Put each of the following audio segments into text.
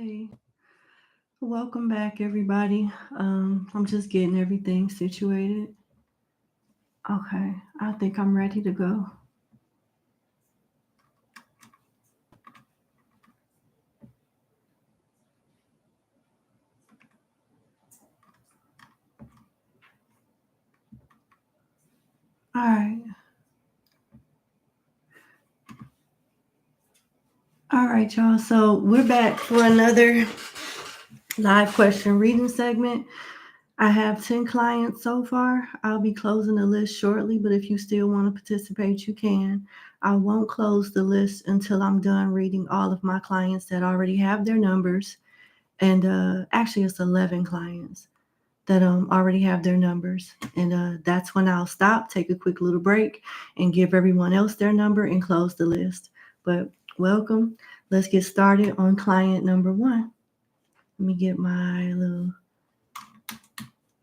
Hey, welcome back, everybody. I'm just getting everything situated. Okay, I think I'm ready to go. All right, all right, y'all. So we're back for another live question reading segment. I have 10 clients so far. I'll be closing the list shortly, but if you still want to participate, you can. I won't close the list until I'm done reading all of my clients that already have their numbers. And actually, it's 11 clients that already have their numbers. And that's when I'll stop, take a quick little break, and give everyone else their number and close the list. But welcome. Let's get started on client number 1. Let me get my little,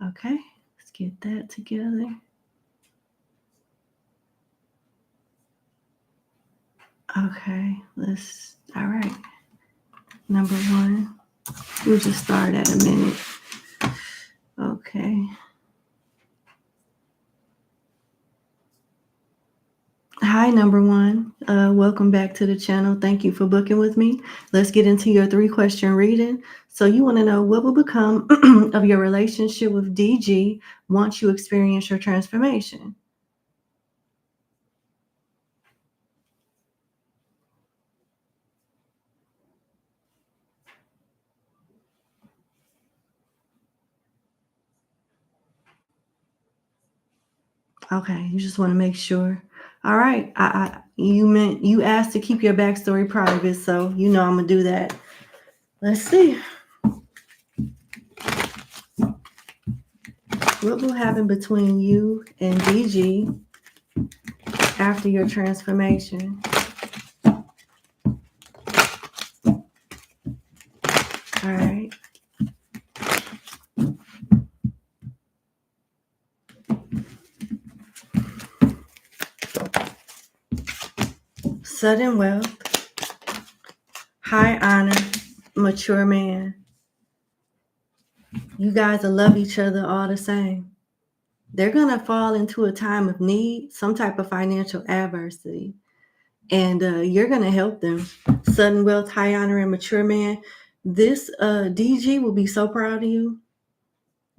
okay, let's get that together. Okay, all right. Number 1, we'll just start at a minute. Okay. Hi, number 1. Welcome back to the channel. Thank you for booking with me. Let's get into your 3-question reading. So you want to know what will become of your relationship with DG once you experience your transformation. Okay, you just want to make sure. All right, you asked to keep your backstory private, so you know I'm gonna do that. Let's see. What will happen between you and DG after your transformation? All right. Sudden wealth, high honor, mature man. You guys will love each other all the same. They're going to fall into a time of need, some type of financial adversity, and you're going to help them. Sudden wealth, high honor, and mature man. This DG will be so proud of you.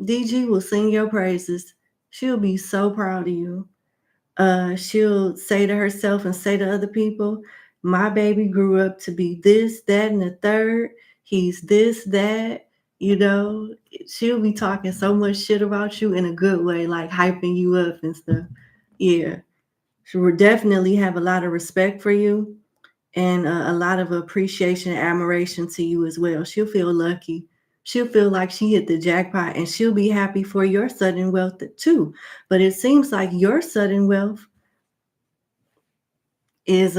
DG will sing your praises. She'll be so proud of you. She'll say to herself and say to other people, my baby grew up to be this, that, and the third. He's this, that, she'll be talking so much shit about you in a good way, like hyping you up and stuff. Yeah. She will definitely have a lot of respect for you and a lot of appreciation and admiration to you as well. She'll feel lucky. She'll feel like she hit the jackpot, and she'll be happy for your sudden wealth too. But it seems like your sudden wealth is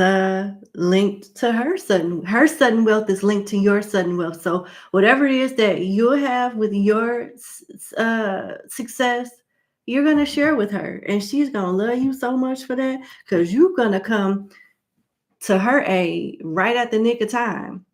linked to her sudden wealth is linked to your sudden wealth. So whatever it is that you'll have with your success, you're going to share with her, and she's going to love you so much for that, because you're going to come to her aid right at the nick of time.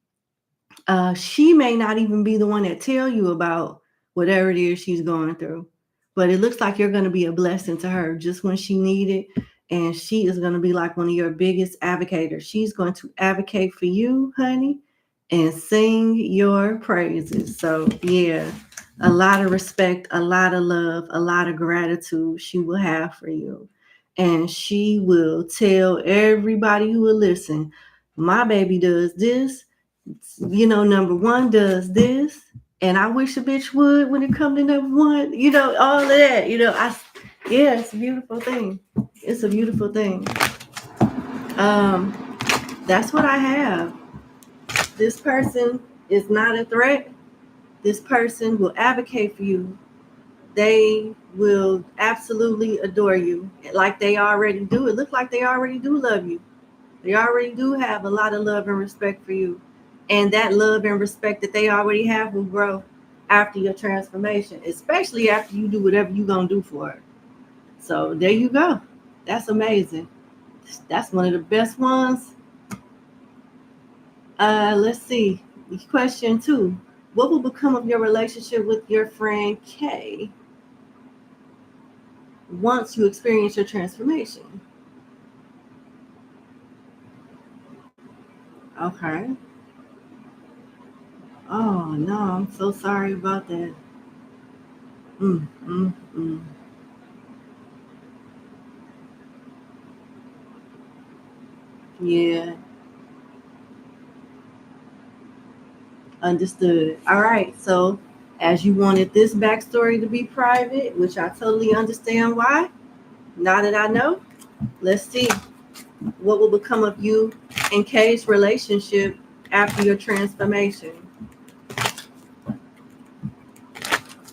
She may not even be the one that tell you about whatever it is she's going through, but it looks like you're going to be a blessing to her just when she needs it. And she is going to be like one of your biggest advocates. She's going to advocate for you, honey, and sing your praises. So yeah, a lot of respect, a lot of love, a lot of gratitude she will have for you. And she will tell everybody who will listen, my baby does this, number 1 does this, and I wish a bitch would when it comes to number 1, all of that, yeah, it's a beautiful thing. It's a beautiful thing. That's what I have. This person is not a threat. This person will advocate for you. They will absolutely adore you like they already do. It looks like they already do love you. They already do have a lot of love and respect for you. And that love and respect that they already have will grow after your transformation, especially after you do whatever you're going to do for it. So there you go. That's amazing. That's one of the best ones. Let's see. Question 2. What will become of your relationship with your friend K once you experience your transformation? Okay. Oh, no, I'm so sorry about that. Mm, mm, mm. Yeah, understood. All right, so as you wanted this backstory to be private, which I totally understand why, now that I know, let's see what will become of you and Kay's relationship after your transformation.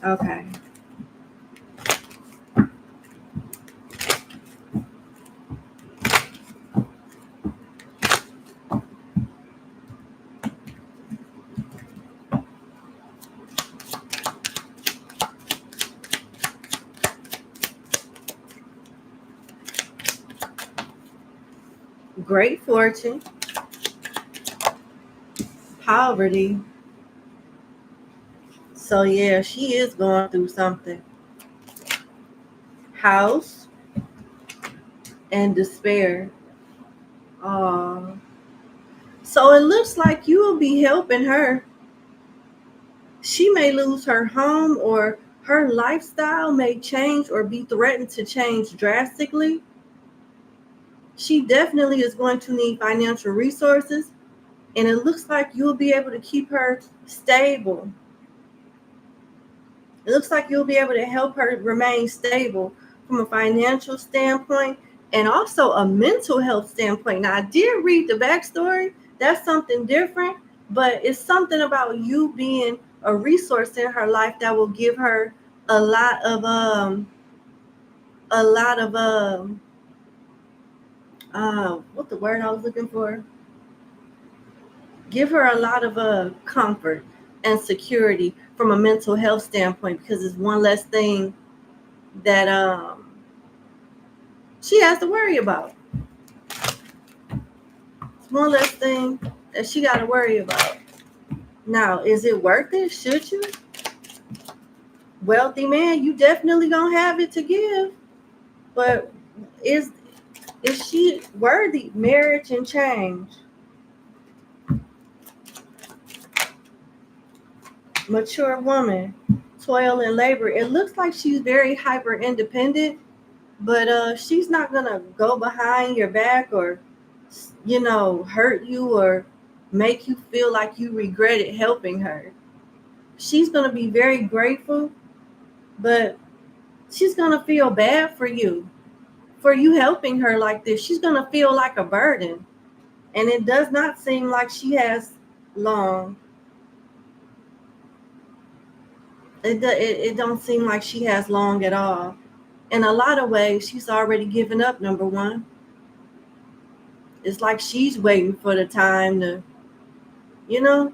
Okay. Great fortune, poverty. So yeah, she is going through something. House and despair. So it looks like you will be helping her. She may lose her home, or her lifestyle may change or be threatened to change drastically. She definitely is going to need financial resources, and it looks like you'll be able to keep her stable. It looks like you'll be able to help her remain stable from a financial standpoint and also a mental health standpoint. Now, I did read the backstory. That's something different, but it's something about you being a resource in her life that will give her a lot of what the word I was looking for? Give her a lot of comfort and security from a mental health standpoint, because it's one less thing that she has to worry about. It's one less thing that she got to worry about. Now, is it worth it? Should you? Wealthy man, you definitely gonna have it to give, but is she worthy? Marriage and change. Mature woman, toil and labor. It looks like she's very hyper independent, but she's not gonna go behind your back or hurt you or make you feel like you regretted helping her. She's gonna be very grateful, but she's gonna feel bad for you helping her like this. She's gonna feel like a burden, and it does not seem like she has long. It don't seem like she has long at all. In a lot of ways, she's already given up. Number one, it's like she's waiting for the time to, you know,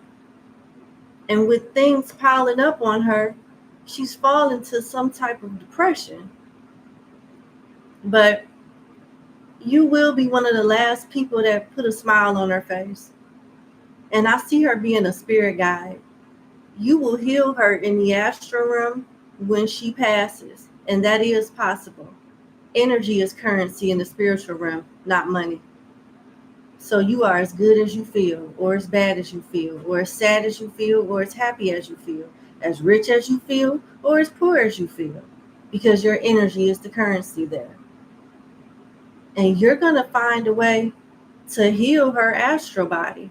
and with things piling up on her, she's fallen to some type of depression. But you will be one of the last people that put a smile on her face. And I see her being a spirit guide. You will heal her in the astral realm when she passes, and that is possible. Energy is currency in the spiritual realm, not money. So you are as good as you feel, or as bad as you feel, or as sad as you feel, or as happy as you feel, as rich as you feel, or as poor as you feel, because your energy is the currency there. And you're going to find a way to heal her astral body,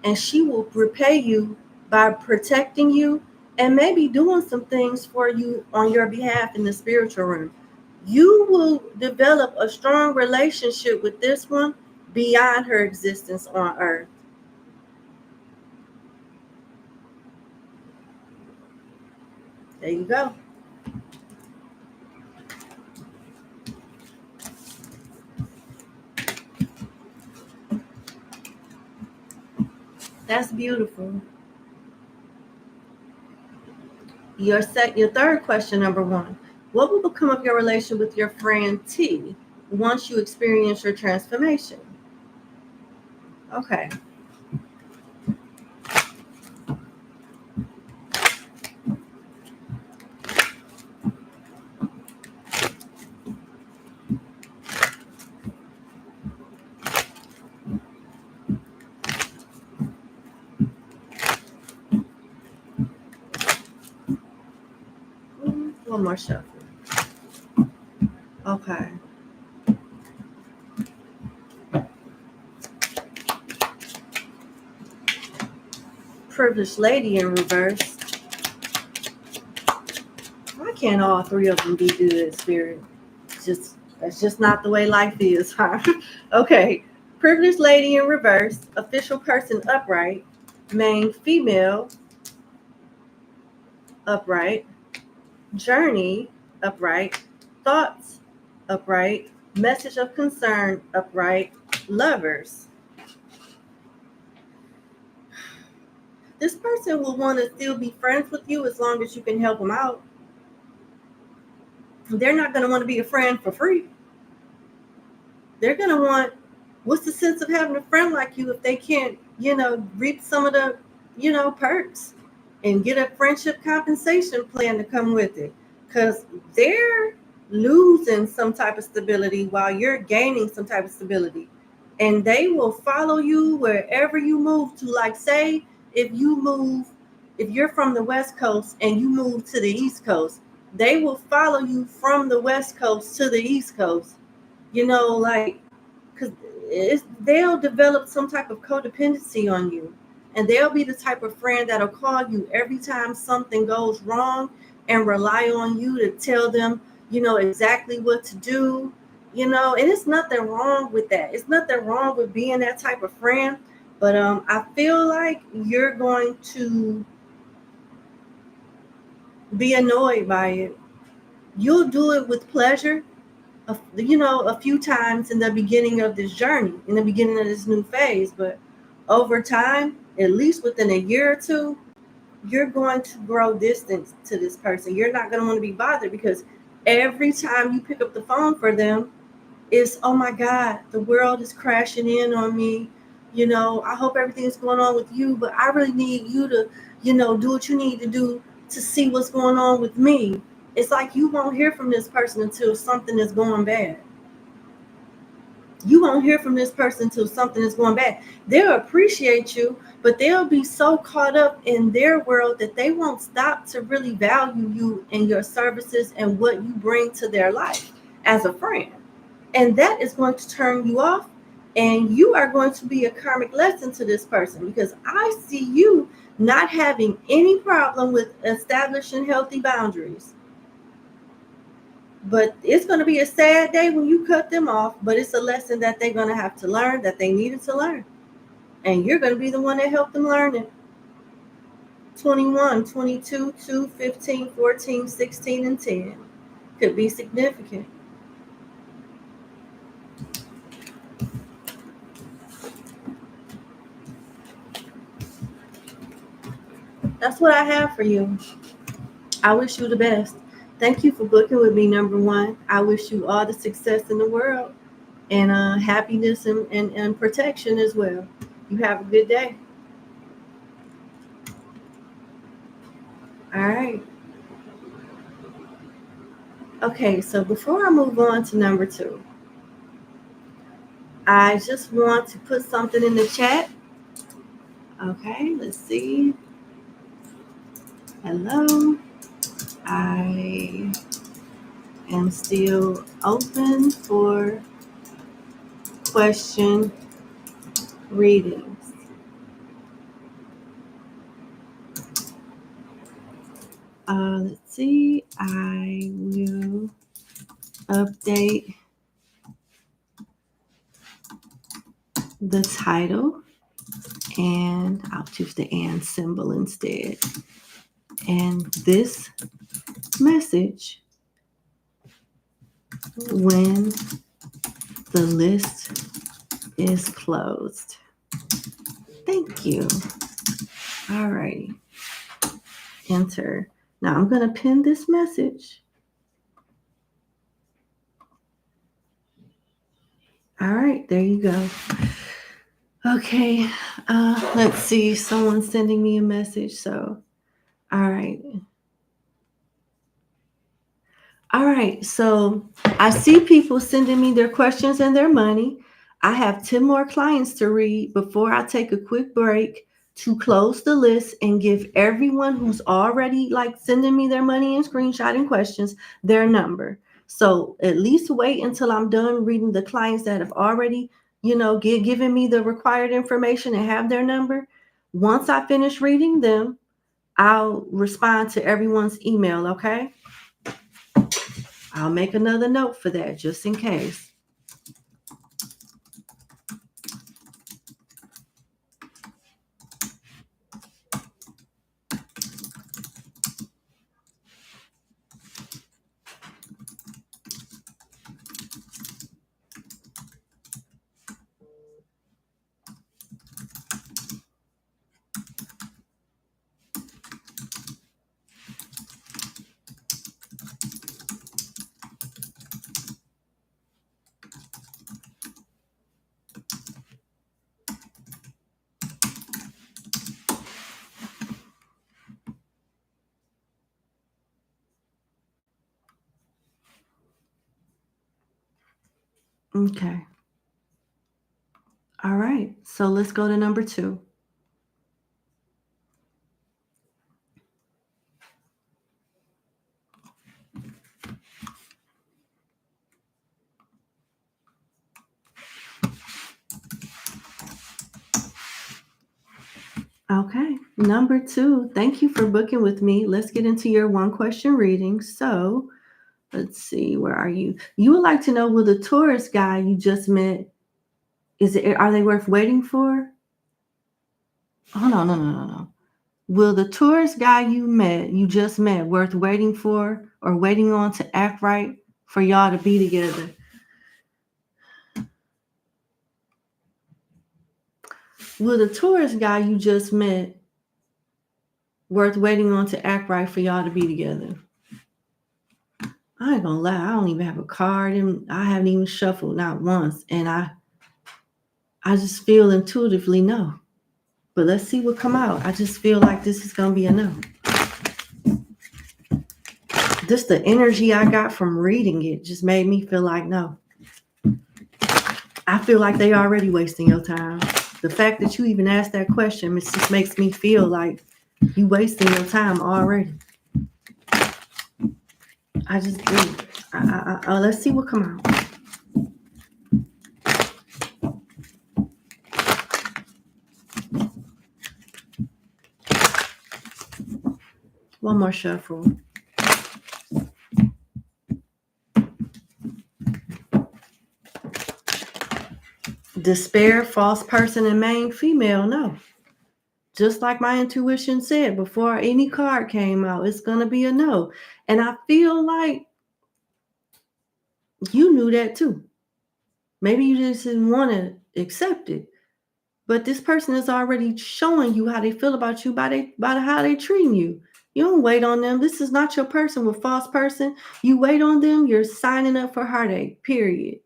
and she will repay you by protecting you and maybe doing some things for you on your behalf in the spiritual realm. You will develop a strong relationship with this one beyond her existence on earth. There you go. That's beautiful. Your third question, number 1. What will become of your relation with your friend T once you experience your transformation? Okay. One more shuffle. Okay. Privileged lady in reverse. Why can't all three of them be good, Spirit? That's just not the way life is, huh? Okay. Privileged lady in reverse. Official person upright. Main female upright. Journey upright. Thoughts upright. Message of concern upright. Lovers. This person will want to still be friends with you as long as you can help them out. They're not going to want to be a friend for free. They're going to want, what's the sense of having a friend like you if they can't, reap some of the, perks and get a friendship compensation plan to come with it? Because they're losing some type of stability while you're gaining some type of stability. And they will follow you wherever you move to. Like, say, if you're from the West Coast and you move to the East Coast, they will follow you from the West Coast to the East Coast, because they'll develop some type of codependency on you. And they'll be the type of friend that'll call you every time something goes wrong and rely on you to tell them, exactly what to do, and it's nothing wrong with that. It's nothing wrong with being that type of friend. But I feel like you're going to be annoyed by it. You'll do it with pleasure, a few times in the beginning of this journey, in the beginning of this new phase. But over time, at least within a year or two, you're going to grow distance to this person. You're not going to want to be bothered because every time you pick up the phone for them, it's, oh my God, the world is crashing in on me. I hope everything's going on with you, but I really need you to, do what you need to do to see what's going on with me. It's like you won't hear from this person until something is going bad. You won't hear from this person until something is going bad. They'll appreciate you, but they'll be so caught up in their world that they won't stop to really value you and your services and what you bring to their life as a friend. And that is going to turn you off, and you are going to be a karmic lesson to this person, because I see you not having any problem with establishing healthy boundaries. But it's going to be a sad day when you cut them off, but it's a lesson that they're going to have to learn, that they needed to learn. And you're going to be the one that helped them learn it. 21, 22, 2, 15, 14, 16, and 10 could be significant. That's what I have for you. I wish you the best. Thank you for booking with me, number one. I wish you all the success in the world and happiness and protection as well. You have a good day. All right. Okay, so before I move on to number two, I just want to put something in the chat. Okay, let's see. Hello. I am still open for question readings. Let's see. I will update the title, and I'll choose the and symbol instead. And this message, when the list is closed. Thank you. All righty. Enter. Now I'm going to pin this message. All right, there you go. Okay, let's see. Someone's sending me a message. So, all right. All right, so I see people sending me their questions and their money. I have 10 more clients to read before I take a quick break to close the list and give everyone who's already like sending me their money and screenshotting questions their number. So at least wait until I'm done reading the clients that have already, given me the required information and have their number. Once I finish reading them, I'll respond to everyone's email, okay? I'll make another note for that just in case. Okay. All right. So let's go to number 2. Okay. Number 2. Thank you for booking with me. Let's get into your 1-question reading. So let's see. Where are you? You would like to know, will the tourist guy you just met, are they worth waiting for? Oh, no. Will the tourist guy you just met, worth waiting for or waiting on to act right for y'all to be together? Will the tourist guy you just met worth waiting on to act right for y'all to be together? I ain't gonna lie, I don't even have a card and I haven't even shuffled not once. And I just feel intuitively no. But let's see what come out. I just feel like this is gonna be a no. Just the energy I got from reading it just made me feel like no. I feel like they already wasting your time. The fact that you even asked that question, it just makes me feel like you wasting your time already. I just do. Let's see what come out. One more shuffle. Despair, false person, and main female, no. Just like my intuition said before any card came out, it's going to be a no. And I feel like you knew that too. Maybe you just didn't want to accept it. But this person is already showing you how they feel about you by how they treating you. You don't wait on them. This is not your person with false person. You wait on them, you're signing up for heartache, period.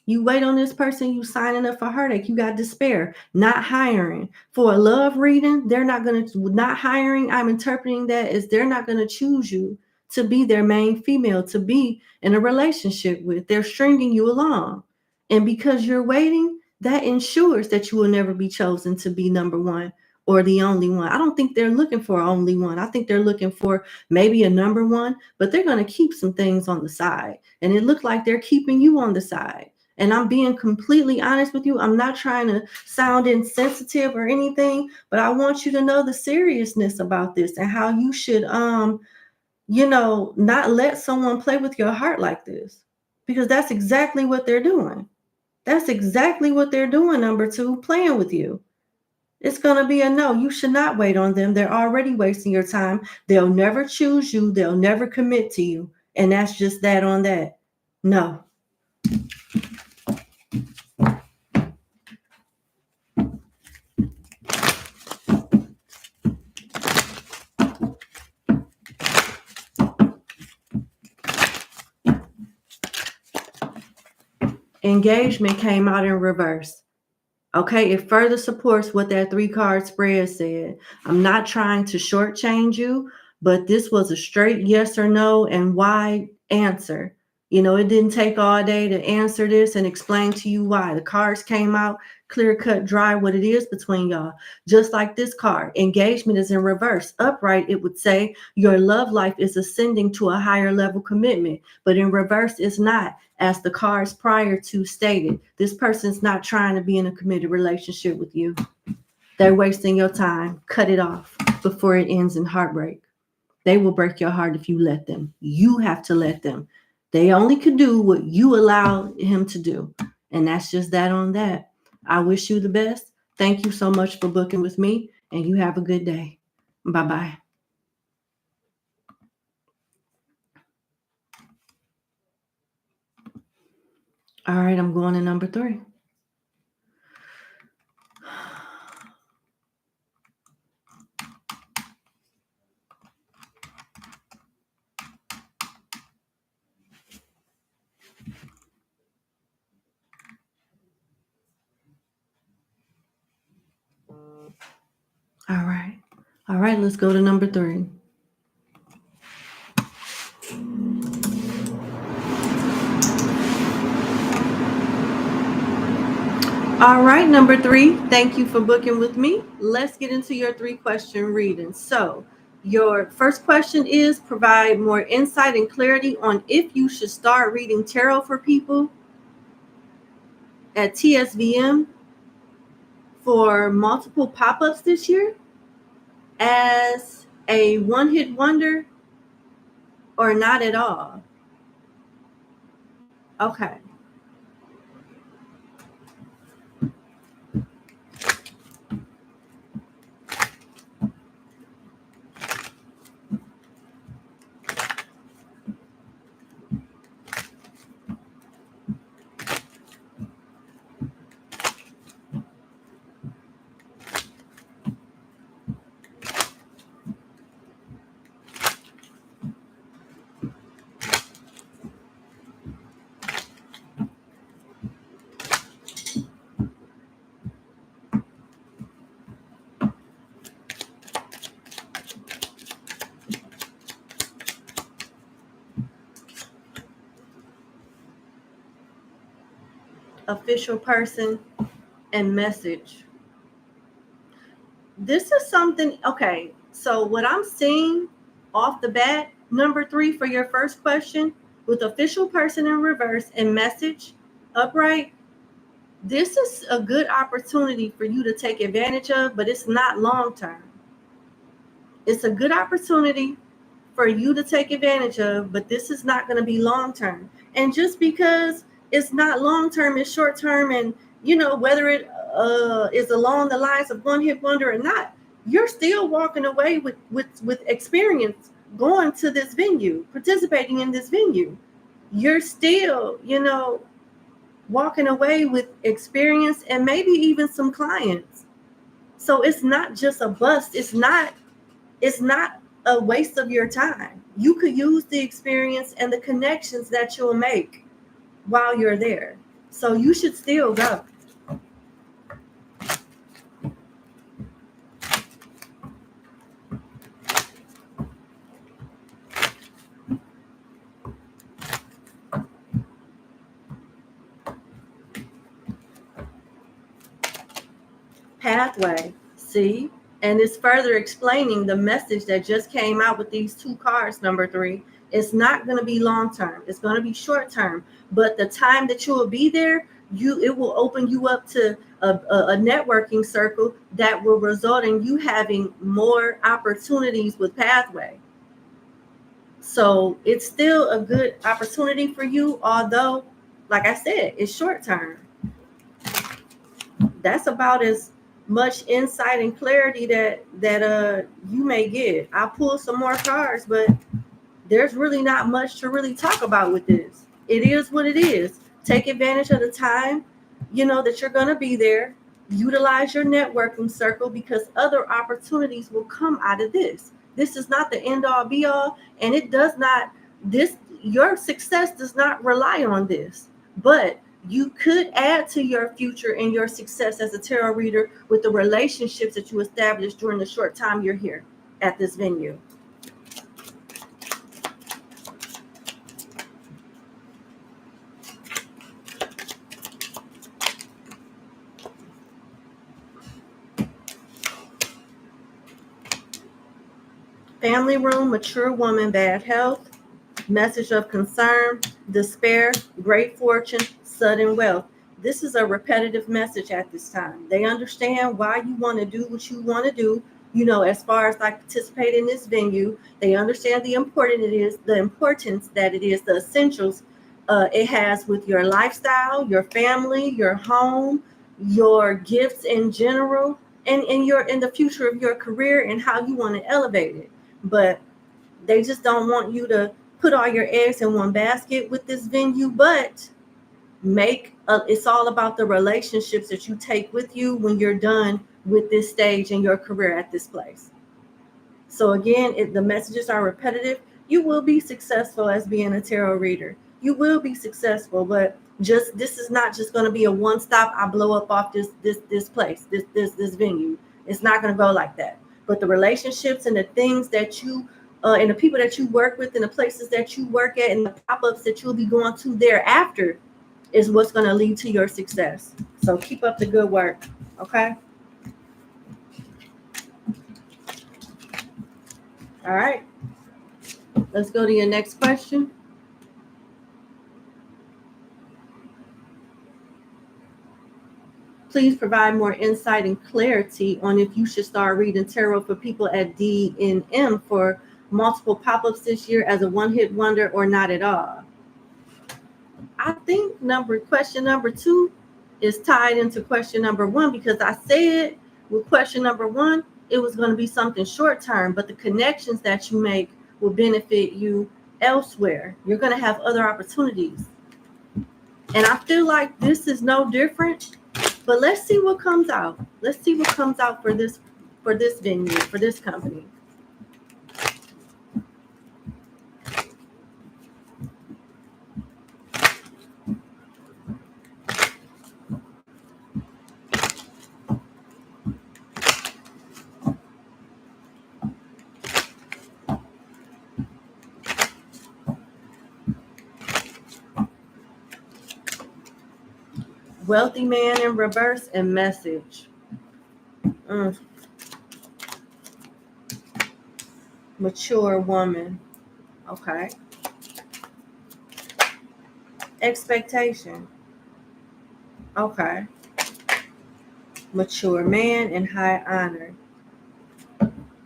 You wait on this person, you signing up for heartache. You got despair, not hiring. For a love reading, they're not going to, not hiring, I'm interpreting that as they're not going to choose you to be their main female, to be in a relationship with. They're stringing you along. And because you're waiting, that ensures that you will never be chosen to be number one or the only one. I don't think they're looking for only one. I think they're looking for maybe a number one, but they're going to keep some things on the side. And it looked like they're keeping you on the side. And I'm being completely honest with you. I'm not trying to sound insensitive or anything, but I want you to know the seriousness about this and how you should, not let someone play with your heart like this, because that's exactly what they're doing. That's exactly what they're doing, number 2, playing with you. It's going to be a no. You should not wait on them. They're already wasting your time. They'll never choose you. They'll never commit to you. And that's just that on that. No. Engagement came out in reverse. Okay, it further supports what that 3-card spread said. I'm not trying to shortchange you, but this was a straight yes or no and why answer. You know, it didn't take all day to answer this and explain to you why. The cards came out clear cut, dry, what it is between y'all. Just like this card, engagement is in reverse. Upright, it would say your love life is ascending to a higher level commitment, but in reverse, it's not. As the cards prior to stated, this person's not trying to be in a committed relationship with you. They're wasting your time. Cut it off before it ends in heartbreak. They will break your heart if you let them. You have to let them. They only could do what you allow him to do. And that's just that on that. I wish you the best. Thank you so much for booking with me, and you have a good day. Bye-bye. All right, I'm going to number 3. All right, let's go to number 3. All right, number 3, thank you for booking with me. Let's get into your 3-question reading. So your first question is, provide more insight and clarity on if you should start reading tarot for people at TSVM for multiple pop-ups this year as a one-hit wonder or not at all. Okay. Official person and message. This is something, okay, so what I'm seeing off the bat, number 3 for your first question, with official person in reverse and message upright, this is a good opportunity for you to take advantage of, but it's not long term. It's a good opportunity for you to take advantage of, but this is not going to be long term. And just because it's not long term, it's short term, and you know, whether it is along the lines of one hit wonder or not, you're still walking away with experience going to this venue, participating in this venue. You're still, you know, walking away with experience and maybe even some clients. So it's not just a bust. It's not a waste of your time. You could use the experience and the connections that you'll make while you're there. So you should still go. Pathway, see? And it's further explaining the message that just came out with these 2 cards, number 3. It's not going to be long term. It's going to be short term. But the time that you will be there, it will open you up to a networking circle that will result in you having more opportunities with Pathway. So it's still a good opportunity for you, although, like I said, it's short term. That's about as much insight and clarity that you may get. I'll pull some more cards, but there's really not much to really talk about with this. It is what it is. Take advantage of the time, you know, that you're going to be there. Utilize your networking circle, because other opportunities will come out of this. This is not the end all be all, and it does not, your success does not rely on this, but you could add to your future and your success as a tarot reader with the relationships that you establish during the short time you're here at this venue. family room, mature woman, bad health, message of concern, despair, great fortune, sudden wealth. This is a repetitive message at this time. They understand why you want to do what you want to do. You know, as far as like participate in this venue, they understand the importance that it is, the essentials it has with your lifestyle, your family, your home, your gifts in general, and in the future of your career and how you want to elevate it. But they just don't want you to put all your eggs in one basket with this venue, but it's all about the relationships that you take with you when you're done with this stage in your career at this place. So again, if the messages are repetitive, you will be successful as being a tarot reader. You will be successful, but this is not just going to be a one stop. I blow up off this place, this venue. It's not going to go like that. But the relationships and the things that you and the people that you work with and the places that you work at and the pop-ups that you'll be going to thereafter is what's going to lead to your success. So keep up the good work. Okay. All right. Let's go to your next question. Please provide more insight and clarity on if you should start reading tarot for people at D and M for multiple pop-ups this year as a one-hit wonder or not at all. I think question number 2 is tied into question number 1, because I said with question number 1, it was going to be something short term, but the connections that you make will benefit you elsewhere. You're going to have other opportunities. And I feel like this is no different, but let's see what comes out. Let's see what comes out for this venue, for this company. Wealthy man in reverse and message. Mature woman. Okay. Expectation. Okay. Mature man and high honor.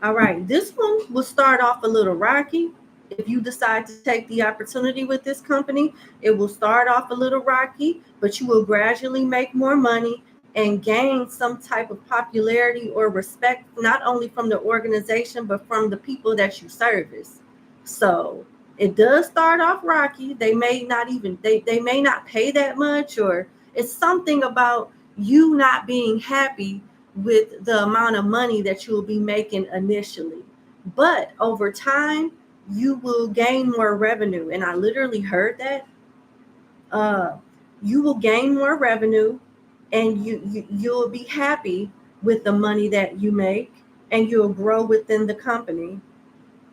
All right. This one will start off a little rocky. If you decide to take the opportunity with this company, it will start off a little rocky, but you will gradually make more money and gain some type of popularity or respect, not only from the organization, but from the people that you service. So it does start off rocky. They may not even, they may not pay that much, or it's something about you not being happy with the amount of money that you'll be making initially. But over time, you will gain more revenue. And I literally heard that. You will gain more revenue, and you'll be happy with the money that you make, and you'll grow within the company,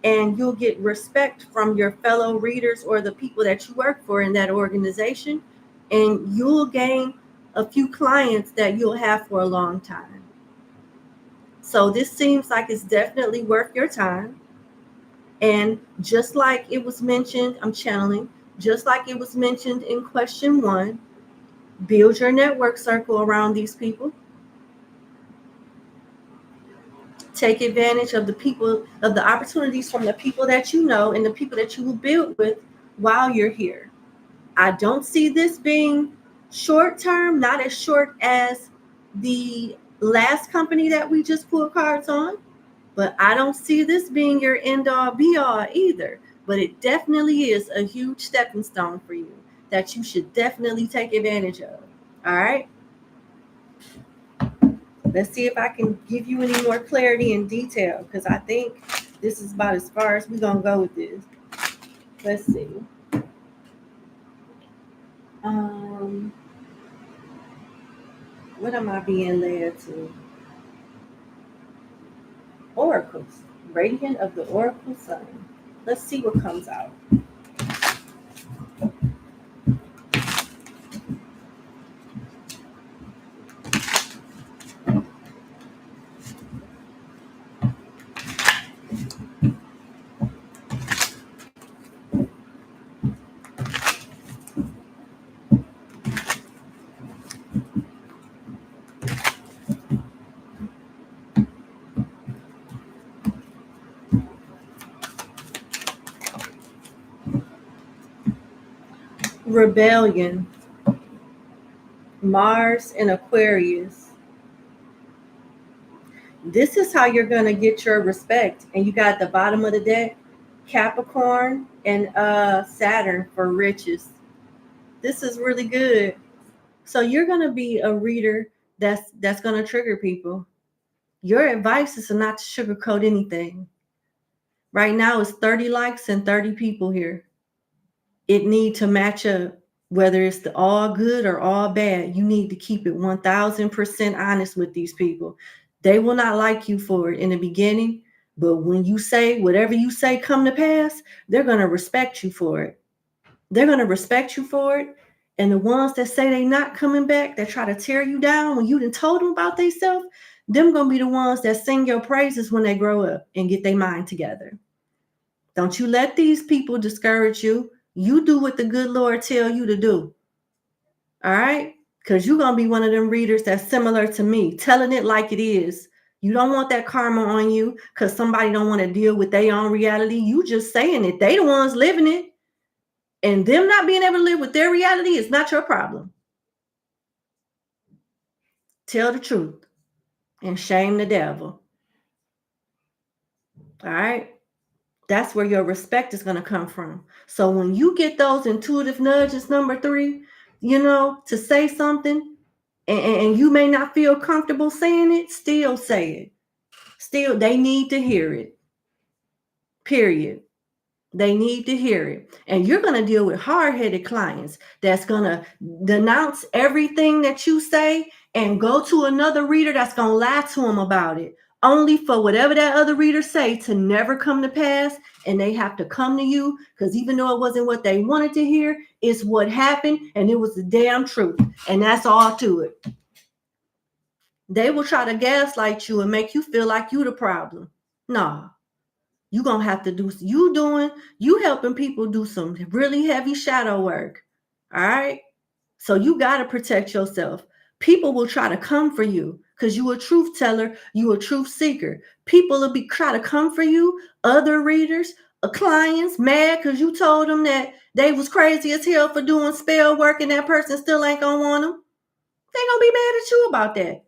and you'll get respect from your fellow readers or the people that you work for in that organization, and you'll gain a few clients that you'll have for a long time. So this seems like it's definitely worth your time. And just like it was mentioned, I'm channeling, just like it was mentioned in question 1, build your network circle around these people. Take advantage of the people, of the opportunities from the people that you know and the people that you will build with while you're here. I don't see this being short term, not as short as the last company that we just pulled cards on. But I don't see this being your end all be all either. But it definitely is a huge stepping stone for you that you should definitely take advantage of. All right. Let's see if I can give you any more clarity and detail, because I think this is about as far as we're going to go with this. Let's see. What am I being led to? Oracles. Radiant of the Oracle Sun. Let's see what comes out. rebellion, Mars and Aquarius. This is how you're going to get your respect. And you got the bottom of the deck, Capricorn and Saturn for riches. This is really good. So you're going to be a reader that's going to trigger people. Your advice is not to sugarcoat anything. Right now it's 30 likes and 30 people here. It need to match up. Whether it's the all good or all bad, you need to keep it 1000% honest with these people. They will not like you for it in the beginning, but when you say whatever you say come to pass, they're going to respect you for it. They're going to respect you for it. And the ones that say they not coming back, that try to tear you down when you done told them about themselves, them going to be the ones that sing your praises when they grow up and get their mind together. Don't you let these people discourage you. You do what the good Lord tell you to do. All right? Because you're going to be one of them readers that's similar to me, telling it like it is. You don't want that karma on you because somebody don't want to deal with their own reality. You just saying it. They the ones living it. And them not being able to live with their reality is not your problem. Tell the truth and shame the devil. All right? That's where your respect is going to come from. So when you get those intuitive nudges, number 3, to say something and you may not feel comfortable saying it, still say it. Still, they need to hear it. Period. They need to hear it. And you're going to deal with hard-headed clients that's going to denounce everything that you say and go to another reader that's going to lie to them about it, only for whatever that other reader say to never come to pass. And they have to come to you because even though it wasn't what they wanted to hear, it's what happened and it was the damn truth. And that's all to it. They will try to gaslight you and make you feel like you the problem. No. You're going to have to do, you helping people do some really heavy shadow work. All right. So you got to protect yourself. People will try to come for you because you a truth teller. You a truth seeker. People will try to come for you. Other readers, clients mad because you told them that they was crazy as hell for doing spell work and that person still ain't going to want them. They going to be mad at you about that.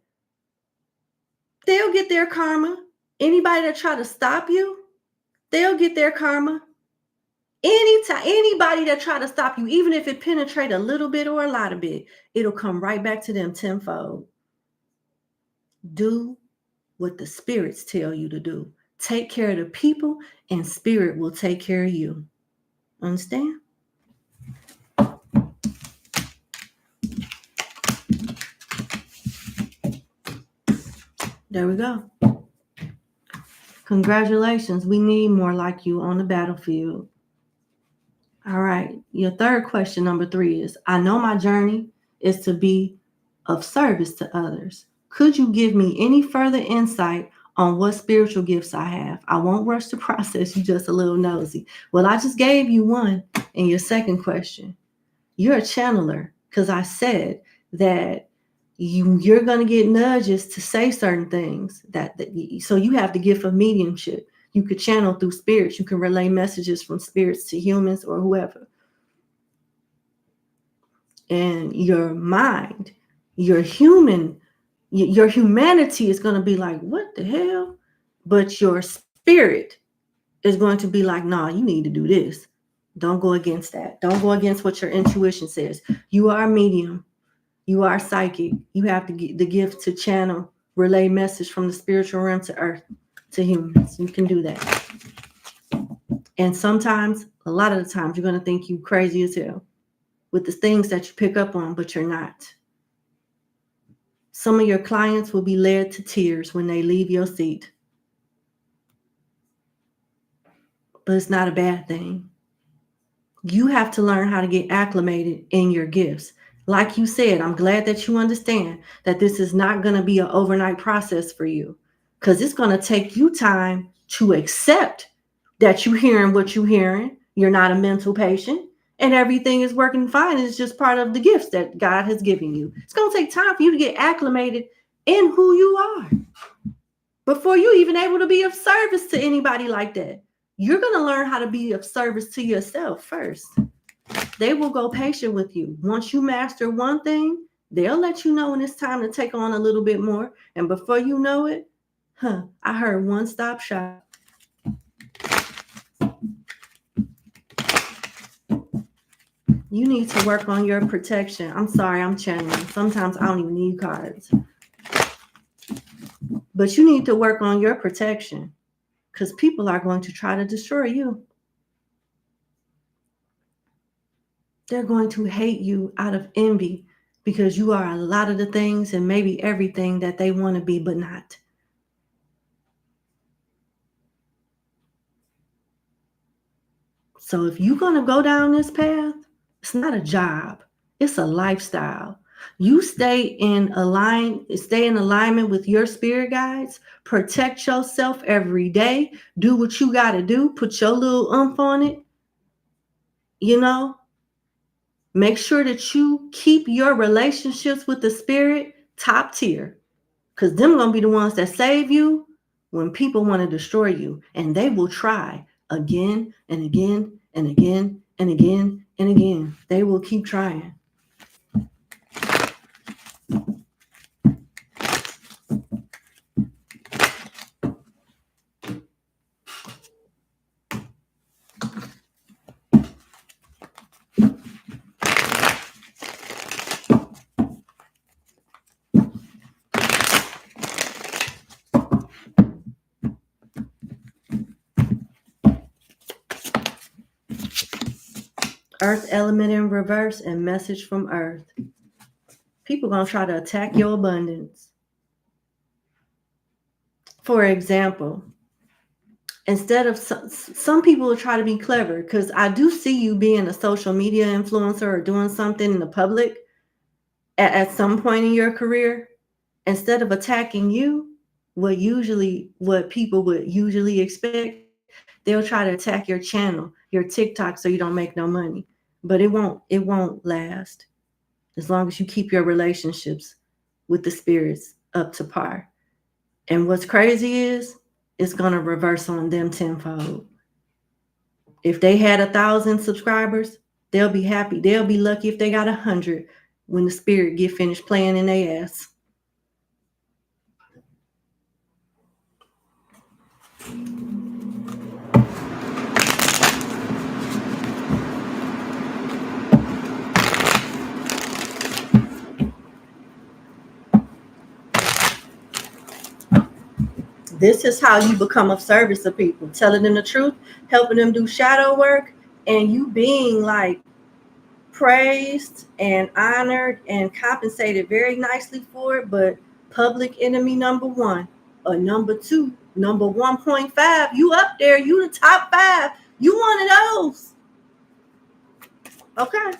They'll get their karma. Anybody that try to stop you, they'll get their karma. Anytime, anybody that try to stop you, even if it penetrate a little bit or a lot of bit, it'll come right back to them tenfold. Do what the spirits tell you to do. Take care of the people and spirit will take care of you. Understand? There we go. Congratulations. We need more like you on the battlefield. All right. Your third question, number 3, is, I know my journey is to be of service to others. Could you give me any further insight on what spiritual gifts I have? I won't rush the process. You just a little nosy. Well, I just gave you one in your second question. You're a channeler because I said that you're going to get nudges to say certain things so you have the gift of mediumship. You could channel through spirits. You can relay messages from spirits to humans or whoever. And your mind, your humanity is going to be like, what the hell? But your spirit is going to be like, nah, you need to do this. Don't go against that. Don't go against what your intuition says. You are a medium. You are psychic. You have the gift to channel, relay message from the spiritual realm to earth, to humans. You can do that. And sometimes, a lot of the times, you're going to think you crazy as hell with the things that you pick up on, but you're not. Some of your clients will be led to tears when they leave your seat. But it's not a bad thing. You have to learn how to get acclimated in your gifts. Like you said, I'm glad that you understand that this is not going to be an overnight process for you, because it's going to take you time to accept that you're hearing what you're hearing. You're not a mental patient and everything is working fine. It's just part of the gifts that God has given you. It's going to take time for you to get acclimated in who you are before you're even able to be of service to anybody like that. You're going to learn how to be of service to yourself first. They will go patient with you. Once you master one thing, they'll let you know when it's time to take on a little bit more. And before you know it, I heard one-stop shop. You need to work on your protection. I'm sorry, I'm channeling. Sometimes I don't even need cards. But you need to work on your protection because people are going to try to destroy you. They're going to hate you out of envy because you are a lot of the things and maybe everything that they want to be, but not. So if you're going to go down this path, it's not a job. It's a lifestyle. You stay in alignment with your spirit guides. Protect yourself every day. Do what you got to do. Put your little oomph on it. You know, make sure that you keep your relationships with the spirit top tier. Because them going to be the ones that save you when people want to destroy you. And they will try again and again and again and again and again. They will keep trying. Earth element in reverse and message from Earth. People going to try to attack your abundance. For example, instead of some people will try to be clever, because I do see you being a social media influencer or doing something in the public at some point in your career. Instead of attacking you, what people would usually expect, they'll try to attack your channel, your TikTok, so you don't make no money. But it won't last as long as you keep your relationships with the spirits up to par. And what's crazy is it's going to reverse on them tenfold. If they had 1,000 subscribers, they'll be happy. They'll be lucky if they got 100 when the spirit get finished playing in their ass. This is how you become of service to people, telling them the truth, helping them do shadow work, and you being like praised and honored and compensated very nicely for it. But public enemy number one or number two, number 1.5, you up there, you the top 5, you one of those. Okay.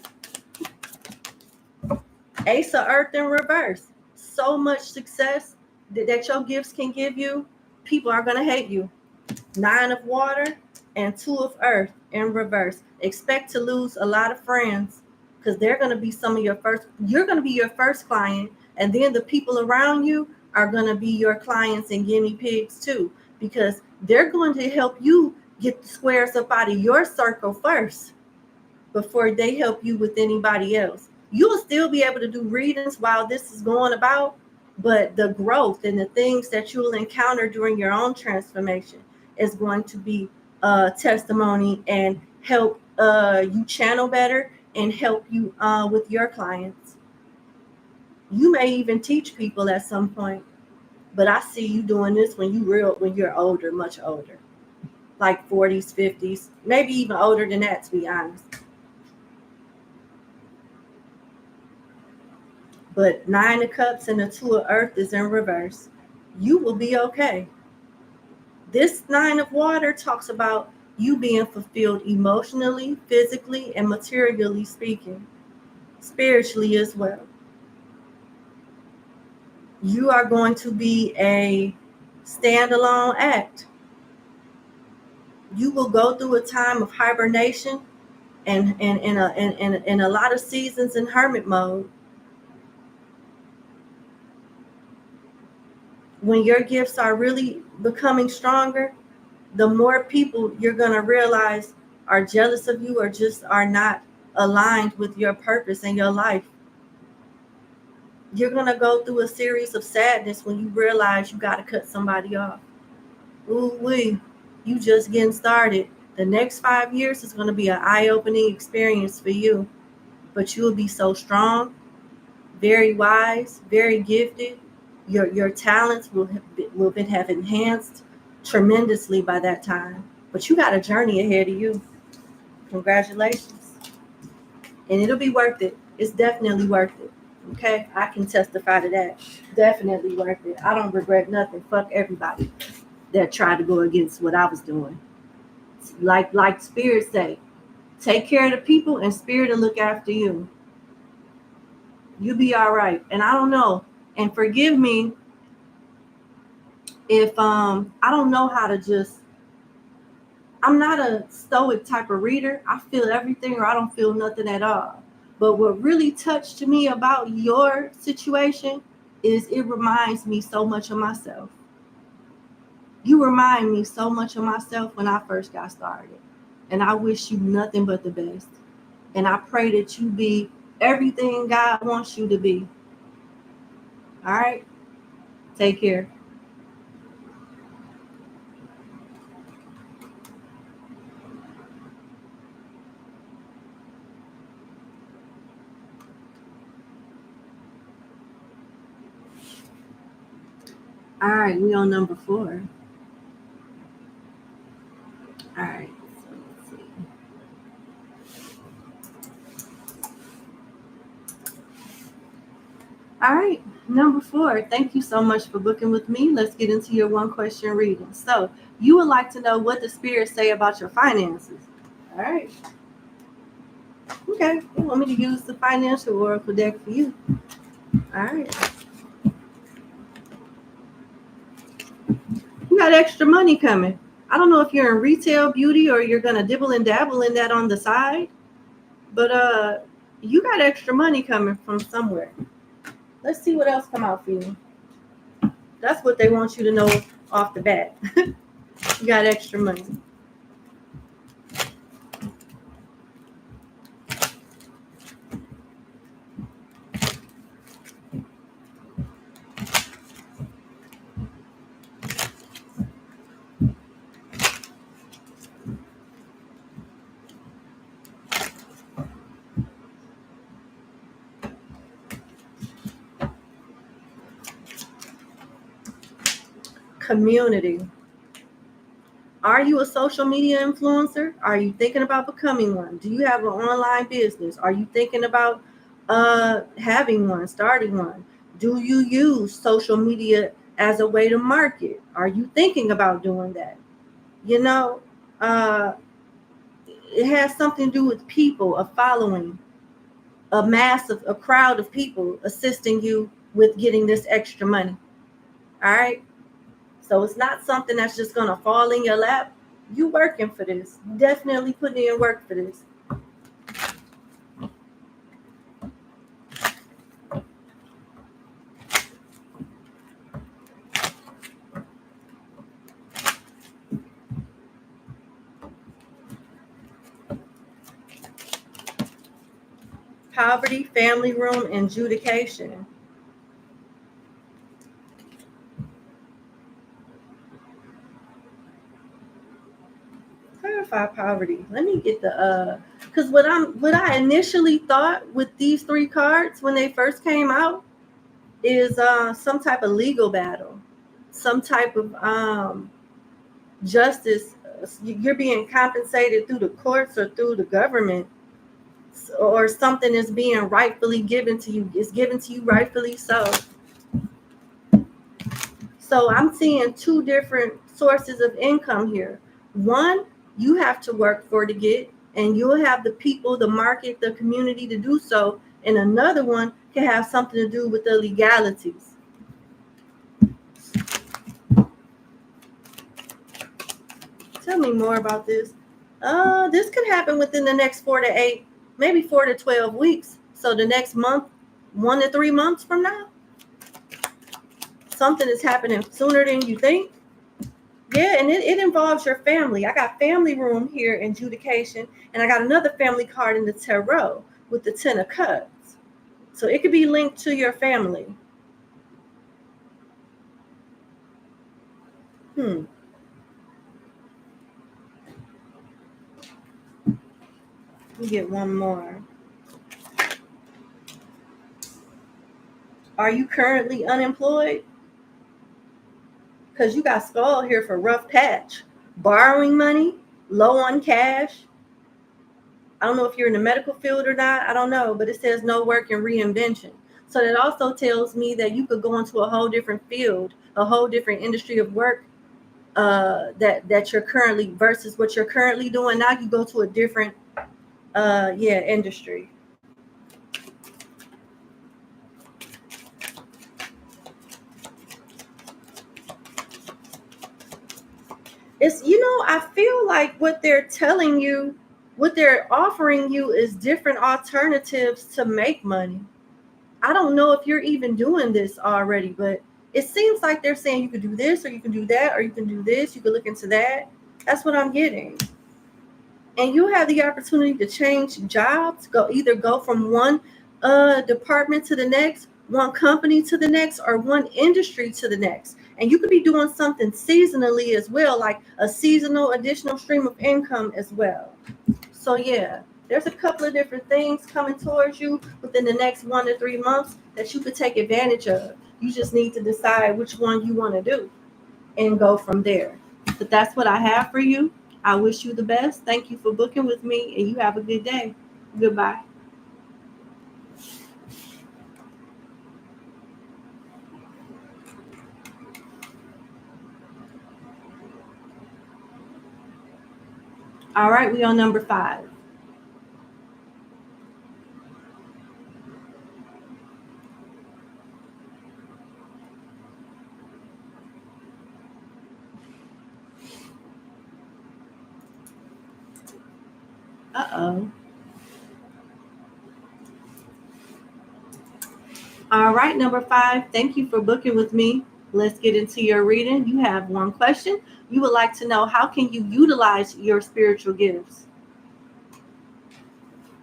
Ace of Earth in reverse. So much success that your gifts can give you, people are going to hate you. 9 of Water and 2 of Earth in reverse. Expect to lose a lot of friends because they're going to be you're going to be your first client, and then the people around you are going to be your clients and guinea pigs too, because they're going to help you get the squares up out of your circle first before they help you with anybody else. You'll still be able to do readings while this is going about, but the growth and the things that you'll encounter during your own transformation is going to be testimony and help you channel better and help you with your clients. You may even teach people at some point, but I see you doing this when you're older, much older, like 40s, 50s, maybe even older than that, to be honest. But 9 of Cups and the 2 of Earth is in reverse. You will be okay. This 9 of Water talks about you being fulfilled emotionally, physically, and materially speaking, spiritually as well. You are going to be a standalone act. You will go through a time of hibernation and a lot of seasons in hermit mode. When your gifts are really becoming stronger, the more people you're going to realize are jealous of you or just are not aligned with your purpose in your life. You're going to go through a series of sadness when you realize you got to cut somebody off. Ooh-wee, you just getting started. The next 5 years is going to be an eye-opening experience for you. But you will be so strong, very wise, very gifted. Your talents will have enhanced tremendously by that time. But you got a journey ahead of you. Congratulations. And it'll be worth it. It's definitely worth it. Okay? I can testify to that. Definitely worth it. I don't regret nothing. Fuck everybody that tried to go against what I was doing. Like Spirit say, take care of the people and Spirit will look after you. You'll be all right. And I don't know. And forgive me if I don't know how to just, I'm not a stoic type of reader. I feel everything or I don't feel nothing at all. But what really touched me about your situation is it reminds me so much of myself. You remind me so much of myself when I first got started. And I wish you nothing but the best. And I pray that you be everything God wants you to be. All right? Take care. All right, we on number 4. All right, so let's see. All right, number 4. Thank you so much for booking with me. Let's get into your 1-question reading. So you would like to know what the spirits say about your finances. All right. Okay, you want me to use the financial oracle deck for you. All right. You got extra money coming. I don't know if you're in retail beauty or you're going to dibble and dabble in that on the side, but you got extra money coming from somewhere. Let's see what else come out for you. That's what they want you to know off the bat. You got extra money. Community. Are you a social media influencer? Are you thinking about becoming one? Do you have an online business? Are you thinking about having one, starting one? Do you use social media as a way to market? Are you thinking about doing that? You know, it has something to do with people, a following, a crowd of people assisting you with getting this extra money. All right. So it's not something that's just going to fall in your lap. You working for this. Definitely putting in work for this. Poverty, family room, and adjudication. Clarify poverty. Let me get the because what I initially thought with these 3 cards when they first came out is some type of legal battle, some type of justice. You're being compensated through the courts or through the government, or something is being rightfully given to you. It's given to you rightfully so. So I'm seeing 2 different sources of income here. One, you have to work for to get, and you'll have the people, the market, the community to do so. And another one can have something to do with the legalities. Tell me more about this. This could happen within the next 4 to 8, maybe 4 to 12 weeks. So the next month, 1 to 3 months from now, something is happening sooner than you think. Yeah, and it involves your family. I got family room here in adjudication, and I got another family card in the tarot with the 10 of cups. So it could be linked to your family. Hmm. Let me get one more. Are you currently unemployed? Because you got skull here for rough patch. Borrowing money, low on cash. I don't know if you're in the medical field or not. I don't know, but it says no work and reinvention. So that also tells me that you could go into a whole different field, a whole different industry of work that you're currently versus what you're currently doing. Now you go to a different industry. It's, I feel like what they're telling you, what they're offering you is different alternatives to make money. I don't know if you're even doing this already, but it seems like they're saying you could do this or you can do that or you can do this, you could look into that. That's what I'm getting. And you have the opportunity to change jobs, go from one department to the next, one company to the next, or one industry to the next. And you could be doing something seasonally as well, like a seasonal additional stream of income as well. So yeah, there's a couple of different things coming towards you within the next 1 to 3 months that you could take advantage of. You just need to decide which one you want to do and go from there. But that's what I have for you. I wish you the best. Thank you for booking with me, and you have a good day. Goodbye. All right, we on number 5. Uh-oh. All right, number 5. Thank you for booking with me. Let's get into your reading. You have one question. You would like to know, how can you utilize your spiritual gifts?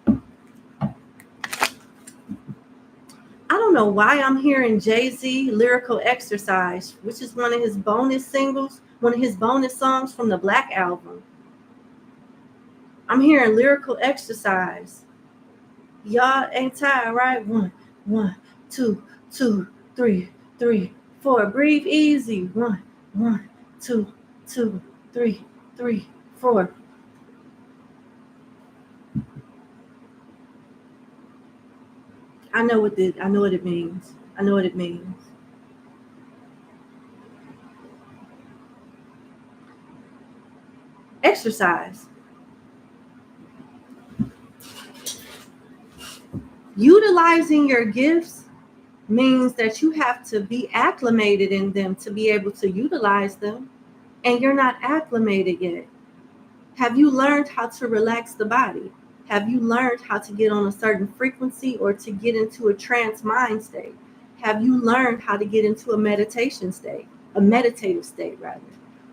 I don't know why I'm hearing Jay-Z Lyrical Exercise, which is one of his bonus singles, one of his bonus songs from the Black album. I'm hearing Lyrical Exercise. Y'all ain't tired, right? One, two, two, three, three, four. Breathe easy. One, two, two, three, four. I know what it means. I know what it means. Exercise. Utilizing your gifts means that you have to be acclimated in them to be able to utilize them, and you're not acclimated yet. Have you learned how to relax the body? Have you learned how to get on a certain frequency or to get into a trance mind state? Have you learned how to get into a meditation state, a meditative state rather?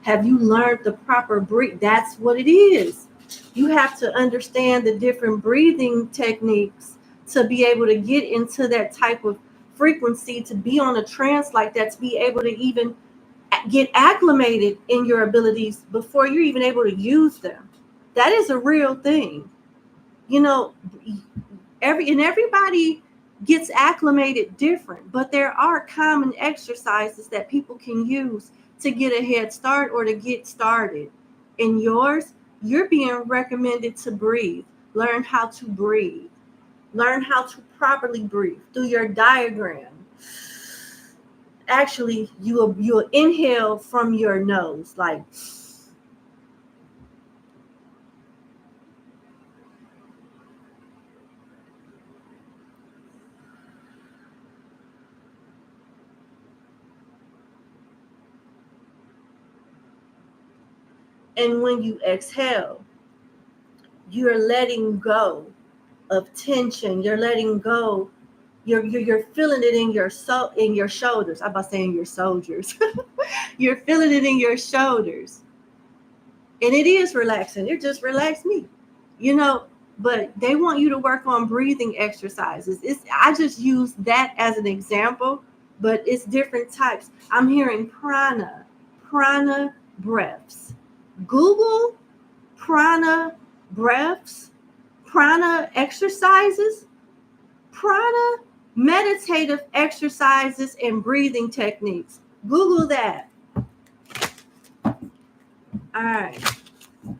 Have you learned the proper breathe? That's what it is. You have to understand the different breathing techniques to be able to get into that type of frequency, to be on a trance like that, to be able to even get acclimated in your abilities before you're even able to use them. That is a real thing. You know, everybody gets acclimated different, but there are common exercises that people can use to get a head start or to get started. In yours, you're being recommended to breathe. Learn how to breathe. Learn how to properly breathe through your diagram. Actually, you'll inhale from your nose, like, and when you exhale, you're letting go of tension. You're letting go You're feeling it in your in your shoulders. I'm about saying your soldiers. You're feeling it in your shoulders, and it is relaxing. It just relaxed me, you know. But they want you to work on breathing exercises. I just use that as an example, but it's different types. I'm hearing prana breaths. Google prana breaths, prana exercises, prana meditative exercises and breathing techniques. Google that. All right.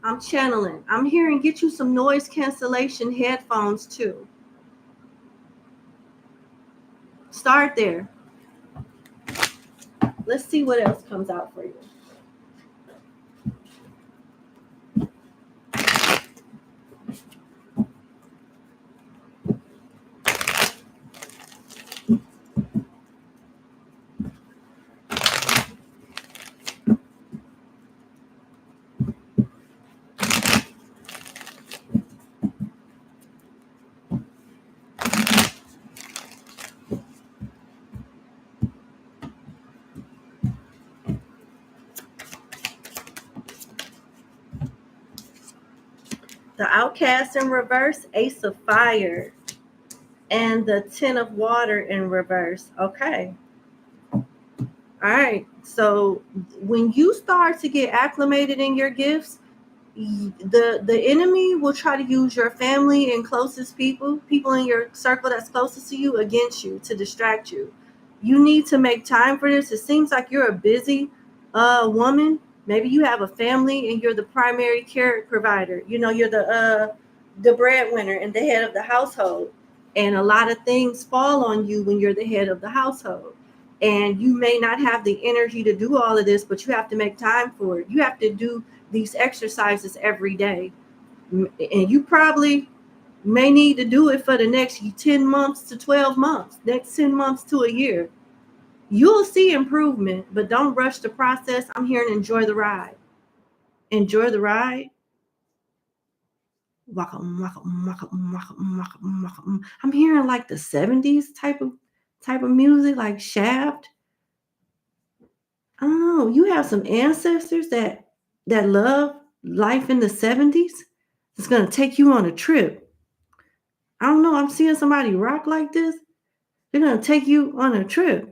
I'm channeling. I'm hearing get you some noise cancellation headphones too. Start there. Let's see what else comes out for you. The Outcast in reverse, Ace of Fire, and the Ten of Water in reverse. Okay. All right. So when you start to get acclimated in your gifts, the enemy will try to use your family and closest people in your circle that's closest to you against you to distract you. You need to make time for this. It seems like you're a busy woman. Maybe you have a family and you're the primary care provider. You know, you're the breadwinner and the head of the household. And a lot of things fall on you when you're the head of the household. And you may not have the energy to do all of this, but you have to make time for it. You have to do these exercises every day. And you probably may need to do it for the next 10 months to 12 months, next 10 months to a year. You'll see improvement, but don't rush the process. I'm here to enjoy the ride. Enjoy the ride. I'm hearing like the 70s type of music, like Shaft. I don't know. You have some ancestors that love life in the 70s. It's gonna take you on a trip. I don't know. I'm seeing somebody rock like this. They're gonna take you on a trip.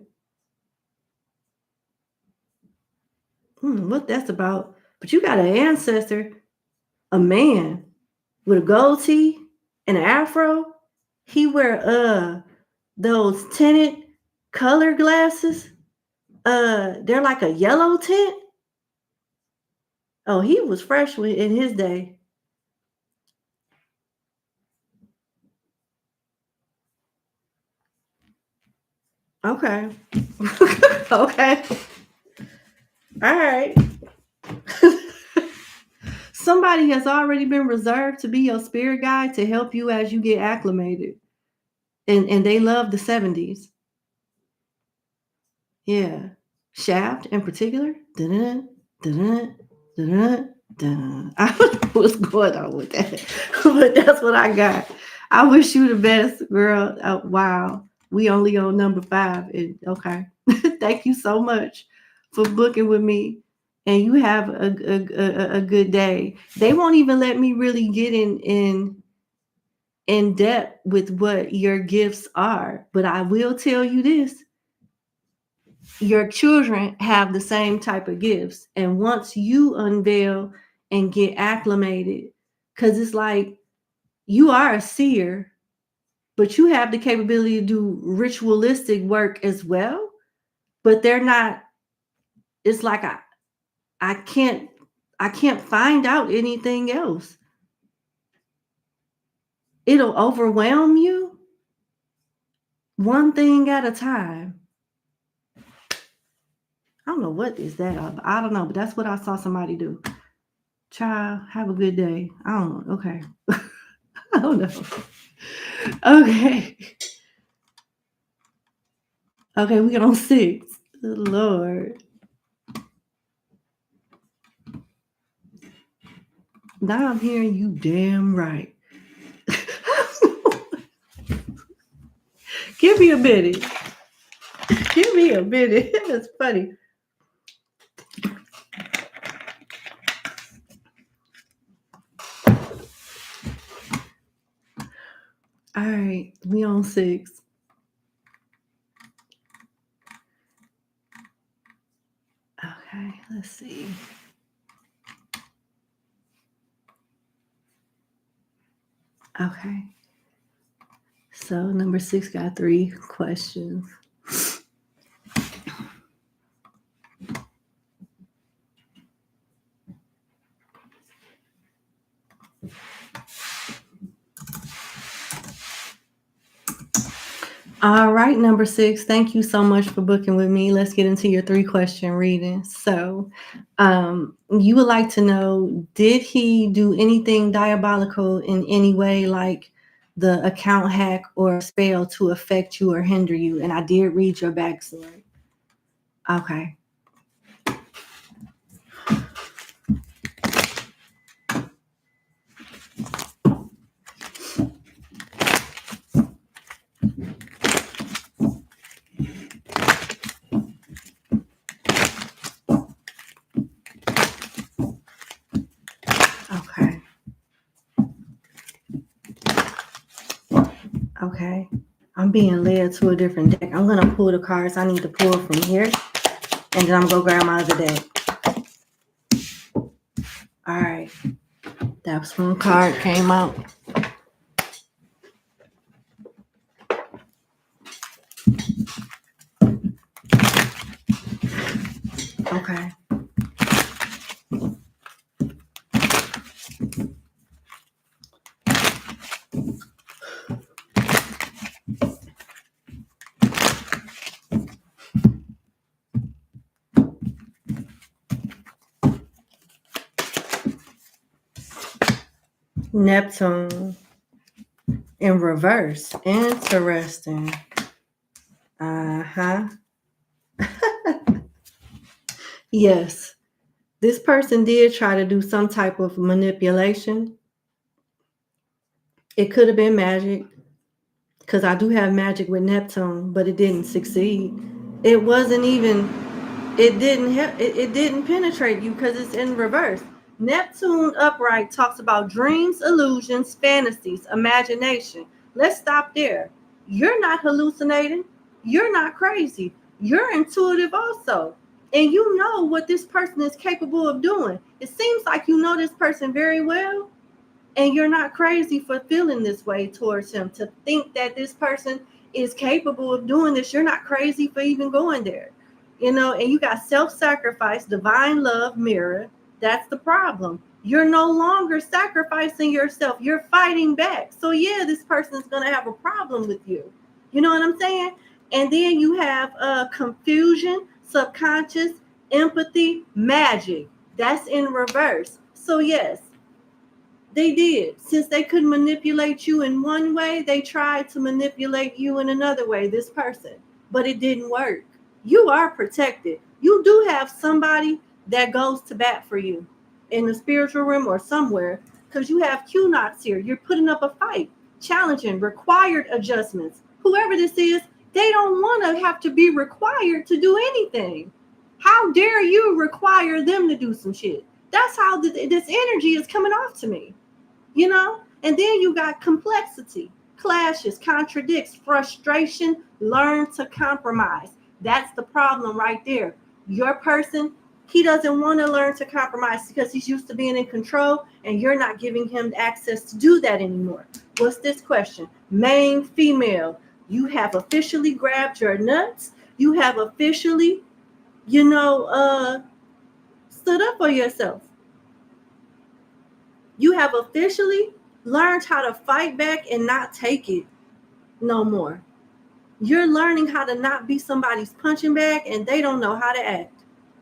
What that's about? But you got an ancestor, a man with a gold tee and an afro. He wear those tinted color glasses. They're like a yellow tint. Oh, he was fresh in his day. Okay. Okay. All right. Somebody has already been reserved to be your spirit guide to help you as you get acclimated. And they love the 70s. Yeah. Shaft in particular. Dun-dun, dun-dun, dun-dun, dun. I don't know what's going on with that, but that's what I got. I wish you the best, girl. Wow. We only on number 5. Okay. Thank you so much for booking with me. And you have a good day. They won't even let me really get in depth with what your gifts are, but I will tell you this: your children have the same type of gifts, and once you unveil and get acclimated, because it's like you are a seer, but you have the capability to do ritualistic work as well, but they're not. It's like I can't find out anything else. It'll overwhelm you one thing at a time. I don't know what is that. I don't know, but that's what I saw somebody do. Child, have a good day. I don't know. Okay. I don't know. Okay. Okay, we on 6. Lord. Now I'm hearing you damn right. Give me a minute. Give me a minute. That's funny. All right, we on 6. Okay, let's see. Okay. So number 6 got 3 questions. All right, number 6. Thank you so much for booking with me. Let's get into your 3-question reading. So, you would like to know, did he do anything diabolical in any way, like the account hack or spell to affect you or hinder you? And I did read your backstory. Okay. Okay. Okay. I'm being led to a different deck. I'm going to pull the cards I need to pull from here, and then I'm going to grab my other deck. All right. That's one card came out. Okay. Neptune in reverse. Interesting. Uh-huh. Yes. This person did try to do some type of manipulation. It could have been magic, because I do have magic with Neptune, but it didn't succeed. It wasn't even, it didn't penetrate you because it's in reverse. Neptune upright talks about dreams, illusions, fantasies, imagination. Let's stop there. You're not hallucinating. You're not crazy. You're intuitive also. And you know what this person is capable of doing. It seems like you know this person very well, and you're not crazy for feeling this way towards him. To think that this person is capable of doing this, you're not crazy for even going there. And you got self-sacrifice, divine love, mirror. That's the problem. You're no longer sacrificing yourself. You're fighting back. So yeah, this person is going to have a problem with you. You know what I'm saying? And then you have confusion, subconscious, empathy, magic. That's in reverse. So yes, they did. Since they could manipulate you in one way, they tried to manipulate you in another way, this person. But it didn't work. You are protected. You do have somebody that goes to bat for you in the spiritual realm or somewhere, because you have Q-knots here. You're putting up a fight, challenging, required adjustments. Whoever this is, they don't want to have to be required to do anything. How dare you require them to do some shit? That's how this energy is coming off to me. And then you got complexity, clashes, contradicts, frustration, learn to compromise. That's the problem right there. Your person, he doesn't want to learn to compromise because he's used to being in control, and you're not giving him access to do that anymore. What's this question? Male, female. You have officially grabbed your nuts. You have officially, stood up for yourself. You have officially learned how to fight back and not take it no more. You're learning how to not be somebody's punching bag, and they don't know how to act.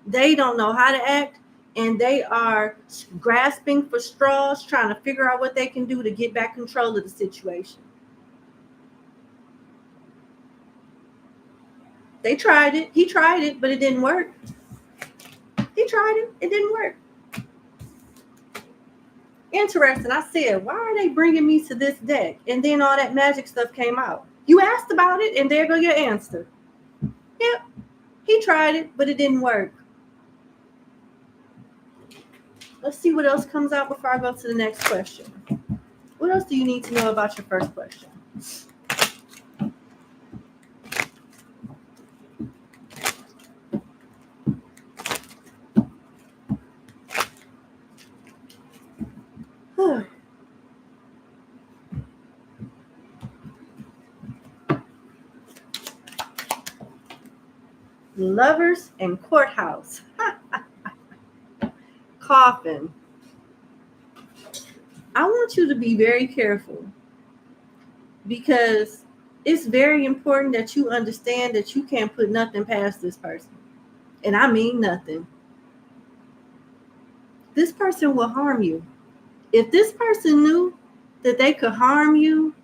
They don't know how to act, and they are grasping for straws, trying to figure out what they can do to get back control of the situation. They tried it. He tried it, but it didn't work. He tried it. It didn't work. Interesting. I said, why are they bringing me to this deck? And then all that magic stuff came out. You asked about it, and there go your answer. Yep, he tried it, but it didn't work. Let's see what else comes out before I go to the next question. What else do you need to know about your first question? Lovers and courthouse. Coffin. I want you to be very careful, because it's very important that you understand that you can't put nothing past this person. And I mean nothing. This person will harm you. If this person knew that they could harm you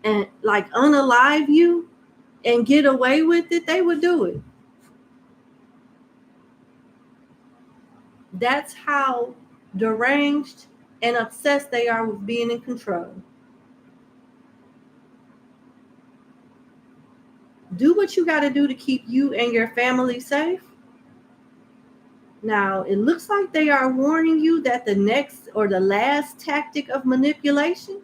and like unalive you and get away with it, they would do it. That's how deranged and obsessed they are with being in control. Do what you got to do to keep you and your family safe. Now, it looks like they are warning you that the next or the last tactic of manipulation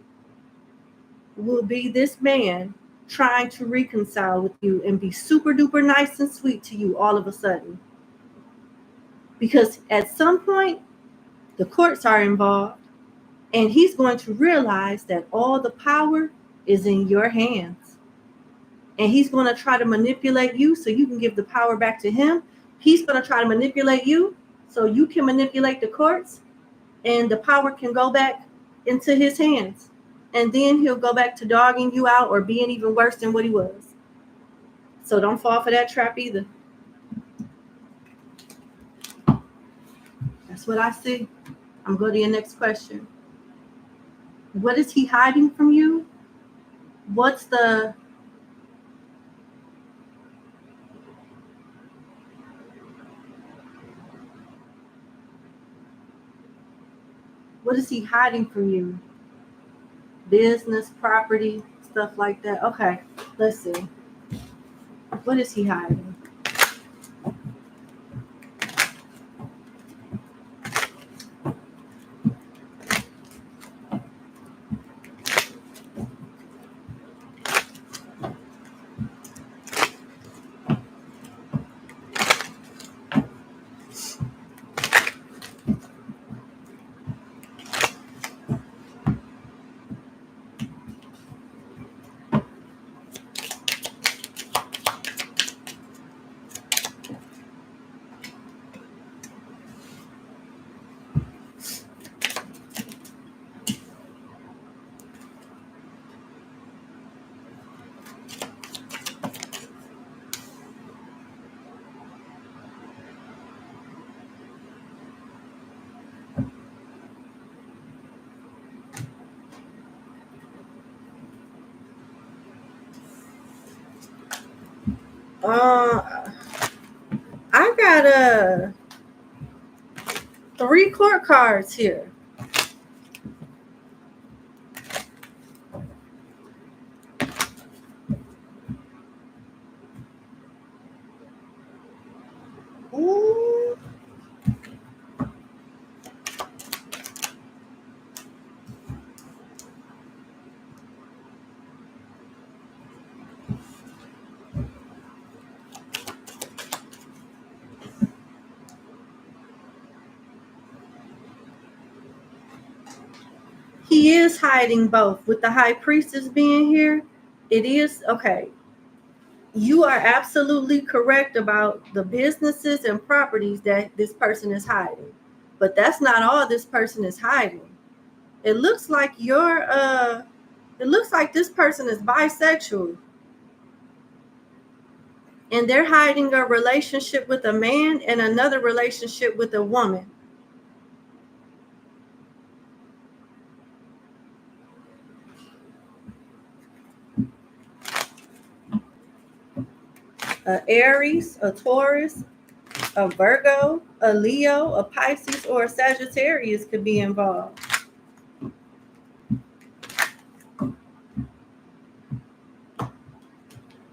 will be this man trying to reconcile with you and be super duper nice and sweet to you all of a sudden. Because at some point, the courts are involved, and he's going to realize that all the power is in your hands. And he's going to try to manipulate you so you can give the power back to him. He's going to try to manipulate you so you can manipulate the courts, and the power can go back into his hands. And then he'll go back to dogging you out or being even worse than what he was. So don't fall for that trap either. That's what I see. I'm going to your next question. What is he hiding from you? What is he hiding from you? Business, property, stuff like that. Okay, let's see. What is he hiding? I got 3 court cards here. Ooh. He is hiding both. With the high priestess being here, it is okay. You are absolutely correct about the businesses and properties that this person is hiding. But that's not all this person is hiding. It looks like this person is bisexual. And they're hiding a relationship with a man and another relationship with a woman. A Aries, a Taurus, a Virgo, a Leo, a Pisces, or a Sagittarius could be involved.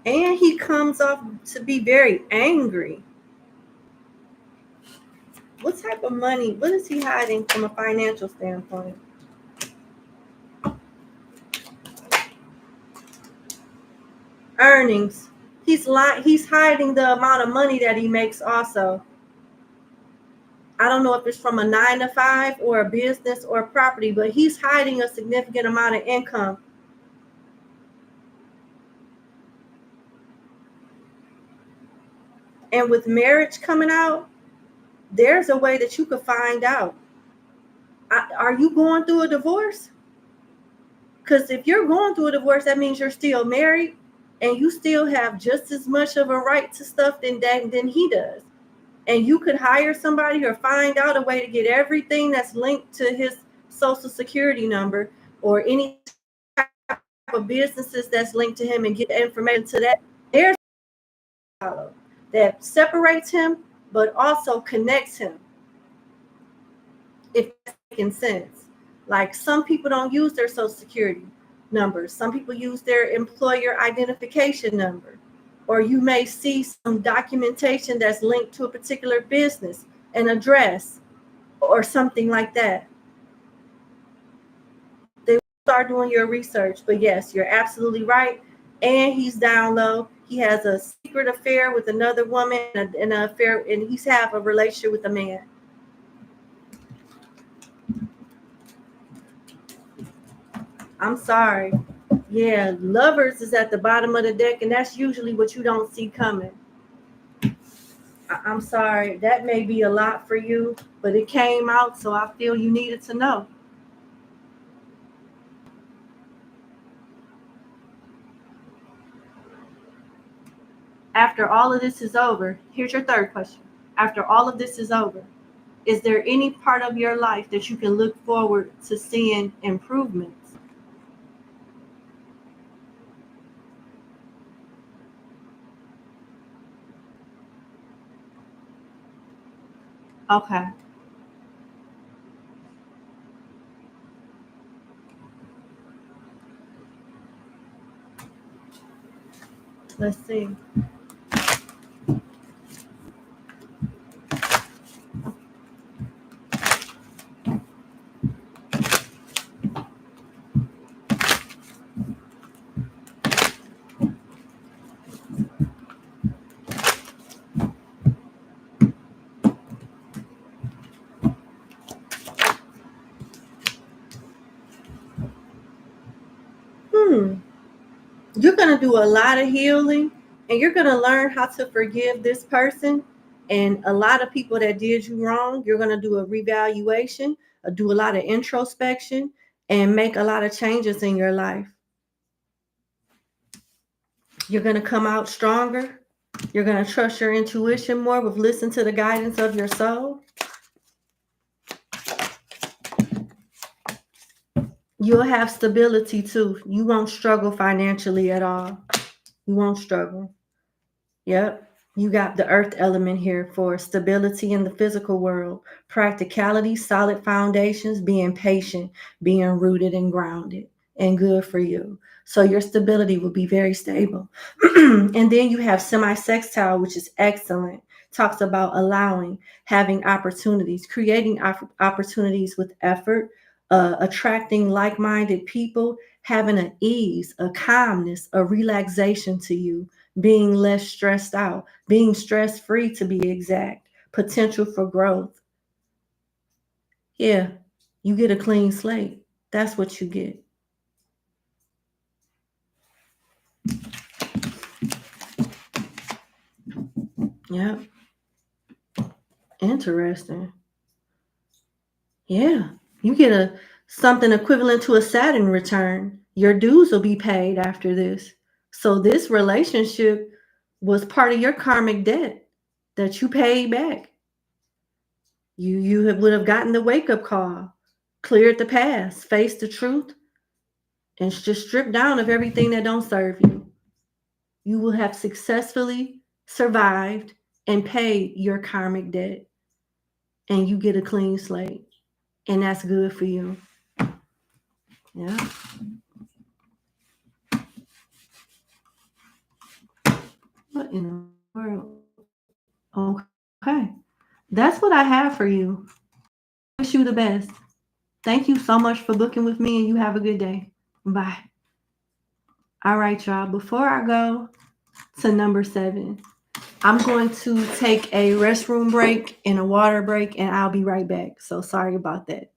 And he comes off to be very angry. What type of money? What is he hiding from a financial standpoint? Earnings. He's hiding the amount of money that he makes also. I don't know if it's from a 9 to 5 or a business or a property, but he's hiding a significant amount of income. And with marriage coming out, there's a way that you could find out. Are you going through a divorce? Because if you're going through a divorce, that means you're still married and you still have just as much of a right to stuff than he does. And you could hire somebody or find out a way to get everything that's linked to his social security number or any type of businesses that's linked to him and get information to that. There's that separates him, but also connects him. If that's making sense. Like some people don't use their social security numbers. Some people use their employer identification number. Or you may see some documentation that's linked to a particular business, an address, or something like that. They will start doing your research. But yes, you're absolutely right. And he's down low. He has a secret affair with another woman and an affair, and he's have a relationship with a man. I'm sorry. Yeah, lovers is at the bottom of the deck, and that's usually what you don't see coming. I'm sorry. That may be a lot for you, but it came out, so I feel you needed to know. After all of this is over, here's your third question. After all of this is over, is there any part of your life that you can look forward to seeing improvements? Okay. Let's see. You're going to do a lot of healing and you're going to learn how to forgive this person and a lot of people that did you wrong. You're going to do a revaluation, do a lot of introspection, and make a lot of changes in your life. You're going to come out stronger. You're going to trust your intuition more with listen to the guidance of your soul. You'll have stability too. You won't struggle financially at all. You won't struggle. Yep. You got the earth element here for stability in the physical world, practicality, solid foundations, being patient, being rooted and grounded, and good for you. So your stability will be very stable. And then you have semi-sextile, which is excellent. Talks about allowing, having opportunities, creating opportunities with effort, attracting like-minded people, having an ease, a calmness, a relaxation to you, being less stressed out, being stress-free to be exact, potential for growth. Yeah, you get a clean slate. That's what you get. Yeah. Interesting. Yeah. You get something equivalent to a Saturn return. Your dues will be paid after this. So this relationship was part of your karmic debt that you paid back. You would have gotten the wake-up call, cleared the past, faced the truth, and just stripped down of everything that don't serve you. You will have successfully survived and paid your karmic debt, and you get a clean slate, and that's good for you. Yeah. What in the world? Okay. That's what I have for you. Wish you the best. Thank you so much for booking with me, and you have a good day. Bye. All right, y'all. Before I go to number 7, I'm going to take a restroom break and a water break, and I'll be right back. So sorry about that.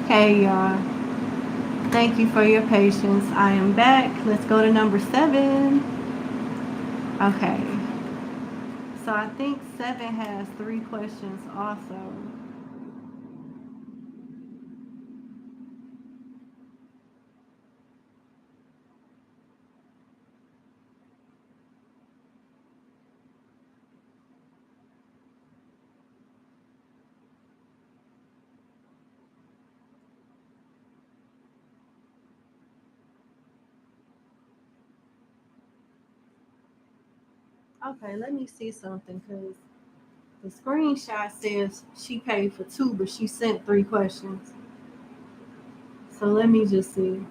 Hey, y'all. Thank you for your patience. I am back. Let's go to number 7. Okay. So I think 7 has 3 questions also. Okay, let me see something because the screenshot says she paid for 2, but she sent 3 questions. So let me just see.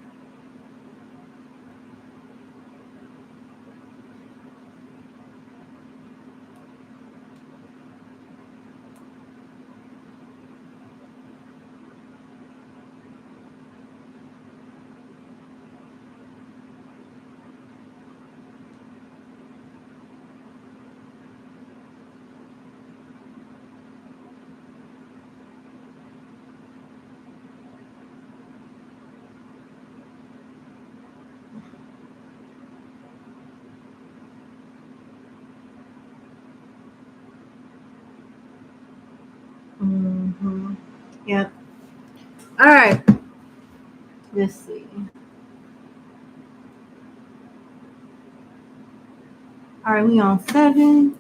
Mm-hmm. Yep. All right. Let's see. All right, we on 7.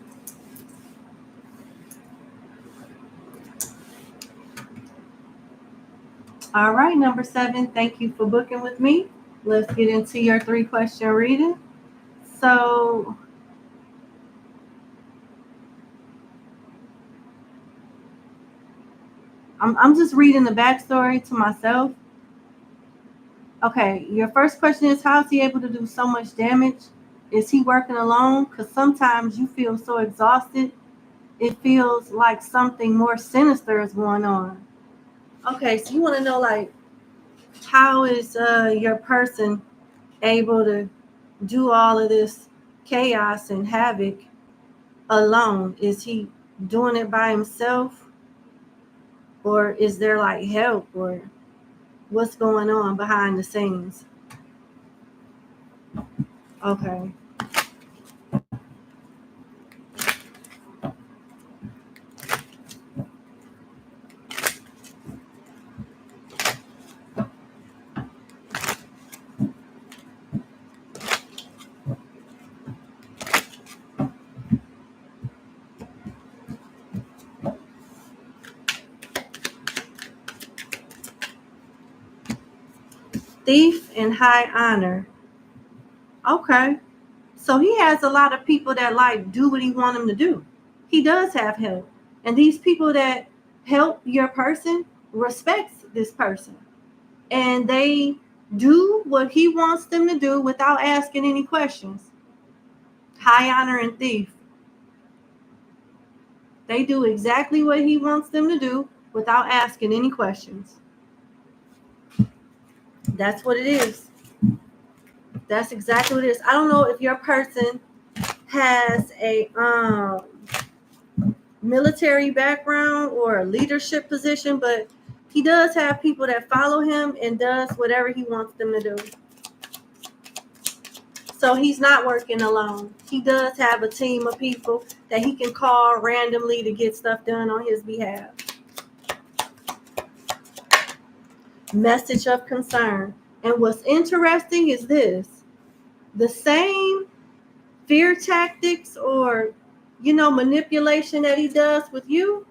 All right, number 7. Thank you for booking with me. Let's get into your 3-question reading. So I'm just reading the backstory to myself. Okay, your first question is, how is he able to do so much damage? Is he working alone? Because sometimes you feel so exhausted, it feels like something more sinister is going on. Okay, so you want to know, like, how is your person able to do all of this chaos and havoc alone? Is he doing it by himself? Or is there like help? Or what's going on behind the scenes? Okay. Thief and high honor. Okay. So he has a lot of people that like do what he want him to do. He does have help. And these people that help your person respects this person. And they do what he wants them to do without asking any questions. High honor and thief. They do exactly what he wants them to do without asking any questions. That's what it is. That's exactly what it is. I don't know if your person has a military background or a leadership position, but he does have people that follow him and does whatever he wants them to do. So he's not working alone. He does have a team of people that he can call randomly to get stuff done on his behalf. Message of concern. And what's interesting is this. The same fear tactics or, manipulation that he does with you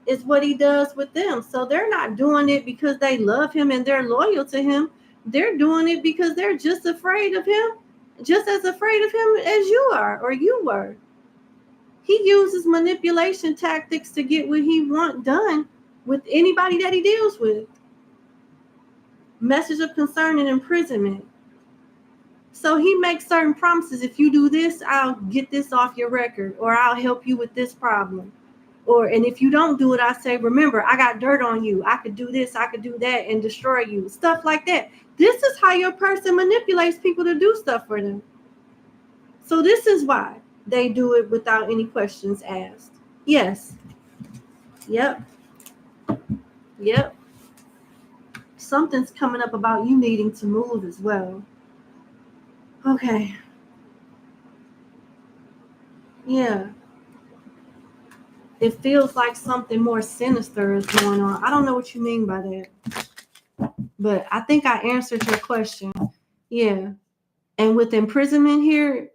is what he does with them. So they're not doing it because they love him and they're loyal to him. They're doing it because they're just afraid of him, just as afraid of him as you are or you were. He uses manipulation tactics to get what he wants done with anybody that he deals with. Message of concern and imprisonment. So he makes certain promises. If you do this, I'll get this off your record, or I'll help you with this problem. And if you don't do it, I say, remember, I got dirt on you. I could do this, I could do that, and destroy you. Stuff like that. This is how your person manipulates people to do stuff for them. So this is why they do it without any questions asked. Yes. Yep. Something's coming up about you needing to move as well. Okay. Yeah. It feels like something more sinister is going on. I don't know what you mean by that, but I think I answered your question. Yeah. And with imprisonment here,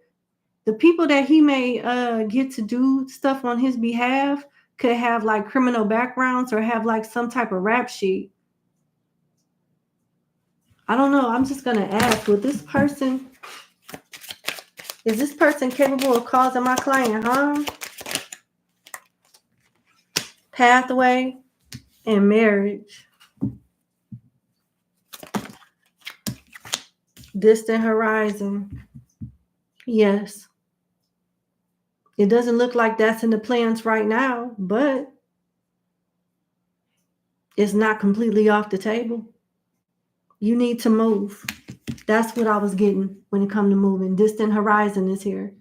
the people that he may get to do stuff on his behalf could have like criminal backgrounds or have like some type of rap sheet. I don't know. I'm just going to ask, is this person capable of causing my client harm? Pathway and marriage. Distant horizon. Yes. It doesn't look like that's in the plans right now, but it's not completely off the table. You need to move. That's what I was getting when it comes to moving. Distant horizon is here.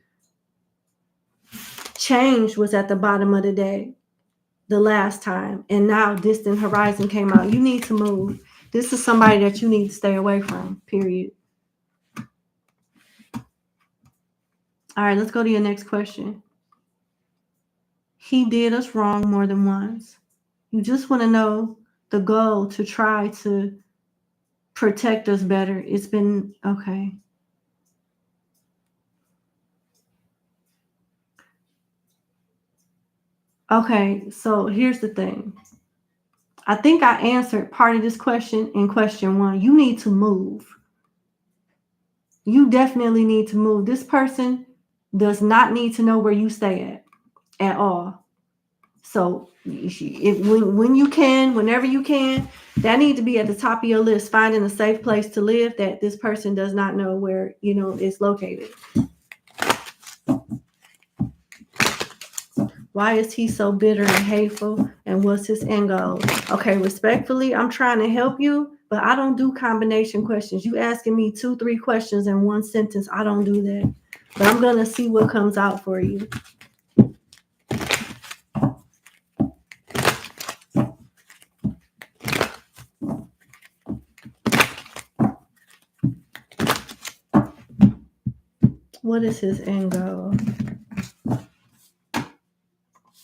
Change was at the bottom of the day the last time, and now distant horizon came out. You need to move. This is somebody that you need to stay away from, period. All right, let's go to your next question. He did us wrong more than once. You just want to know the goal to try to protect us better. It's been okay. Okay, so here's the thing. I think I answered part of this question in question 1. You need to move. You definitely need to move. This person does not need to know where you stay at all. So when you can, whenever you can, that needs to be at the top of your list, finding a safe place to live that this person does not know where, it's located. Why is he so bitter and hateful? And what's his end goal? Okay, respectfully, I'm trying to help you, but I don't do combination questions. You asking me 2-3 questions in one sentence. I don't do that. But I'm going to see what comes out for you. What is his end goal?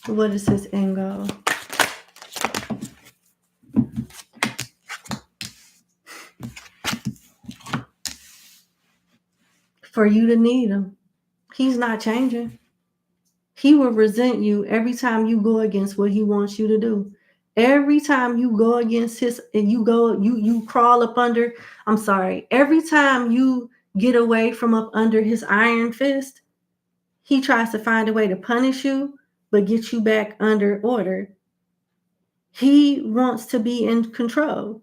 What is his end goal? For you to need him. He's not changing. He will resent you every time you go against what he wants you to do. Every time you go against his, and you crawl up under, every time you get away from up under his iron fist, he tries to find a way to punish you, but get you back under order. He wants to be in control.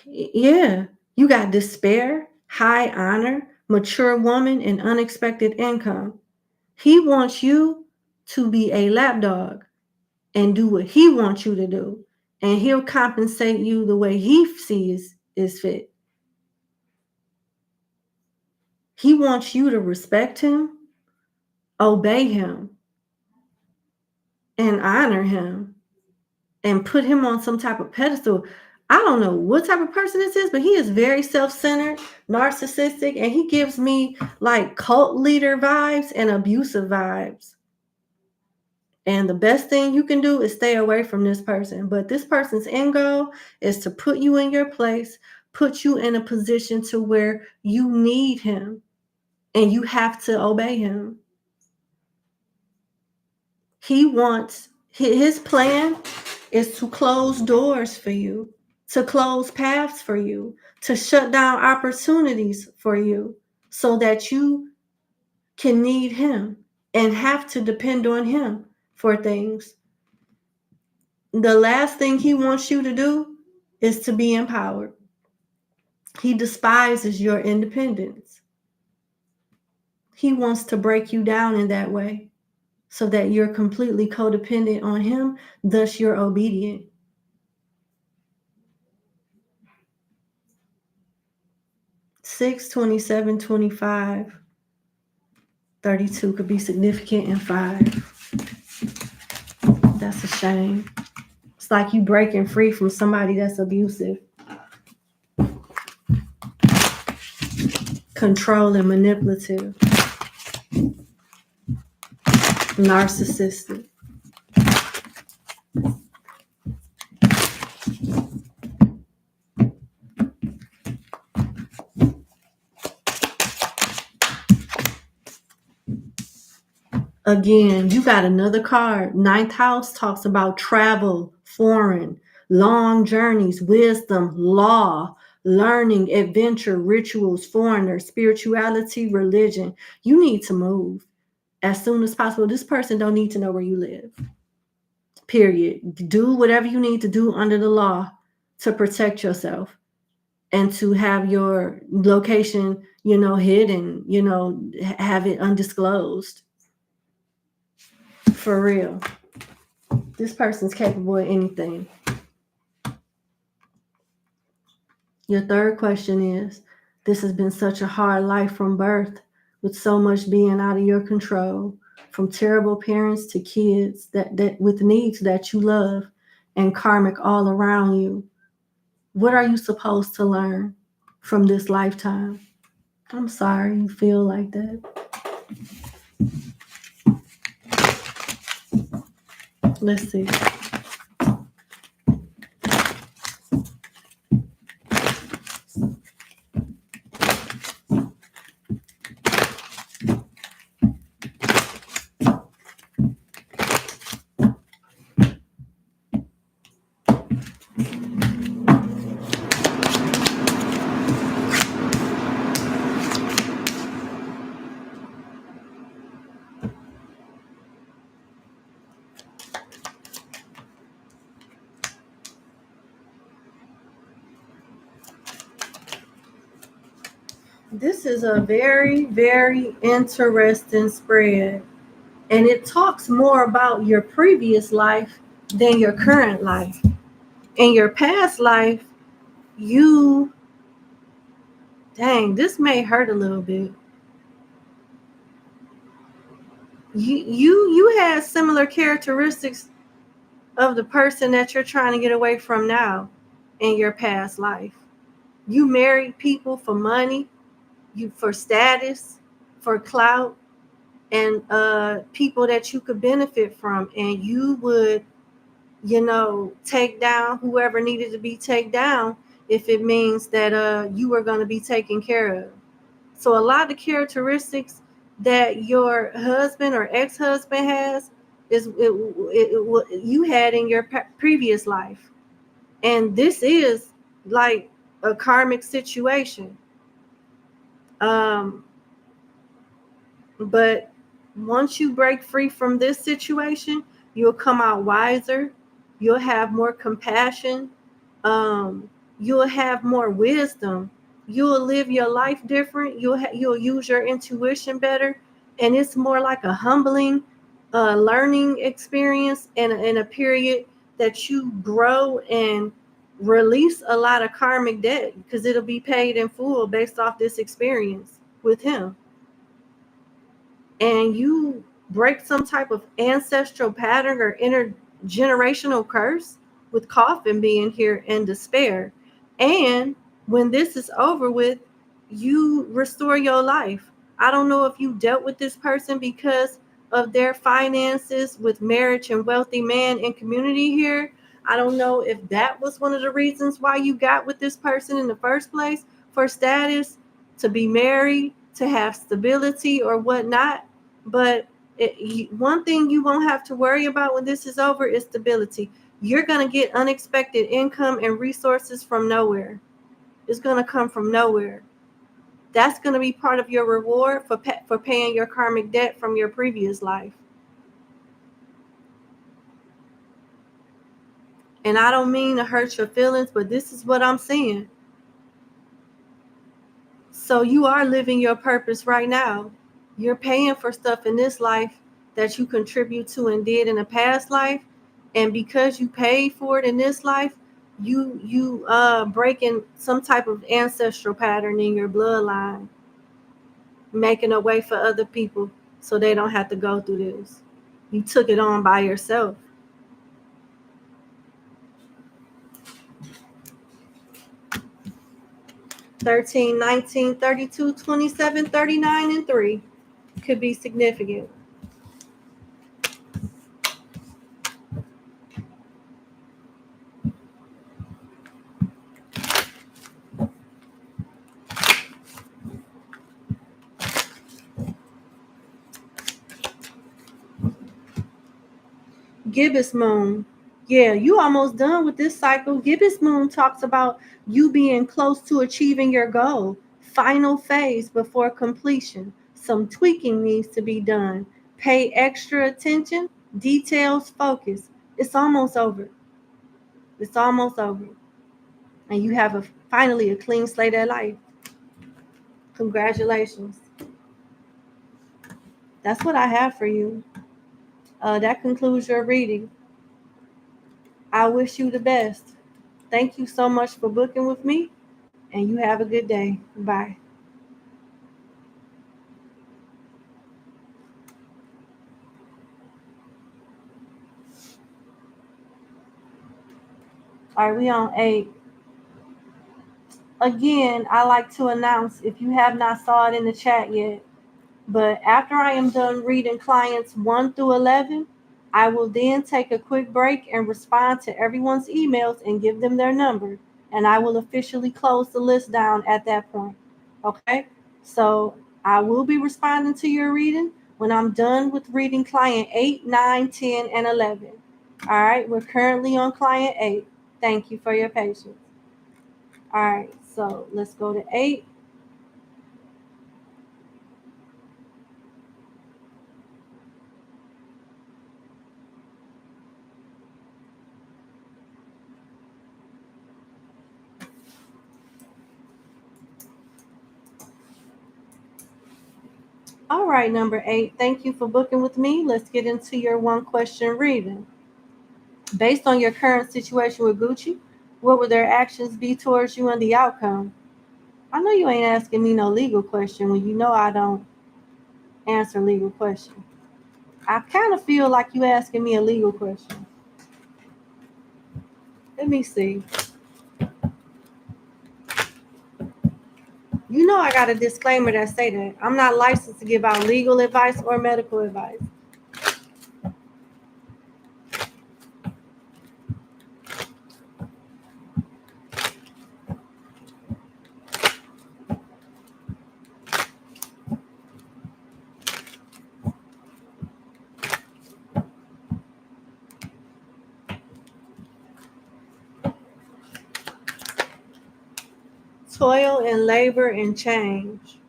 Yeah, you got despair, high honor, mature woman, and unexpected income. He wants you to be a lapdog and do what he wants you to do. And he'll compensate you the way he sees is fit. He wants you to respect him, obey him, and honor him, and put him on some type of pedestal. I don't know what type of person this is, but he is very self-centered, narcissistic, and he gives me like cult leader vibes and abusive vibes. And the best thing you can do is stay away from this person. But this person's end goal is to put you in your place, put you in a position to where you need him and you have to obey him. He wants, his plan is to close doors for you, to close paths for you, to shut down opportunities for you so that you can need him and have to depend on him for things. The last thing he wants you to do is to be empowered. He despises your independence. He wants to break you down in that way so that you're completely codependent on him, thus you're obedient. Six, 27, 25, 32 could be significant in 5. That's a shame. It's like you breaking free from somebody that's abusive. control and manipulative, narcissistic. Again, you got another card. Ninth house talks about travel, foreign, long journeys, wisdom, law, learning, adventure, rituals, foreigners, spirituality, religion. You need to move as soon as possible. This person don't need to know where you live. Period. Do whatever you need to do under the law to protect yourself and to have your location, hidden, have it undisclosed. For real. This person's capable of anything. Your third question is, this has been such a hard life from birth, with so much being out of your control, from terrible parents to kids that with needs that you love, and karmic all around you. What are you supposed to learn from this lifetime? I'm sorry you feel like that. Let's see. This is a very, very interesting spread. And it talks more about your previous life than your current life. In your past life, this may hurt a little bit. You had similar characteristics of the person that you're trying to get away from now in your past life. You married people for money, for status, for clout, and people that you could benefit from, and you would take down whoever needed to be taken down if it means that you were going to be taken care of. So a lot of the characteristics that your husband or ex-husband has is you had in your previous life. And this is like a karmic situation. But once you break free from this situation, you'll come out wiser. You'll have more compassion. You'll have more wisdom. You'll live your life different. You'll use your intuition better, and it's more like a humbling, learning experience, and in a period that you grow and release a lot of karmic debt, because it'll be paid in full based off this experience with him. And you break some type of ancestral pattern or intergenerational curse with coffin being here and despair. And when this is over with, you restore your life. I don't know if you dealt with this person because of their finances with marriage and wealthy man in community here. I don't know if that was one of the reasons why you got with this person in the first place, for status, to be married, to have stability or whatnot. But one thing you won't have to worry about when this is over is stability. You're going to get unexpected income and resources from nowhere. It's going to come from nowhere. That's going to be part of your reward for paying your karmic debt from your previous life. And I don't mean to hurt your feelings, but this is what I'm seeing. So you are living your purpose right now. You're paying for stuff in this life that you contribute to and did in a past life. And because you paid for it in this life, you breaking some type of ancestral pattern in your bloodline, making a way for other people so they don't have to go through this. You took it on by yourself. 13, 19, 32, 27, 39, and 3 could be significant. Gibbous moon. Yeah, you almost done with this cycle. Gibbous moon talks about you being close to achieving your goal. Final phase before completion. Some tweaking needs to be done. Pay extra attention. Details focus. It's almost over. It's almost over. And you have finally a clean slate of life. Congratulations. That's what I have for you. That concludes your reading. I wish you the best. Thank you so much for booking with me, and you have a good day. Bye. All right, we on 8. Again, I like to announce, if you have not saw it in the chat yet, but after I am done reading clients 1 through 11, I will then take a quick break and respond to everyone's emails and give them their number, and I will officially close the list down at that point. Okay? So I will be responding to your reading when I'm done with reading client 8, 9, 10, and 11. All right, we're currently on client 8. Thank you for your patience. All right, so let's go to 8. All right, number 8, thank you for booking with me. Let's get into your 1-question reading. Based on your current situation with Gucci, what would their actions be towards you and the outcome? I know you ain't asking me no legal question when you know I don't answer legal questions. I kind of feel like you asking me a legal question. Let me see. You know I got a disclaimer that say that I'm not licensed to give out legal advice or medical advice. Toil and labor and change.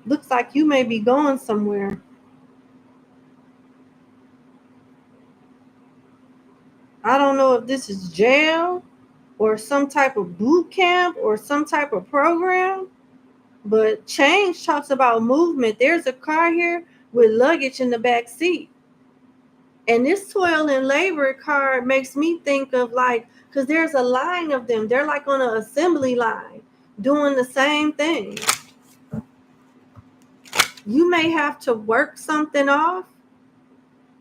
Looks like you may be going somewhere. I don't know if this is jail or some type of boot camp or some type of program, but change talks about movement. There's a car here with luggage in the back seat. And this toil and labor card makes me think of like, because there's a line of them. They're like on an assembly line doing the same thing. You may have to work something off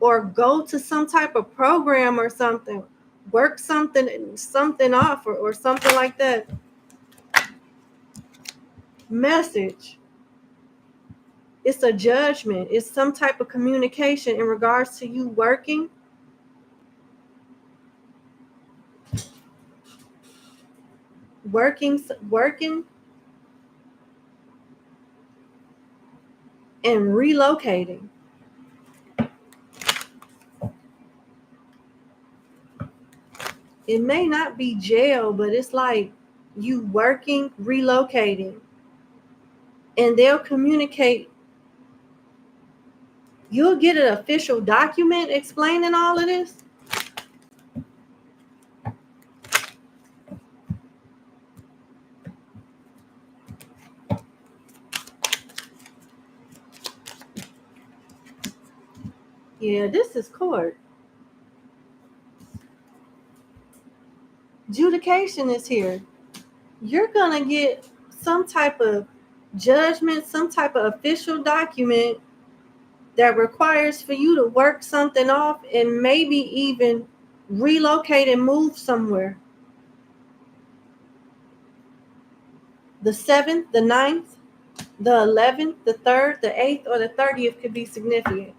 or go to some type of program or something, work something off or something like that. Message. It's a judgment. It's some type of communication in regards to you working. Working and relocating. It may not be jail, but it's like you working, relocating, and they'll communicate. You'll get an official document explaining all of this. Yeah, this is court. Adjudication is here. You're going to get some type of judgment, some type of official document that requires for you to work something off and maybe even relocate and move somewhere. The 7th, the 9th, the 11th, the 3rd, the 8th, or the 30th could be significant.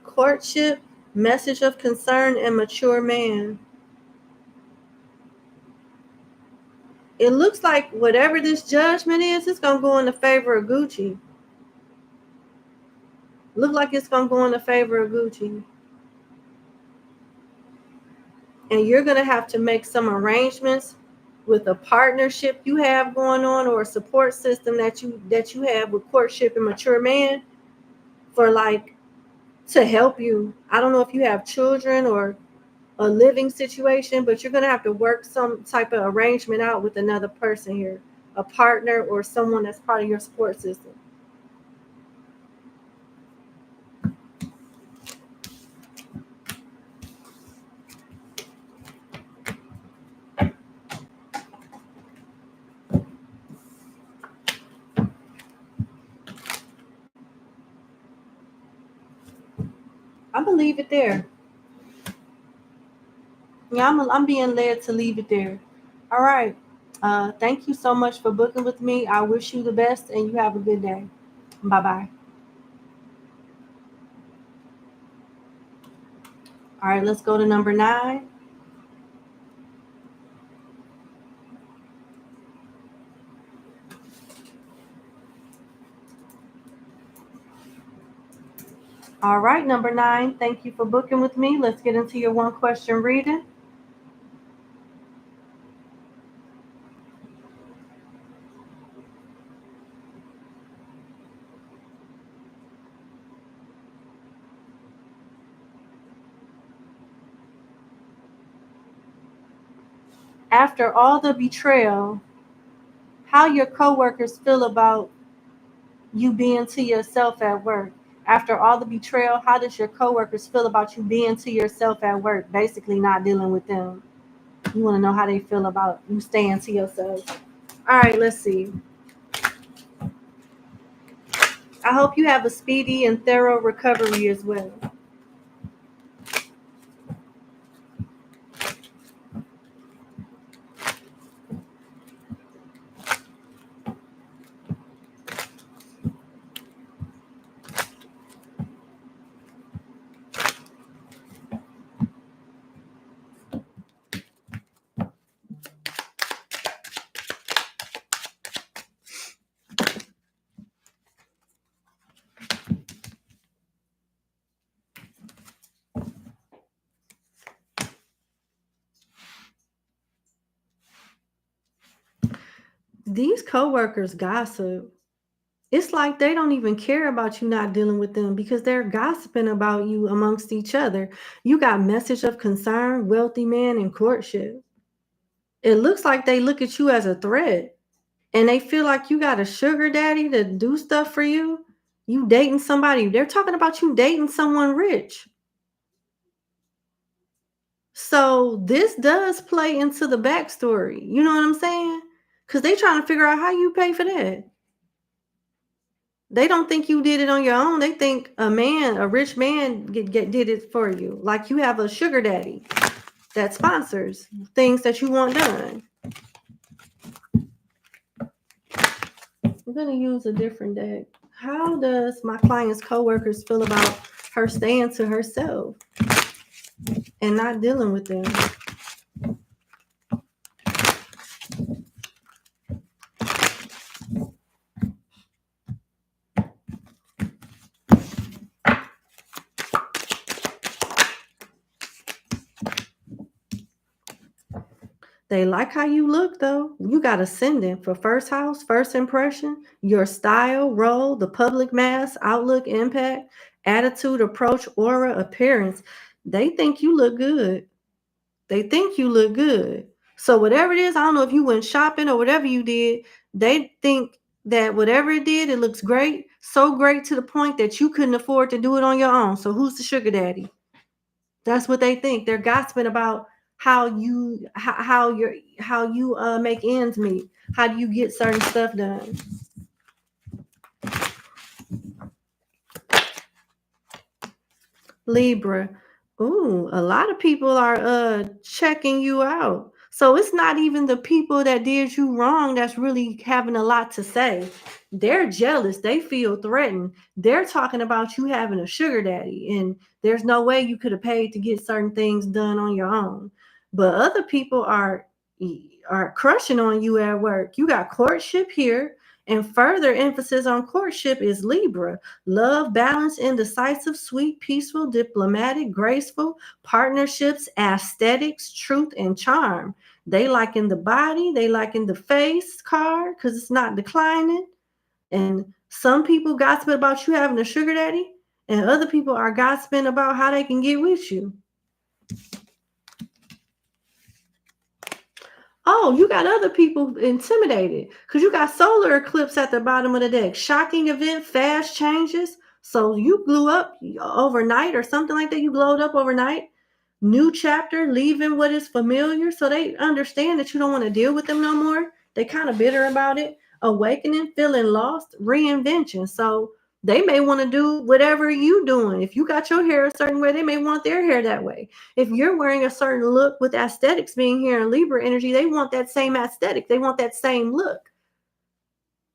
Courtship, message of concern, and mature man. It looks like whatever this judgment is, it's going to go in the favor of Gucci. Look like it's going to go in the favor of Gucci. And you're going to have to make some arrangements with a partnership you have going on, or a support system that you have with courtship and mature man, for like to help you. I don't know if you have children or a living situation, but you're going to have to work some type of arrangement out with another person here, a partner or someone that's part of your support system. I'm going to leave it there. Yeah, I'm being led to leave it there. All right. Thank you so much for booking with me. I wish you the best and you have a good day. Bye-bye. All right, let's go to number 9. All right, number 9. Thank you for booking with me. Let's get into your one question reading. After all the betrayal, how your coworkers feel about you being to yourself at work. After all the betrayal, how does your coworkers feel about you being to yourself at work? Basically not dealing with them. You want to know how they feel about you staying to yourself. All right, let's see. I hope you have a speedy and thorough recovery as well. These coworkers gossip. It's like they don't even care about you not dealing with them because they're gossiping about you amongst each other. You got message of concern, wealthy man, and courtship. It looks like they look at you as a threat and they feel like you got a sugar daddy to do stuff for you. You dating somebody. They're talking about you dating someone rich. So this does play into the backstory. You know what I'm saying? Because they trying to figure out how you pay for that. They don't think you did it on your own. They think a rich man did it for you. Like you have a sugar daddy that sponsors things that you want done. I'm going to use a different deck. How does my client's coworkers feel about her staying to herself and not dealing with them? They like how you look, though. You got ascendant for first house, first impression, your style, role, the public mass, outlook, impact, attitude, approach, aura, appearance. They think you look good. They think you look good. So whatever it is, I don't know if you went shopping or whatever you did, they think that whatever it did, it looks great, so great to the point that you couldn't afford to do it on your own. So who's the sugar daddy? That's what they think. They're gossiping about how you make ends meet. How do you get certain stuff done? Libra. Ooh, a lot of people are checking you out. So it's not even the people that did you wrong that's really having a lot to say. They're jealous. They feel threatened. They're talking about you having a sugar daddy, and there's no way you could have paid to get certain things done on your own. But other people are crushing on you at work. You got courtship here, and further emphasis on courtship is Libra. Love, balance, indecisive, sweet, peaceful, diplomatic, graceful, partnerships, aesthetics, truth, and charm. They like in the body, they like in the face card because it's not declining. And some people gossip about you having a sugar daddy, and other people are gossiping about how they can get with you. Oh, you got other people intimidated because you got solar eclipse at the bottom of the deck. Shocking event, fast changes. So you blew up overnight or something like that. You glowed up overnight. New chapter, leaving what is familiar. So they understand that you don't want to deal with them no more. They kind of bitter about it. Awakening, feeling lost, reinvention. So they may want to do whatever you doing. If you got your hair a certain way, they may want their hair that way. If you're wearing a certain look with aesthetics being here in Libra energy, they want that same aesthetic. They want that same look.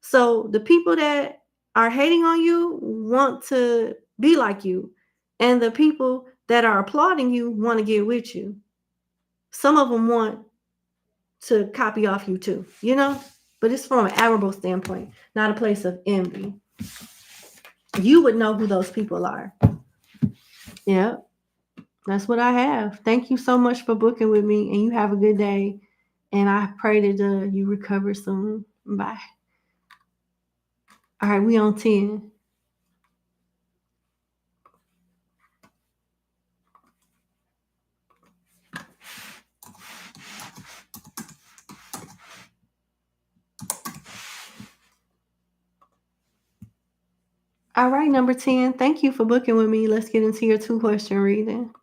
So the people that are hating on you want to be like you. And the people that are applauding you want to get with you. Some of them want to copy off you too, but it's from an admirable standpoint, not a place of envy. You would know who those people are. Yeah. That's what I have. Thank you so much for booking with me, and you have a good day. And I pray that you recover soon. Bye. All right, we on 10. All right, number 10. Thank you for booking with me. Let's get into your 2-question reading.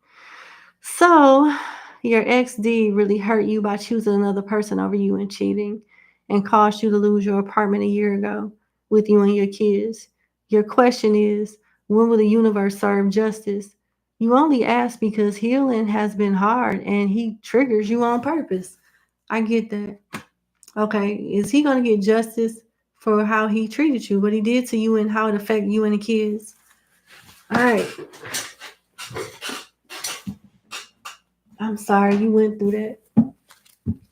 So, your ex did really hurt you by choosing another person over you and cheating, and caused you to lose your apartment a year ago with you and your kids. Your question is, when will the universe serve justice? You only ask because healing has been hard and he triggers you on purpose. I get that. Okay, is he going to get justice for how he treated you, what he did to you, and how it affected you and the kids? All right. I'm sorry you went through that.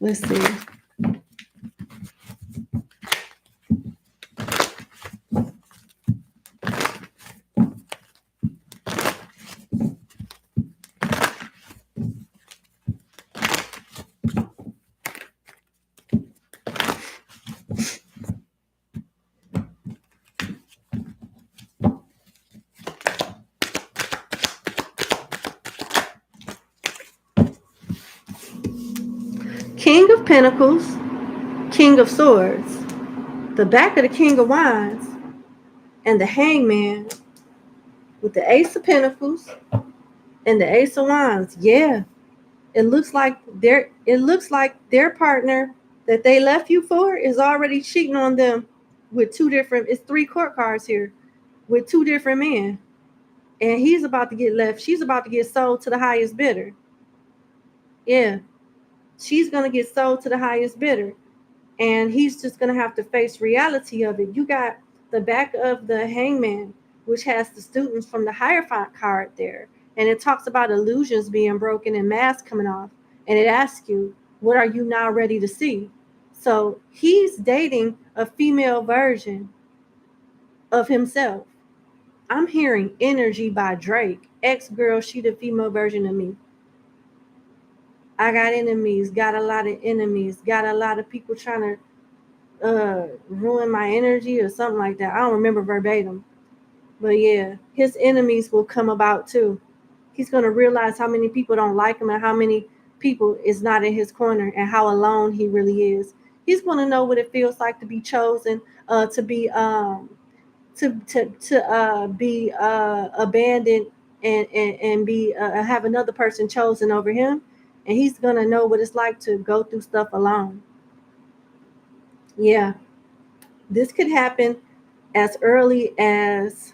Let's see. King of Pentacles, King of Swords, the back of the King of Wands, and the Hangman with the Ace of Pentacles and the Ace of Wands. Yeah, it looks like their partner that they left you for is already cheating on them with it's 3 court cards here with 2 different men. And he's about to get left. She's about to get sold to the highest bidder. Yeah, she's going to get sold to the highest bidder. And he's just going to have to face reality of it. You got the back of the Hangman, which has the students from the Hierophant card there. And it talks about illusions being broken and masks coming off. And it asks you, what are you now ready to see? So he's dating a female version of himself. I'm hearing Energy by Drake. Ex-girl, she the female version of me. I got enemies, got a lot of enemies, got a lot of people trying to ruin my energy or something like that. I don't remember verbatim. But yeah, his enemies will come about too. He's going to realize how many people don't like him and how many people is not in his corner and how alone he really is. He's going to know what it feels like to be chosen, to be be abandoned, and be have another person chosen over him, and he's going to know what it's like to go through stuff alone. Yeah, this could happen as early as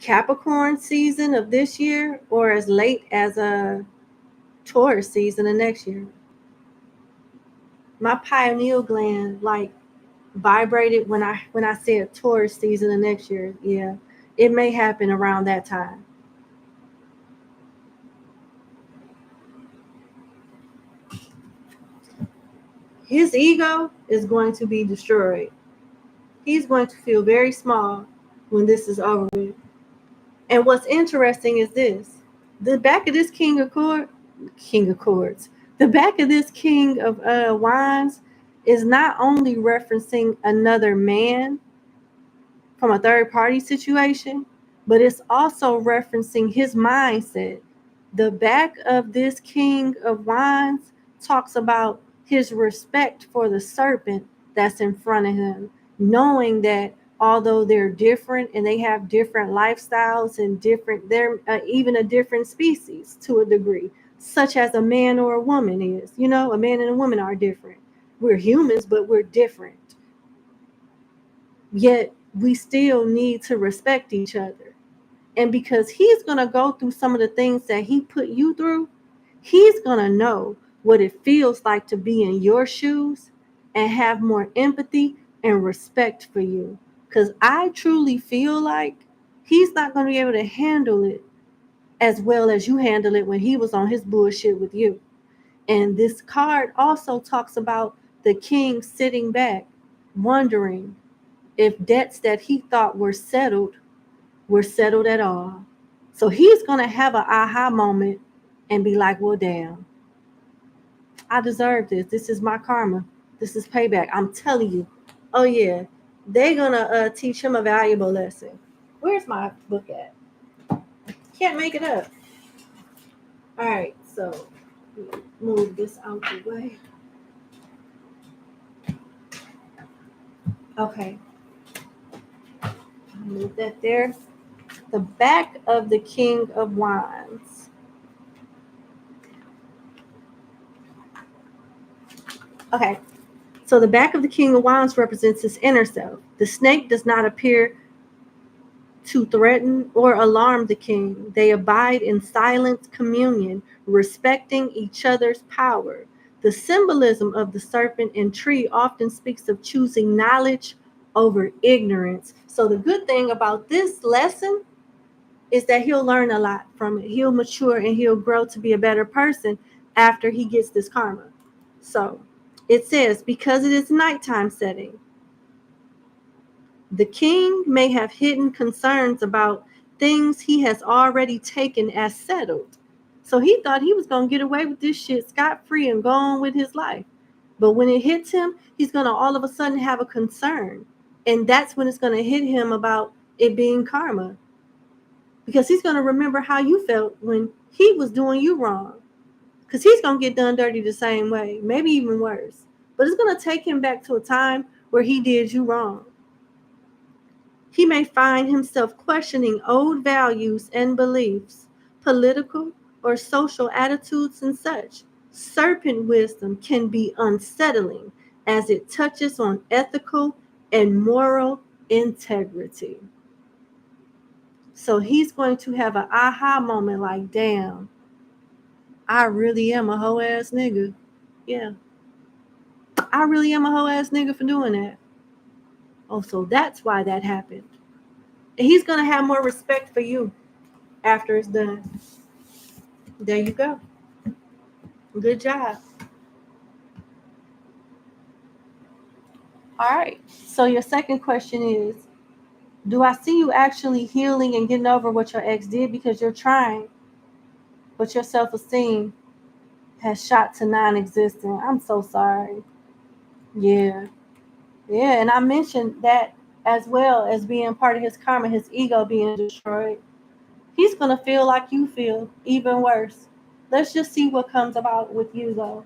Capricorn season of this year, or as late as a Taurus season of next year. My pineal gland like vibrated when I said Taurus season of next year. Yeah, it may happen around that time. His ego is going to be destroyed. He's going to feel very small when this is over with. And what's interesting is this: the back of this king of Cords, the back of this king of wands is not only referencing another man from a third party situation, but it's also referencing his mindset. The back of this king of wands talks about his respect for the serpent that's in front of him, knowing that although they're different and they have different lifestyles and they're even a different species to a degree, such as a man or a woman is. You know, a man and a woman are different. We're humans, but we're different. Yet we still need to respect each other. And because he's going to go through some of the things that he put you through, he's going to know what it feels like to be in your shoes and have more empathy and respect for you. Because I truly feel like he's not going to be able to handle it as well as you handle it when he was on his bullshit with you. And this card also talks about the king sitting back, wondering if debts that he thought were settled at all. So he's going to have an aha moment and be like, well, damn, I deserve this. This is my karma. This is payback. I'm telling you. Oh, yeah. They're going to teach him a valuable lesson. Where's my book at? Can't make it up. All right. So move this out the way. Okay. Move that there. The back of the King of Wands. Okay, so the back of the King of Wands represents his inner self. The snake does not appear to threaten or alarm the king. They abide in silent communion, respecting each other's power. The symbolism of the serpent and tree often speaks of choosing knowledge over ignorance. So the good thing about this lesson is that he'll learn a lot from it. He'll mature and he'll grow to be a better person after he gets this karma. So it says, because it is nighttime setting, the king may have hidden concerns about things he has already taken as settled. So he thought he was going to get away with this shit scot-free and go on with his life. But when it hits him, he's going to all of a sudden have a concern. And that's when it's going to hit him about it being karma. Because he's going to remember how you felt when he was doing you wrong. Because he's going to get done dirty the same way, maybe even worse. But it's going to take him back to a time where he did you wrong. He may find himself questioning old values and beliefs, political or social attitudes and such. Serpent wisdom can be unsettling as it touches on ethical and moral integrity. So he's going to have an aha moment like, damn, I really am a hoe ass nigga. Yeah. I really am a hoe ass nigga for doing that. Oh, so that's why that happened. And he's going to have more respect for you after it's done. There you go. Good job. All right. So your second question is, do I see you actually healing and getting over what your ex did? Because you're trying, but your self-esteem has shot to non-existent. I'm so sorry. Yeah. Yeah. And I mentioned that as well as being part of his karma, his ego being destroyed. He's going to feel like you feel, even worse. Let's just see what comes about with you, though.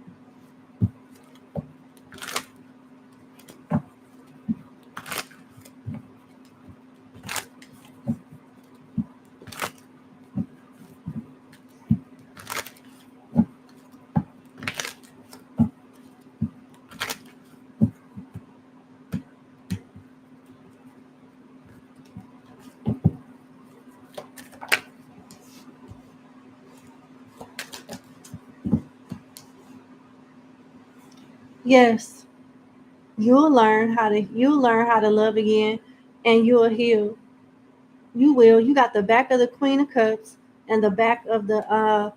Yes, you'll learn how to love again, and you'll heal. You will. You got the back of the Queen of Cups and the back of the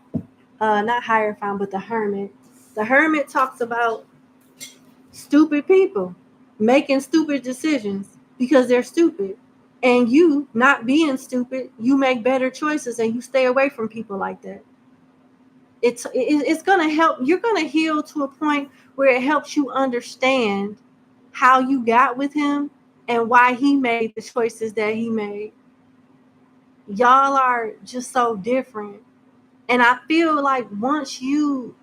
not Hierophant, but the Hermit. The Hermit talks about stupid people making stupid decisions because they're stupid. And you not being stupid, you make better choices and you stay away from people like that. It's going to help. You're going to heal to a point where it helps you understand how you got with him and why he made the choices that he made. Y'all are just so different. And I feel like once you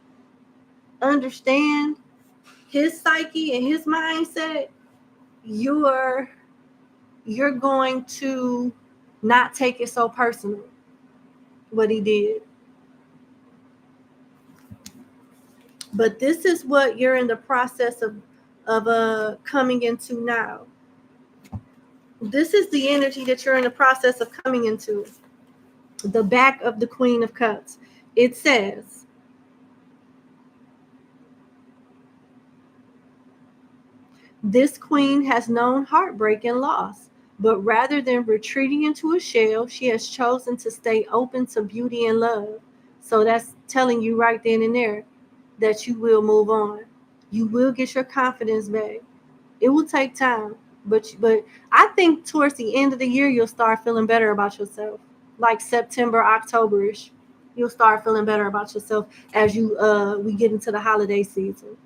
understand his psyche and his mindset, you're going to not take it so personal what he did. But this is what you're in the process of coming into now. This is the energy that you're in the process of coming into. The back of the Queen of Cups. It says, this queen has known heartbreak and loss, but rather than retreating into a shell, she has chosen to stay open to beauty and love. So that's telling you right then and there that you will move on. You will get your confidence back. It will take time, but I think towards the end of the year you'll start feeling better about yourself. Like September, October-ish, you'll start feeling better about yourself as we get into the holiday season.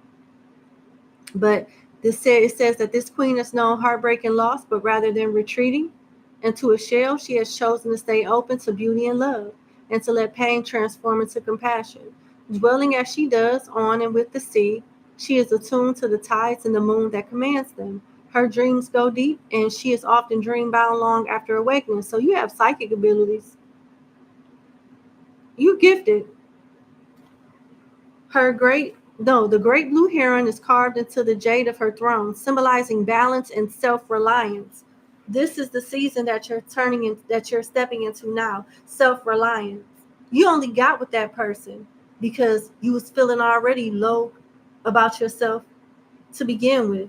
But it says that this queen has known heartbreak and loss, but rather than retreating into a shell, she has chosen to stay open to beauty and love and to let pain transform into compassion. Dwelling as she does on and with the sea, she is attuned to the tides and the moon that commands them. Her dreams go deep, and she is often dream bound long after awakening. So you have psychic abilities. You gifted. The great blue heron is carved into the jade of her throne, symbolizing balance and self-reliance. This is the season that you're stepping into now, self-reliance. You only got with that person because you was feeling already low about yourself to begin with.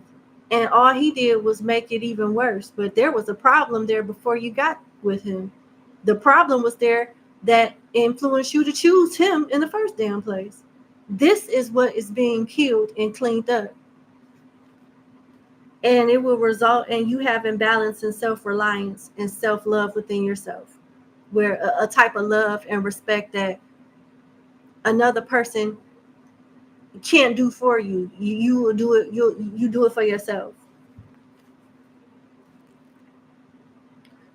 And all he did was make it even worse. But there was a problem there before you got with him. The problem was there that influenced you to choose him in the first damn place. This is what is being killed and cleaned up. And it will result in you having balance and self-reliance and self-love within yourself, where a type of love and respect that another person can't do for you. You will do it. You do it for yourself.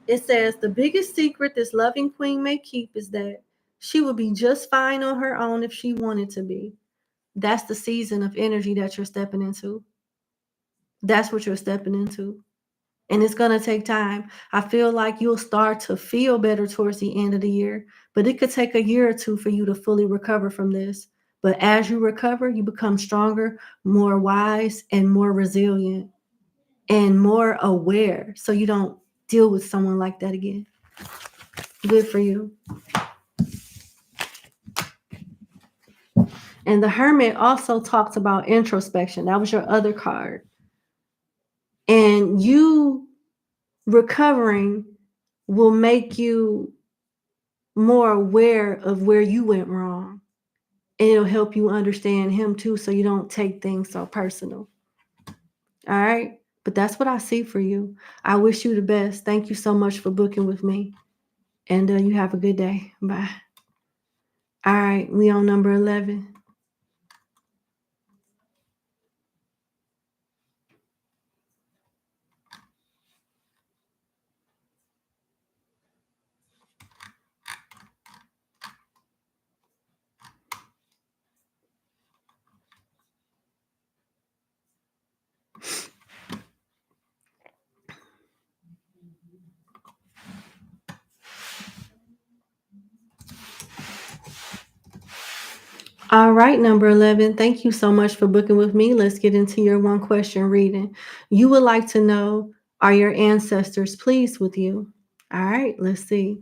It says the biggest secret this loving queen may keep is that she will be just fine on her own if she wanted to be. That's the season of energy that you're stepping into. That's what you're stepping into. And it's going to take time. I feel like you'll start to feel better towards the end of the year, but it could take a year or two for you to fully recover from this. But as you recover, you become stronger, more wise, and more resilient and more aware so you don't deal with someone like that again. Good for you. And the Hermit also talks about introspection. That was your other card. And you recovering will make you more aware of where you went wrong. And it'll help you understand him too, so you don't take things so personal. All right? But that's what I see for you. I wish you the best. Thank you so much for booking with me. And you have a good day. Bye. All right, we on number 11. All right, number 11. Thank you so much for booking with me. Let's get into your one question reading. You would like to know, are your ancestors pleased with you? All right, let's see.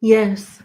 Yes.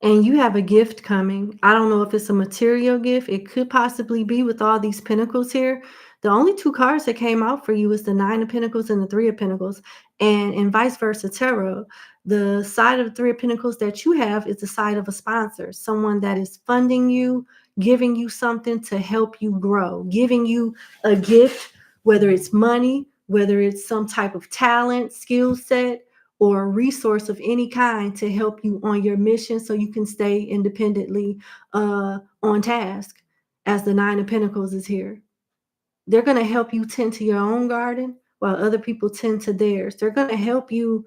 And you have a gift coming. I don't know if it's a material gift. It could possibly be with all these pentacles here. The only two cards that came out for you is the Nine of Pentacles and the Three of Pentacles. And vice versa, tarot. The side of the Three of Pentacles that you have is the side of a sponsor, someone that is funding you, giving you something to help you grow, giving you a gift, whether it's money, whether it's some type of talent, skill set, or a resource of any kind to help you on your mission so you can stay independently on task, as the Nine of Pentacles is here. They're going to help you tend to your own garden while other people tend to theirs. They're going to help you.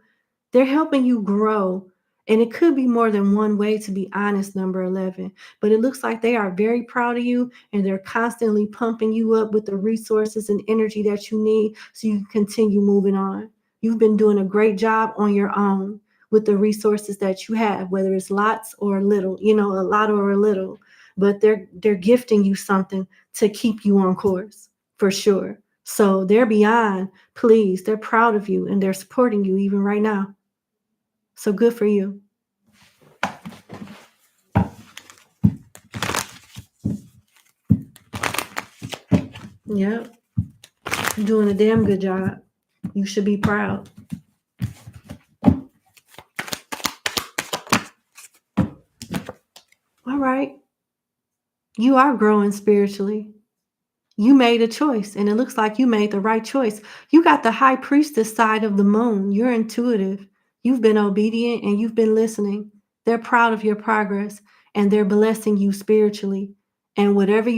They're helping you grow. And it could be more than one way, to be honest, number 11. But it looks like they are very proud of you, and they're constantly pumping you up with the resources and energy that you need so you can continue moving on. You've been doing a great job on your own with the resources that you have, whether it's lots or little, a lot or a little. But they're gifting you something to keep you on course, for sure. So they're beyond pleased. They're proud of you, and they're supporting you even right now. So good for you. Yep. You're doing a damn good job. You should be proud. All right. You are growing spiritually. You made a choice, and it looks like you made the right choice. You got the high priestess side of the moon. You're intuitive. You've been obedient, and you've been listening. They're proud of your progress, and they're blessing you spiritually. And whatever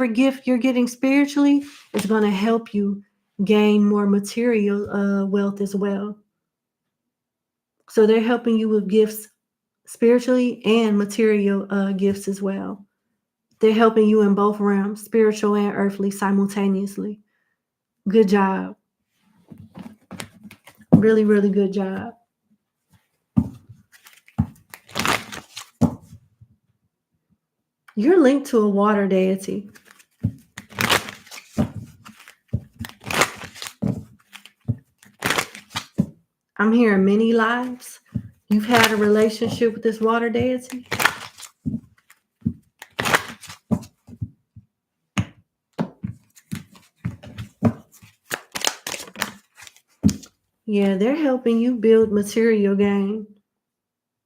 gift you're getting spiritually is going to help you gain more material wealth as well. So they're helping you with gifts spiritually and material gifts as well. They're helping you in both realms, spiritual and earthly, simultaneously. Good job. Really, really good job. You're linked to a water deity. I'm hearing many lives. You've had a relationship with this water deity. Yeah, they're helping you build material gain.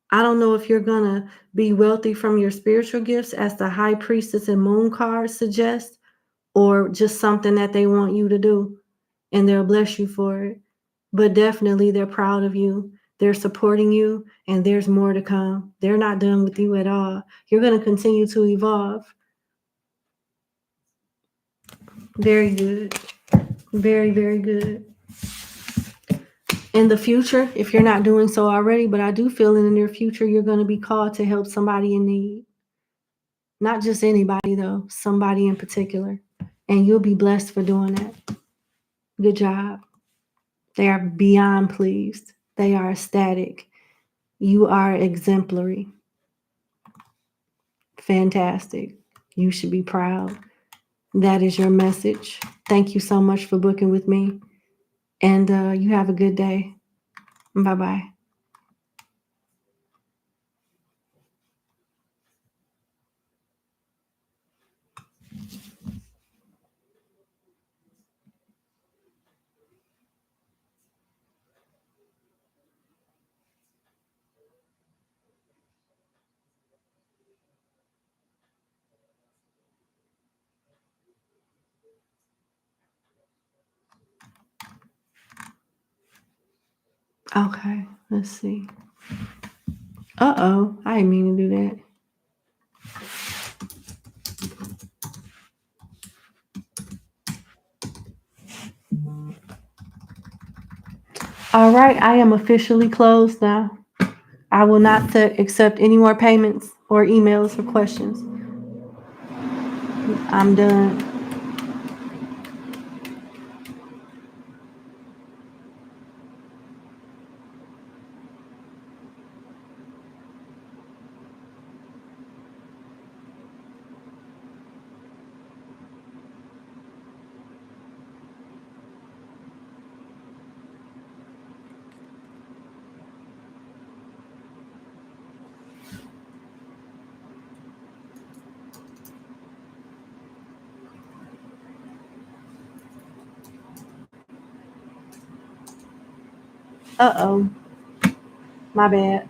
I don't know if you're going to be wealthy from your spiritual gifts, as the High Priestess and Moon cards suggest, or just something that they want you to do, and they'll bless you for it. But definitely they're proud of you. They're supporting you, and there's more to come. They're not done with you at all. You're going to continue to evolve. Very good. Very, very good. In the future, if you're not doing so already, but I do feel in the near future, you're going to be called to help somebody in need. Not just anybody, though, somebody in particular. And you'll be blessed for doing that. Good job. They are beyond pleased. They are ecstatic. You are exemplary. Fantastic. You should be proud. That is your message. Thank you so much for booking with me. And you have a good day. Bye-bye. Okay, let's see. Uh-oh, I didn't mean to do that. All right, I am officially closed now. I will not accept any more payments or emails or questions. I'm done. Uh-oh. My bad.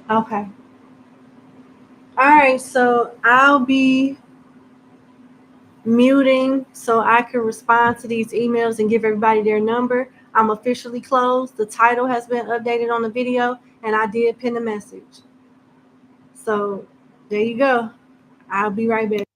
Okay. All right, so I'll be muting so I can respond to these emails and give everybody their number. I'm officially closed. The title has been updated on the video, and I did pin the message. So there you go. I'll be right back.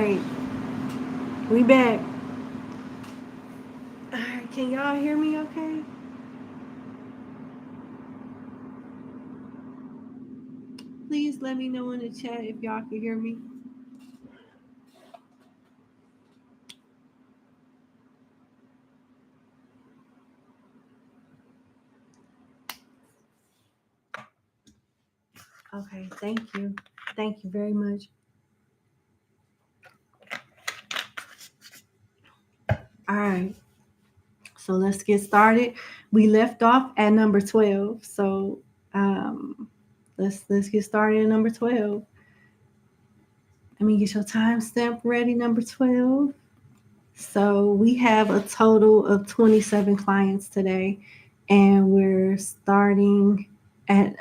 right. We back. All right. Can y'all hear me okay? Please let me know in the chat if y'all can hear me. Okay, thank you. Thank you very much. All right. So let's get started. We left off at number 12. So let's get started at number 12. Let me get your timestamp ready, number 12. So we have a total of 27 clients today, and we're starting at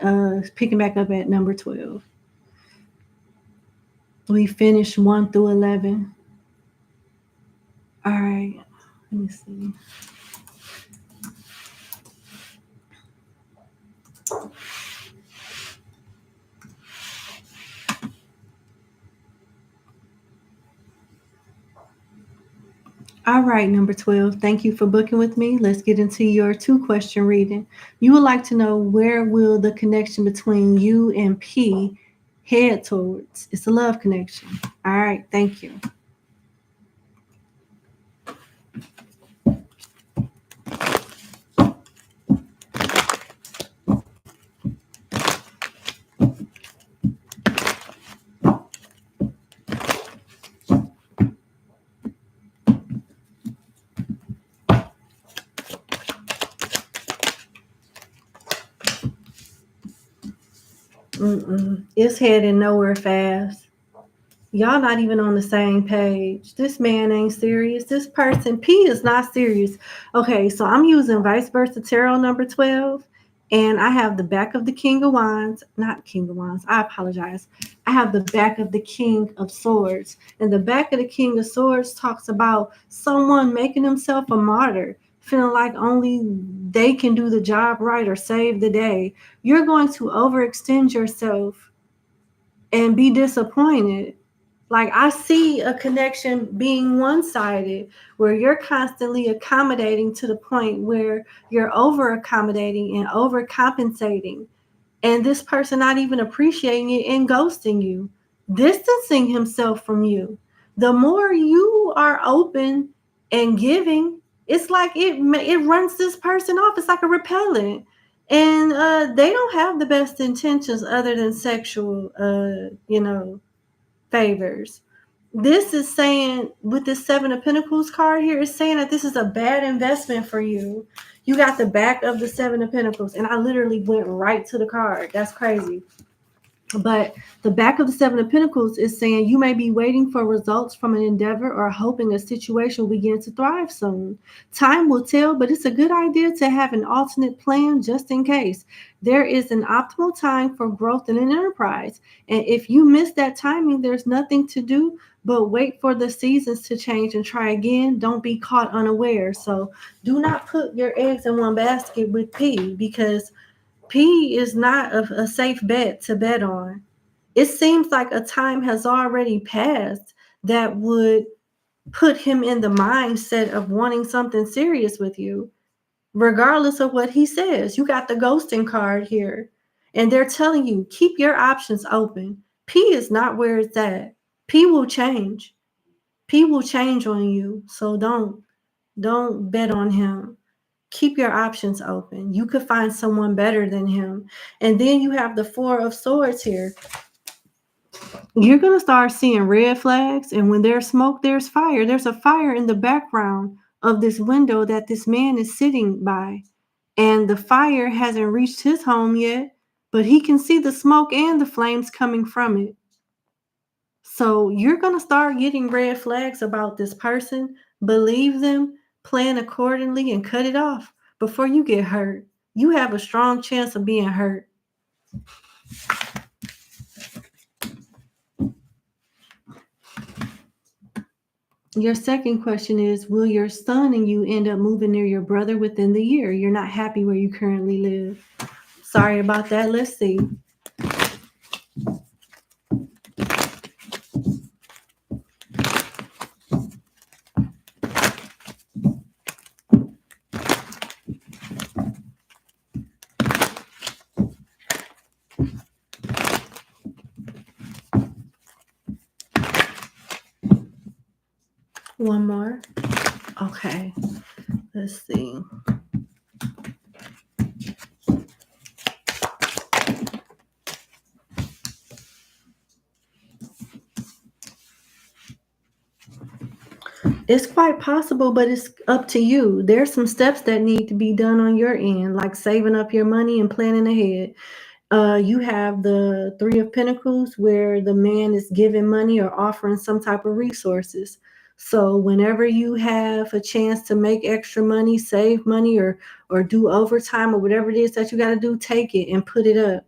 picking back up at number 12. We finished 1 through 11. All right, let me see. All right, number 12. Thank you for booking with me. Let's get into your 2-question reading. You would like to know, where will the connection between you and P head towards? It's a love connection. All right, thank you. It's heading nowhere fast. Y'all not even on the same page. This man ain't serious. This person, P, is not serious. Okay, so I'm using Vice Versa Tarot number 12, and I have the back of the King of Wands. Not King of Wands. I apologize. I have the back of the King of Swords. And the back of the King of Swords talks about someone making himself a martyr, feeling like only they can do the job right or save the day. You're going to overextend yourself and be disappointed. Like, I see a connection being one-sided, where you're constantly accommodating to the point where you're over accommodating and overcompensating, and this person not even appreciating it and ghosting you, distancing himself from you. The more you are open and giving, it's like it runs this person off. It's like a repellent. And they don't have the best intentions other than sexual favors. This is saying, with the 7 of Pentacles card here, it's saying that this is a bad investment for you. You got the back of the 7 of Pentacles, and I literally went right to the card. That's crazy. But the back of the 7 of Pentacles is saying you may be waiting for results from an endeavor or hoping a situation will begin to thrive soon. Time will tell, but it's a good idea to have an alternate plan just in case. There is an optimal time for growth in an enterprise. And if you miss that timing, there's nothing to do but wait for the seasons to change and try again. Don't be caught unaware. So do not put your eggs in one basket with P, because P is not a safe bet to bet on. It seems like a time has already passed that would put him in the mindset of wanting something serious with you, regardless of what he says. You got the ghosting card here, and they're telling you, keep your options open. P is not where it's at. P will change. P will change on you. So don't bet on him. Keep your options open. You could find someone better than him. And then you have the 4 of Swords here. You're going to start seeing red flags. And when there's smoke, there's fire. There's a fire in the background of this window that this man is sitting by. And the fire hasn't reached his home yet, but he can see the smoke and the flames coming from it. So you're going to start getting red flags about this person. Believe them, plan accordingly, and cut it off before you get hurt. You have a strong chance of being hurt. Your second question is, will your son and you end up moving near your brother within the year? You're not happy where you currently live. Sorry about that. Let's see. One more. Okay. Let's see. It's quite possible, but it's up to you. There's some steps that need to be done on your end, like saving up your money and planning ahead. You have the Three of Pentacles where the man is giving money or offering some type of resources. So whenever you have a chance to make extra money, save money, or do overtime or whatever it is that you got to do, take it and put it up.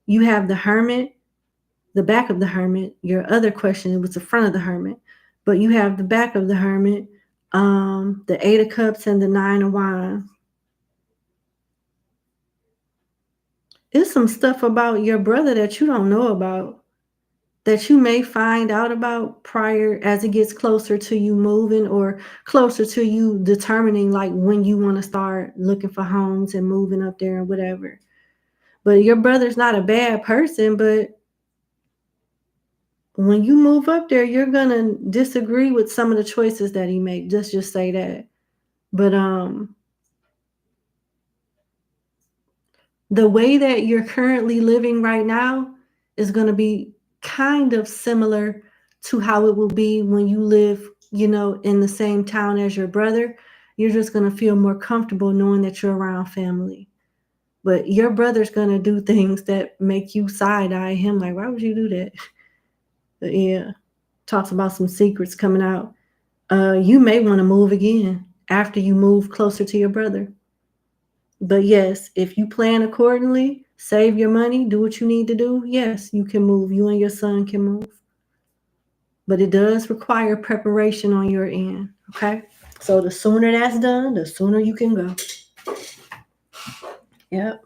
You have the Hermit, the back of the Hermit. Your other question was the front of the Hermit, but you have the back of the Hermit, the Eight of Cups and the Nine of Wands. It's some stuff about your brother that you don't know about, that you may find out about prior as it gets closer to you moving or closer to you determining like when you want to start looking for homes and moving up there and whatever. But your brother's not a bad person, but when you move up there, you're gonna disagree with some of the choices that he made. Just say that. But the way that you're currently living right now is gonna be kind of similar to how it will be when you live, in the same town as your brother. You're just gonna feel more comfortable knowing that you're around family. But your brother's gonna do things that make you side eye him, like, why would you do that? But yeah, talks about some secrets coming out. You may want to move again after you move closer to your brother. But yes, if you plan accordingly, save your money, do what you need to do, yes, you can move. You and your son can move. But it does require preparation on your end, okay? So the sooner that's done, the sooner you can go. Yep.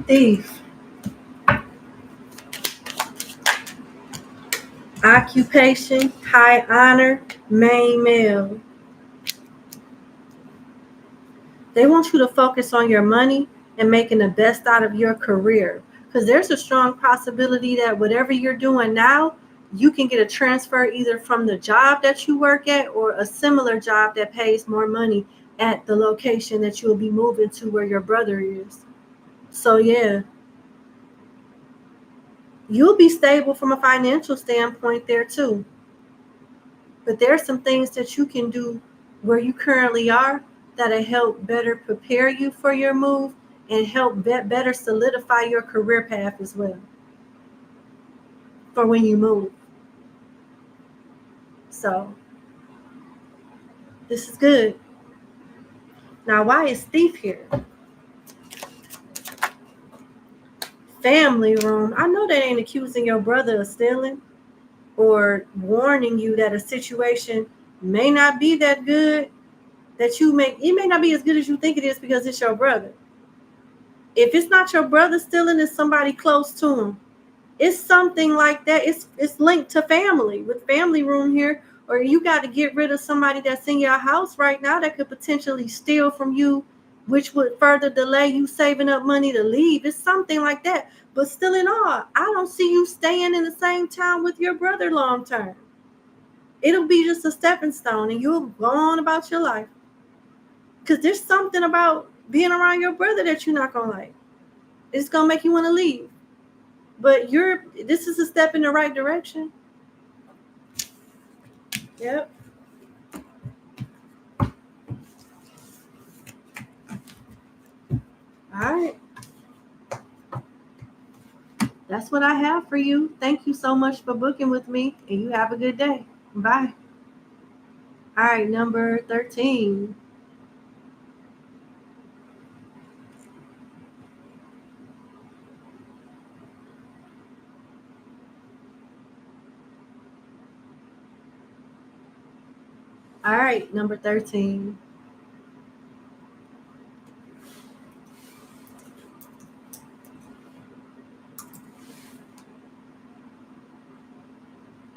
Thief. Occupation, high honor, main male. They want you to focus on your money and making the best out of your career. Because there's a strong possibility that whatever you're doing now, you can get a transfer either from the job that you work at or a similar job that pays more money at the location that you'll be moving to where your brother is. So yeah, you'll be stable from a financial standpoint there too. But there's some things that you can do where you currently are that'll help better prepare you for your move and help better solidify your career path as well for when you move. So this is good. Now, why is Thief here? Family room. I know that ain't accusing your brother of stealing or warning you that a situation may not be that good, it may not be as good as you think it is because it's your brother. If it's not your brother stealing, it's somebody close to him. It's something like that. It's linked to family with family room here, or you got to get rid of somebody that's in your house right now that could potentially steal from you, which would further delay you saving up money to leave. It's something like that. But still in all, I don't see you staying in the same town with your brother long term. It'll be just a stepping stone and you'll go on about your life. Because there's something about being around your brother that you're not going to like. It's going to make you want to leave. But this is a step in the right direction. Yep. All right. That's what I have for you. Thank you so much for booking with me, and you have a good day. Bye. All right, number 13. All right, number 13.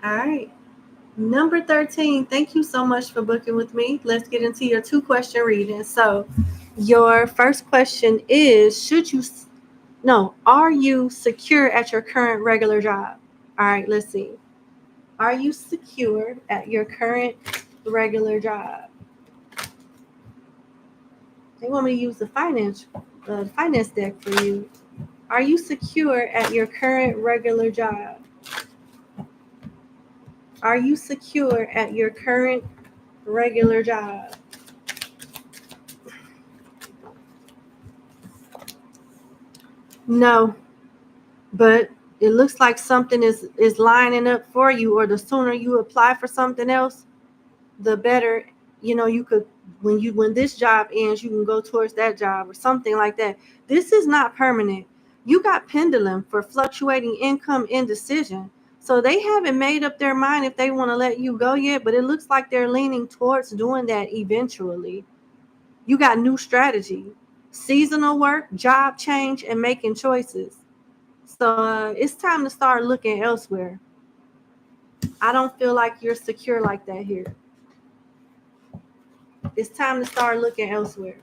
All right. Number 13. Thank you so much for booking with me. Let's get into your 2-question reading. So, your first question is, are you secure at your current regular job? All right, let's see. Are you secure at your current regular job? They want me to use the finance deck for you. Are you secure at your current regular job? Are you secure at your current regular job? No, but it looks like something is lining up for you, or the sooner you apply for something else, the better. You could, when this job ends, you can go towards that job or something like that. This is not permanent. You got pendulum for fluctuating income indecision. So they haven't made up their mind if they want to let you go yet, but it looks like they're leaning towards doing that eventually. You got new strategy, seasonal work, job change, and making choices. So it's time to start looking elsewhere. I don't feel like you're secure like that here. It's time to start looking elsewhere.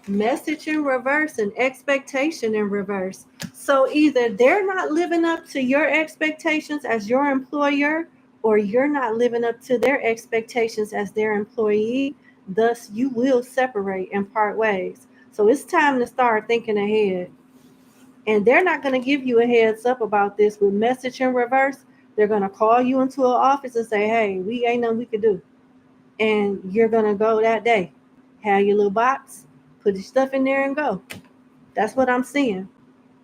Message in reverse and expectation in reverse. So either they're not living up to your expectations as your employer, or you're not living up to their expectations as their employee. Thus, you will separate and part ways. So it's time to start thinking ahead. And they're not going to give you a heads up about this with message in reverse. They're going to call you into an office and say, hey, we ain't nothing we could do. And you're going to go that day. Have your little box, put your stuff in there and go. That's what I'm seeing.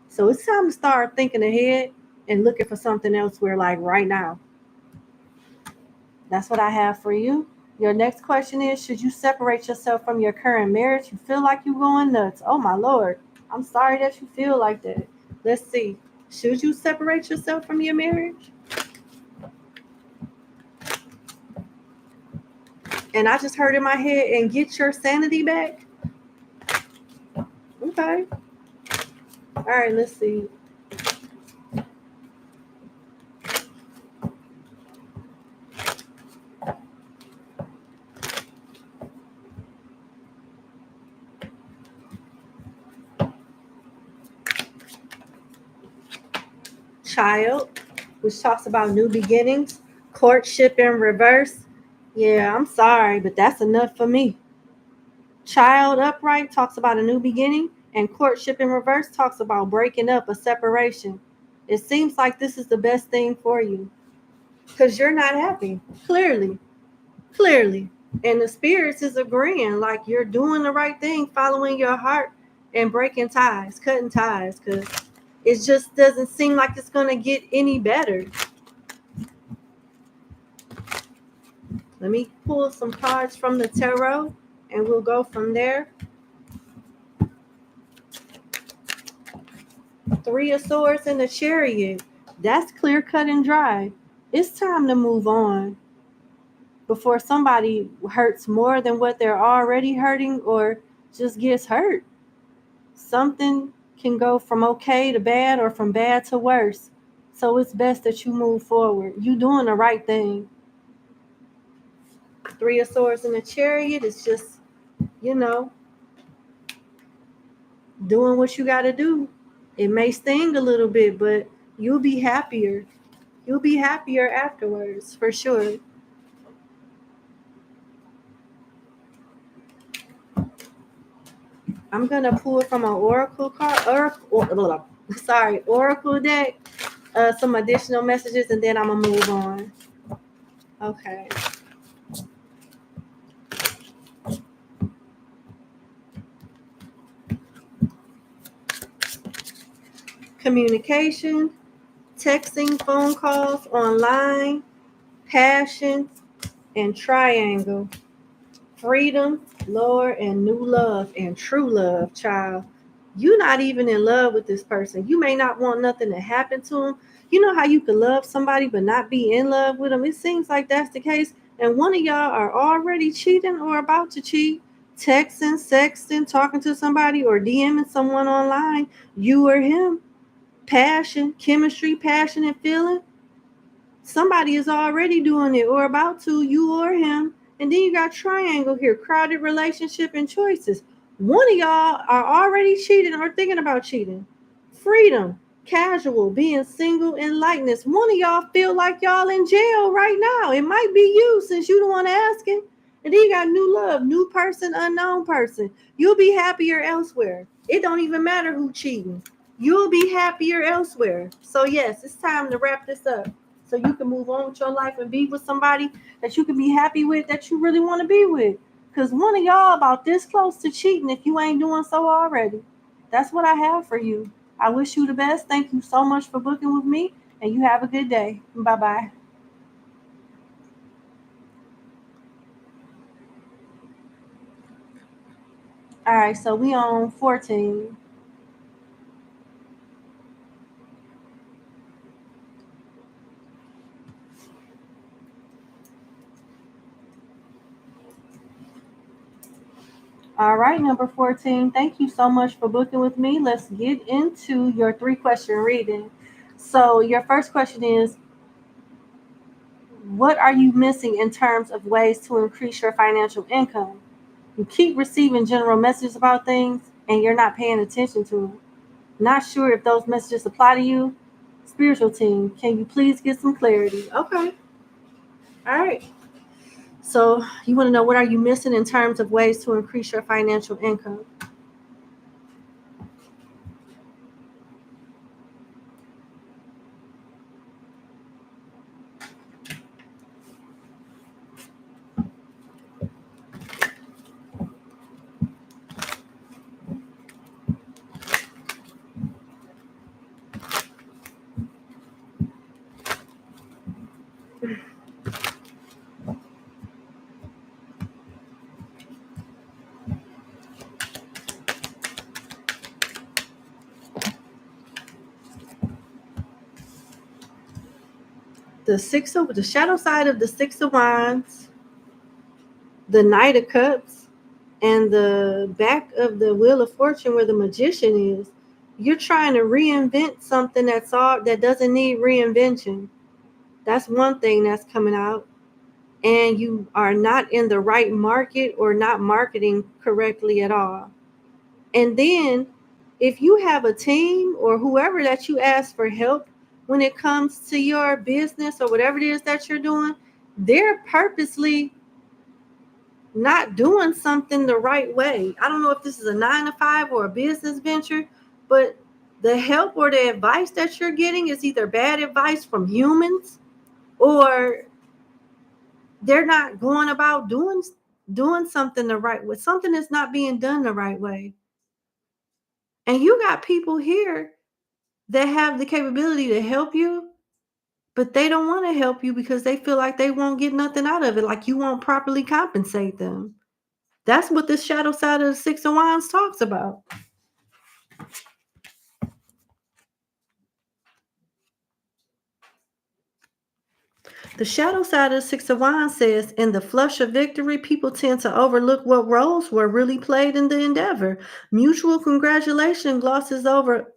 So it's time to start thinking ahead and looking for something else where, like, right now. That's what I have for you. Your next question is, should you separate yourself from your current marriage? You feel like you're going nuts. Oh, my Lord. I'm sorry that you feel like that. Let's see. Should you separate yourself from your marriage? And I just heard in my head, and get your sanity back. Okay. All right, let's see. Child, which talks about new beginnings. Courtship in reverse. Yeah, I'm sorry, but that's enough for me. Child upright talks about a new beginning, and courtship in reverse talks about breaking up, a separation. It seems like this is the best thing for you because you're not happy. Clearly. And the spirits is agreeing, like you're doing the right thing, following your heart and breaking ties, cutting ties, because it just doesn't seem like it's going to get any better. Let me pull some cards from the tarot and we'll go from there. 3 of Swords and the Chariot. That's clear cut and dry. It's time to move on before somebody hurts more than what they're already hurting or just gets hurt. Something can go from okay to bad or from bad to worse. So it's best that you move forward. You're doing the right thing. 3 of Swords and the Chariot is just, doing what you got to do. It may sting a little bit, but you'll be happier. You'll be happier afterwards, for sure. I'm going to pull from an oracle deck, some additional messages, and then I'm going to move on. Okay. Communication, texting, phone calls, online, passion, and triangle. Freedom, Lord, and new love and true love, child. You're not even in love with this person. You may not want nothing to happen to them. You know how you could love somebody but not be in love with them? It seems like that's the case. And one of y'all are already cheating or about to cheat, texting, sexting, talking to somebody, or DMing someone online, you or him. Passion, chemistry, passion, and feeling. Somebody is already doing it or about to, you or him. And then you got triangle here, crowded relationship and choices. One of y'all are already cheating or thinking about cheating. Freedom, casual, being single, and lightness. One of y'all feel like y'all in jail right now. It might be you since you the one asking. And then you got new love, new person, unknown person. You'll be happier elsewhere. It don't even matter who cheating. You'll be happier elsewhere. So yes, it's time to wrap this up so you can move on with your life and be with somebody that you can be happy with, that you really want to be with. Because one of y'all about this close to cheating if you ain't doing so already. That's what I have for you. I wish you the best. Thank you so much for booking with me, and you have a good day. Bye-bye. All right, so we on 14. All right, number 14. Thank you so much for booking with me. Let's get into your 3-question reading. So, your first question is, what are you missing in terms of ways to increase your financial income? You keep receiving general messages about things and you're not paying attention to them. Not sure if those messages apply to you. Spiritual team, can you please get some clarity? Okay. All right. So, you want to know what are you missing in terms of ways to increase your financial income? The shadow side of the 6 of Wands, the Knight of Cups, and the back of the Wheel of Fortune where the Magician is. You're trying to reinvent something that doesn't need reinvention. That's one thing that's coming out. And you are not in the right market or not marketing correctly at all. And then if you have a team or whoever that you ask for help when it comes to your business or whatever it is that you're doing, they're purposely not doing something the right way. I don't know if this is a 9 to 5 or a business venture, but the help or the advice that you're getting is either bad advice from humans, or they're not going about doing something the right way. Something is not being done the right way. And you got people here that have the capability to help you, but they don't want to help you because they feel like they won't get nothing out of it, like you won't properly compensate them. That's what this shadow side of the 6 of Wands talks about. The shadow side of the 6 of Wands says, in the flush of victory, people tend to overlook what roles were really played in the endeavor. Mutual congratulation glosses over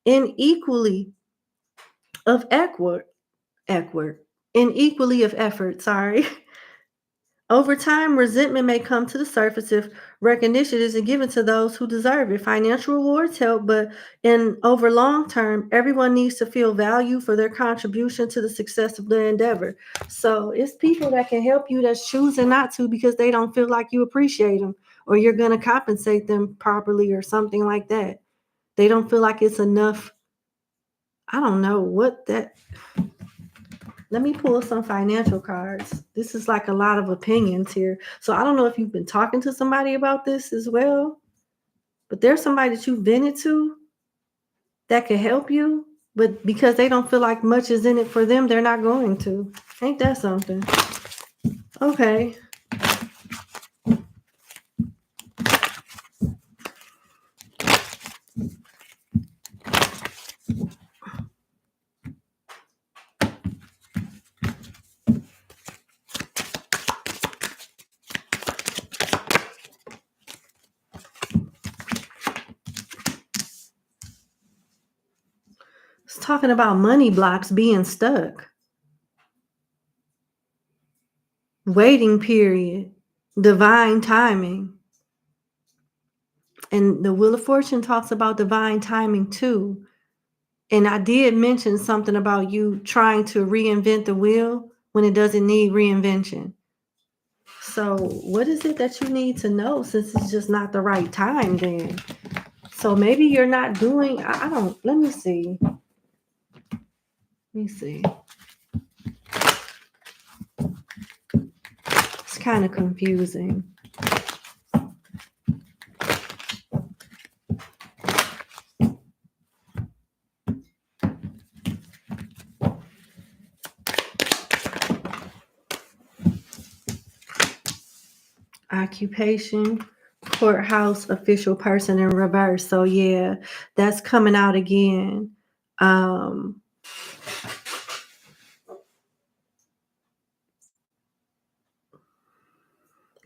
inequally of equard, inequally of effort, sorry. Over time, resentment may come to the surface if recognition isn't given to those who deserve it. Financial rewards help, but over long term, everyone needs to feel value for their contribution to the success of the endeavor. So it's people that can help you that's choosing not to because they don't feel like you appreciate them or you're going to compensate them properly or something like that. They don't feel like it's enough. I don't know what that. Let me pull some financial cards. This is like a lot of opinions here. So I don't know if you've been talking to somebody about this as well, but there's somebody that you've vented to that can help you, but because they don't feel like much is in it for them, they're not going to. Ain't that something? Okay. talking about money blocks being stuck, waiting period, divine timing. And the Wheel of Fortune talks about divine timing too. And I did mention something about you trying to reinvent the wheel when it doesn't need reinvention. So what is it that you need to know since it's just not the right time then? So maybe you're not doing, I don't, let me see. Let me see. It's kind of confusing. Occupation, courthouse official person in reverse. So yeah, that's coming out again.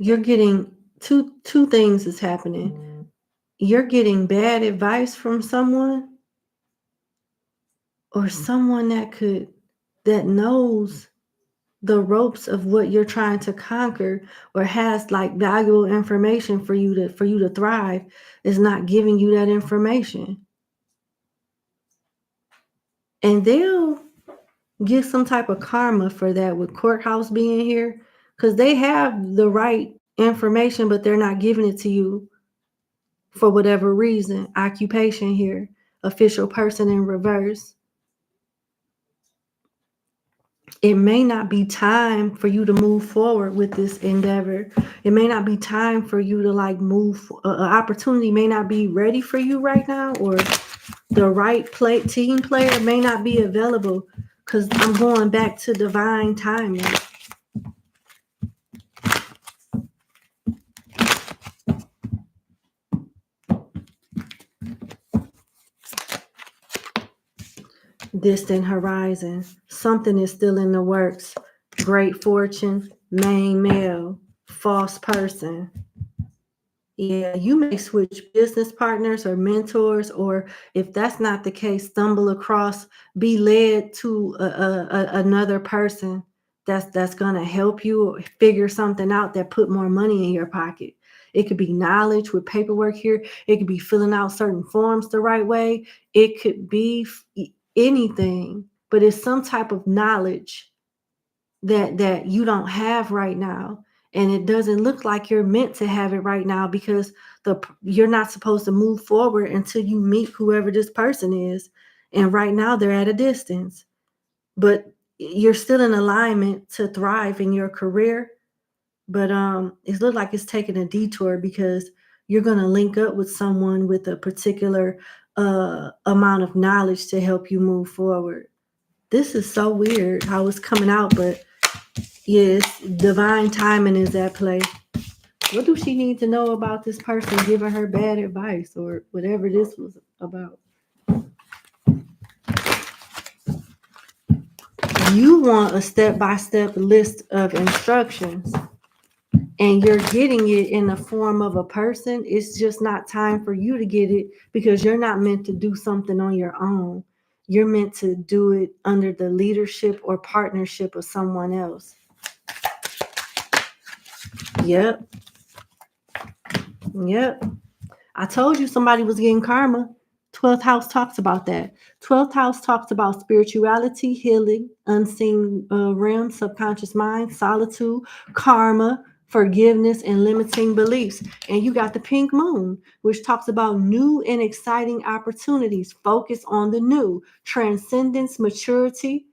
You're getting two things is happening. You're getting bad advice from someone, or someone that knows the ropes of what you're trying to conquer, or has like valuable information for you to thrive, is not giving you that information. And they'll get some type of karma for that with courthouse being here, because they have the right information, but they're not giving it to you for whatever reason. Occupation here, official person in reverse. It may not be time for you to move forward with this endeavor. It may not be time for you to like move. An opportunity may not be ready for you right now, or the right team player may not be available, because I'm going back to divine timing. Distant horizon. Something is still in the works. Great fortune, main male, false person. Yeah, you may switch business partners or mentors, or if that's not the case, stumble across, be led to another person that's gonna help you figure something out that put more money in your pocket. It could be knowledge with paperwork here. It could be filling out certain forms the right way. It could be anything, but it's some type of knowledge that you don't have right now, and it doesn't look like you're meant to have it right now, because you're not supposed to move forward until you meet whoever this person is, and right now they're at a distance, but you're still in alignment to thrive in your career. But it looks like it's taking a detour, because you're going to link up with someone with a particular amount of knowledge to help you move forward. This is so weird how it's coming out, but yes, divine timing is at play. What do she need to know about this person giving her bad advice, or whatever this was about? You want a step-by-step list of instructions, and you're getting it in the form of a person. It's just not time for you to get it, because you're not meant to do something on your own. You're meant to do it under the leadership or partnership of someone else. Yep. I told you somebody was getting karma. 12th house talks about that. 12th house talks about spirituality, healing, unseen realm, subconscious mind, solitude, karma, forgiveness, and limiting beliefs. And you got the pink moon, which talks about new and exciting opportunities. Focus on the new. Transcendence, maturity,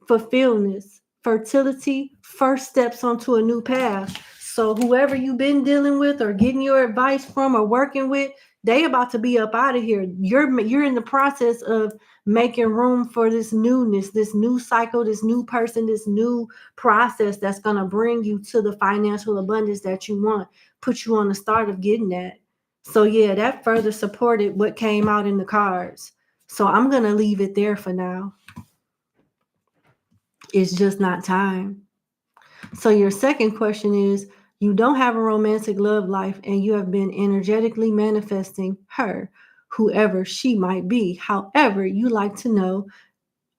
fulfillment, fertility, first steps onto a new path. So whoever you've been dealing with or getting your advice from or working with, they about to be up out of here. You're in the process of making room for this newness, this new cycle, this new person, this new process that's going to bring you to the financial abundance that you want, put you on the start of getting that. So yeah, that further supported what came out in the cards. So I'm going to leave it there for now. It's just not time. So your second question is, you don't have a romantic love life, and you have been energetically manifesting her, whoever she might be. However, you like to know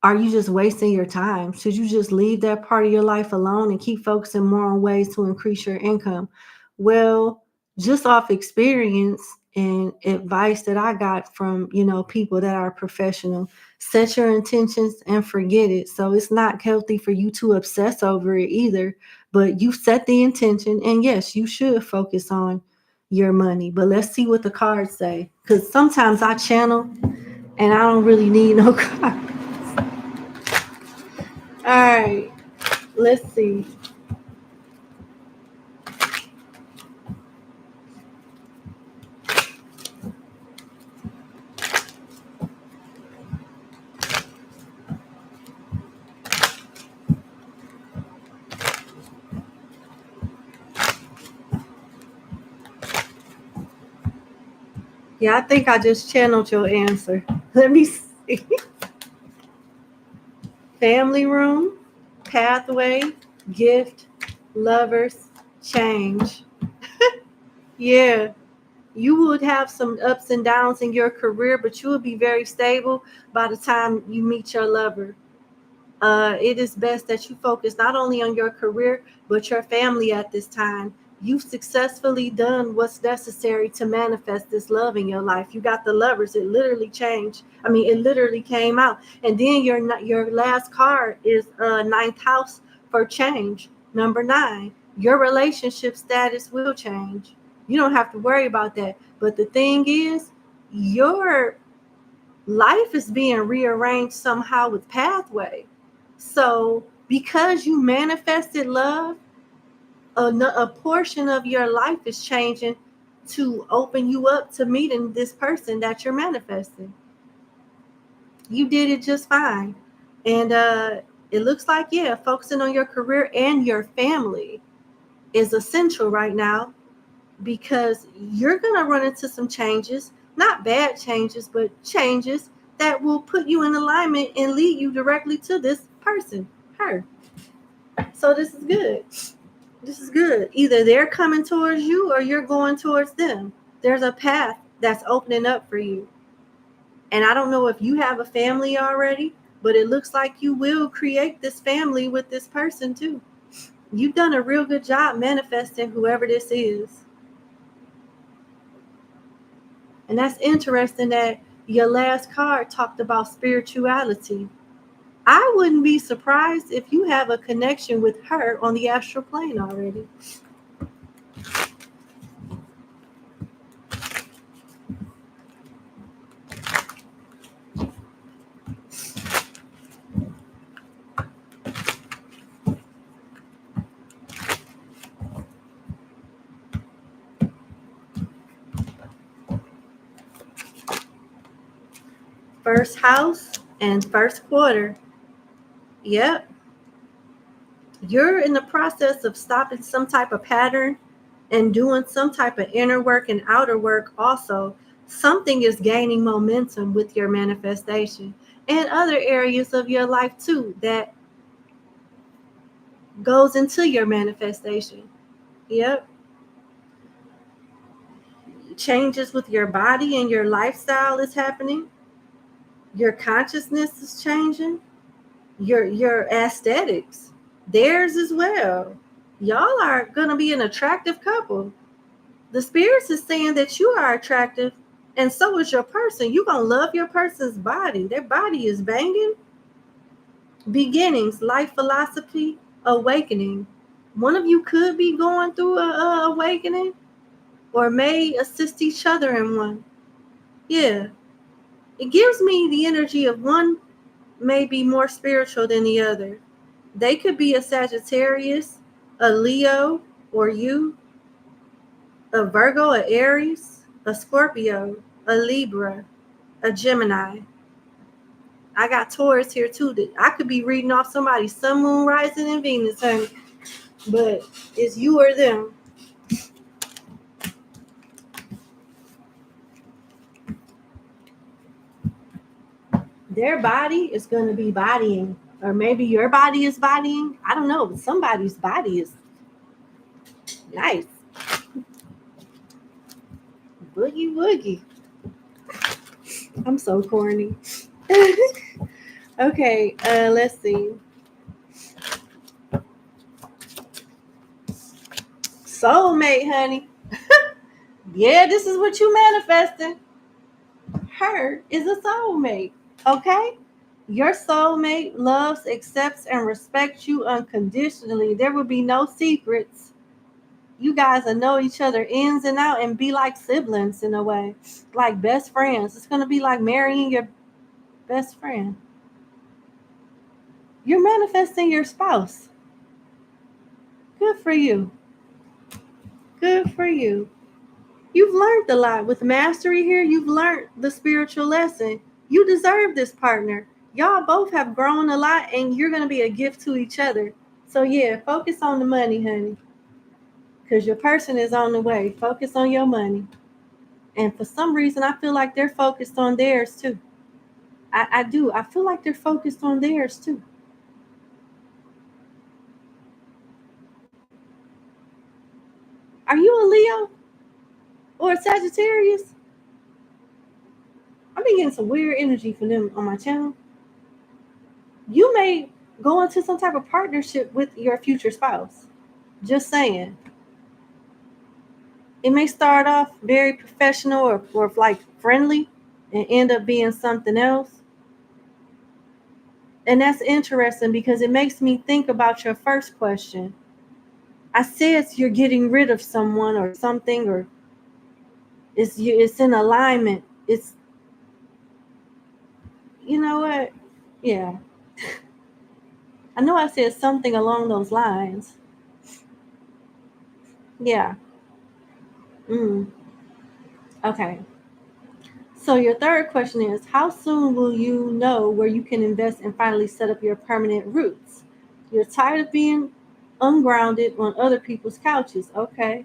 Are you just wasting your time? Should you just leave that part of your life alone and keep focusing more on ways to increase your income? Well, just off experience and advice that I got from, people that are professional, set your intentions and forget it. So it's not healthy for you to obsess over it either, but you set the intention, and yes, you should focus on your money. But let's see what the cards say, because sometimes I channel and I don't really need no card. All right, let's see. Yeah, I think I just channeled your answer. Let me see. Family room, pathway, gift, lovers, change. Yeah, you would have some ups and downs in your career, but you will be very stable by the time you meet your lover. It is best that you focus not only on your career, but your family at this time. You've successfully done what's necessary to manifest this love in your life. You got the lovers. It literally changed. I mean, it literally came out. And then your last card is ninth house for change. Number 9, your relationship status will change. You don't have to worry about that. But the thing is, your life is being rearranged somehow with pathway. So because you manifested love, a portion of your life is changing to open you up to meeting this person that you're manifesting. You did it just fine. And it looks like, yeah, focusing on your career and your family is essential right now, because you're going to run into some changes, not bad changes, but changes that will put you in alignment and lead you directly to this person, her. So this is good. This is good. Either they're coming towards you or you're going towards them. There's a path that's opening up for you. And I don't know if you have a family already, but it looks like you will create this family with this person too. You've done a real good job manifesting whoever this is. And that's interesting that your last card talked about spirituality. I wouldn't be surprised if you have a connection with her on the astral plane already. First house and first quarter. Yep. You're in the process of stopping some type of pattern and doing some type of inner work and outer work also. Something is gaining momentum with your manifestation and other areas of your life too that goes into your manifestation. Yep. Changes with your body and your lifestyle is happening. Your consciousness is changing. Your aesthetics, theirs as well. Y'all are gonna be an attractive couple. The spirits is saying that you are attractive, and so is your person. You're gonna love your person's body. Their body is banging. Beginnings, life philosophy, awakening. One of you could be going through a awakening, or may assist each other in one. Yeah, it gives me the energy of one may be more spiritual than the other. They could be a Sagittarius, a Leo, or you, a Virgo, a Aries, a Scorpio, a Libra, a Gemini. I got Taurus here too. I could be reading off somebody's sun, moon, rising, and Venus, honey. But it's you or them. Their body is going to be bodying. Or maybe your body is bodying. I don't know. But somebody's body is nice. Boogie woogie. I'm so corny. Okay, let's see. Soulmate, honey. Yeah, this is what you manifesting. Her is a soulmate. Okay? Your soulmate loves, accepts, and respects you unconditionally. There will be no secrets. You guys will know each other ins and out and be like siblings in a way, like best friends. It's going to be like marrying your best friend. You're manifesting your spouse. Good for you. Good for you. You've learned a lot with mastery here. You've learned the spiritual lesson. You deserve this partner. Y'all both have grown a lot and you're going to be a gift to each other. So yeah, focus on the money, honey. Because your person is on the way. Focus on your money. And for some reason, I feel like they're focused on theirs too. I do. I feel like they're focused on theirs too. Are you a Leo or a Sagittarius? I've been getting some weird energy from them on my channel. You may go into some type of partnership with your future spouse. Just saying. It may start off very professional or like friendly and end up being something else. And that's interesting because it makes me think about your first question. I said you're getting rid of someone or something, or it's in alignment. It's, you know what? Yeah. I know I said something along those lines. Yeah. Okay. So your third question is, how soon will you know where you can invest and finally set up your permanent roots? You're tired of being ungrounded on other people's couches. Okay.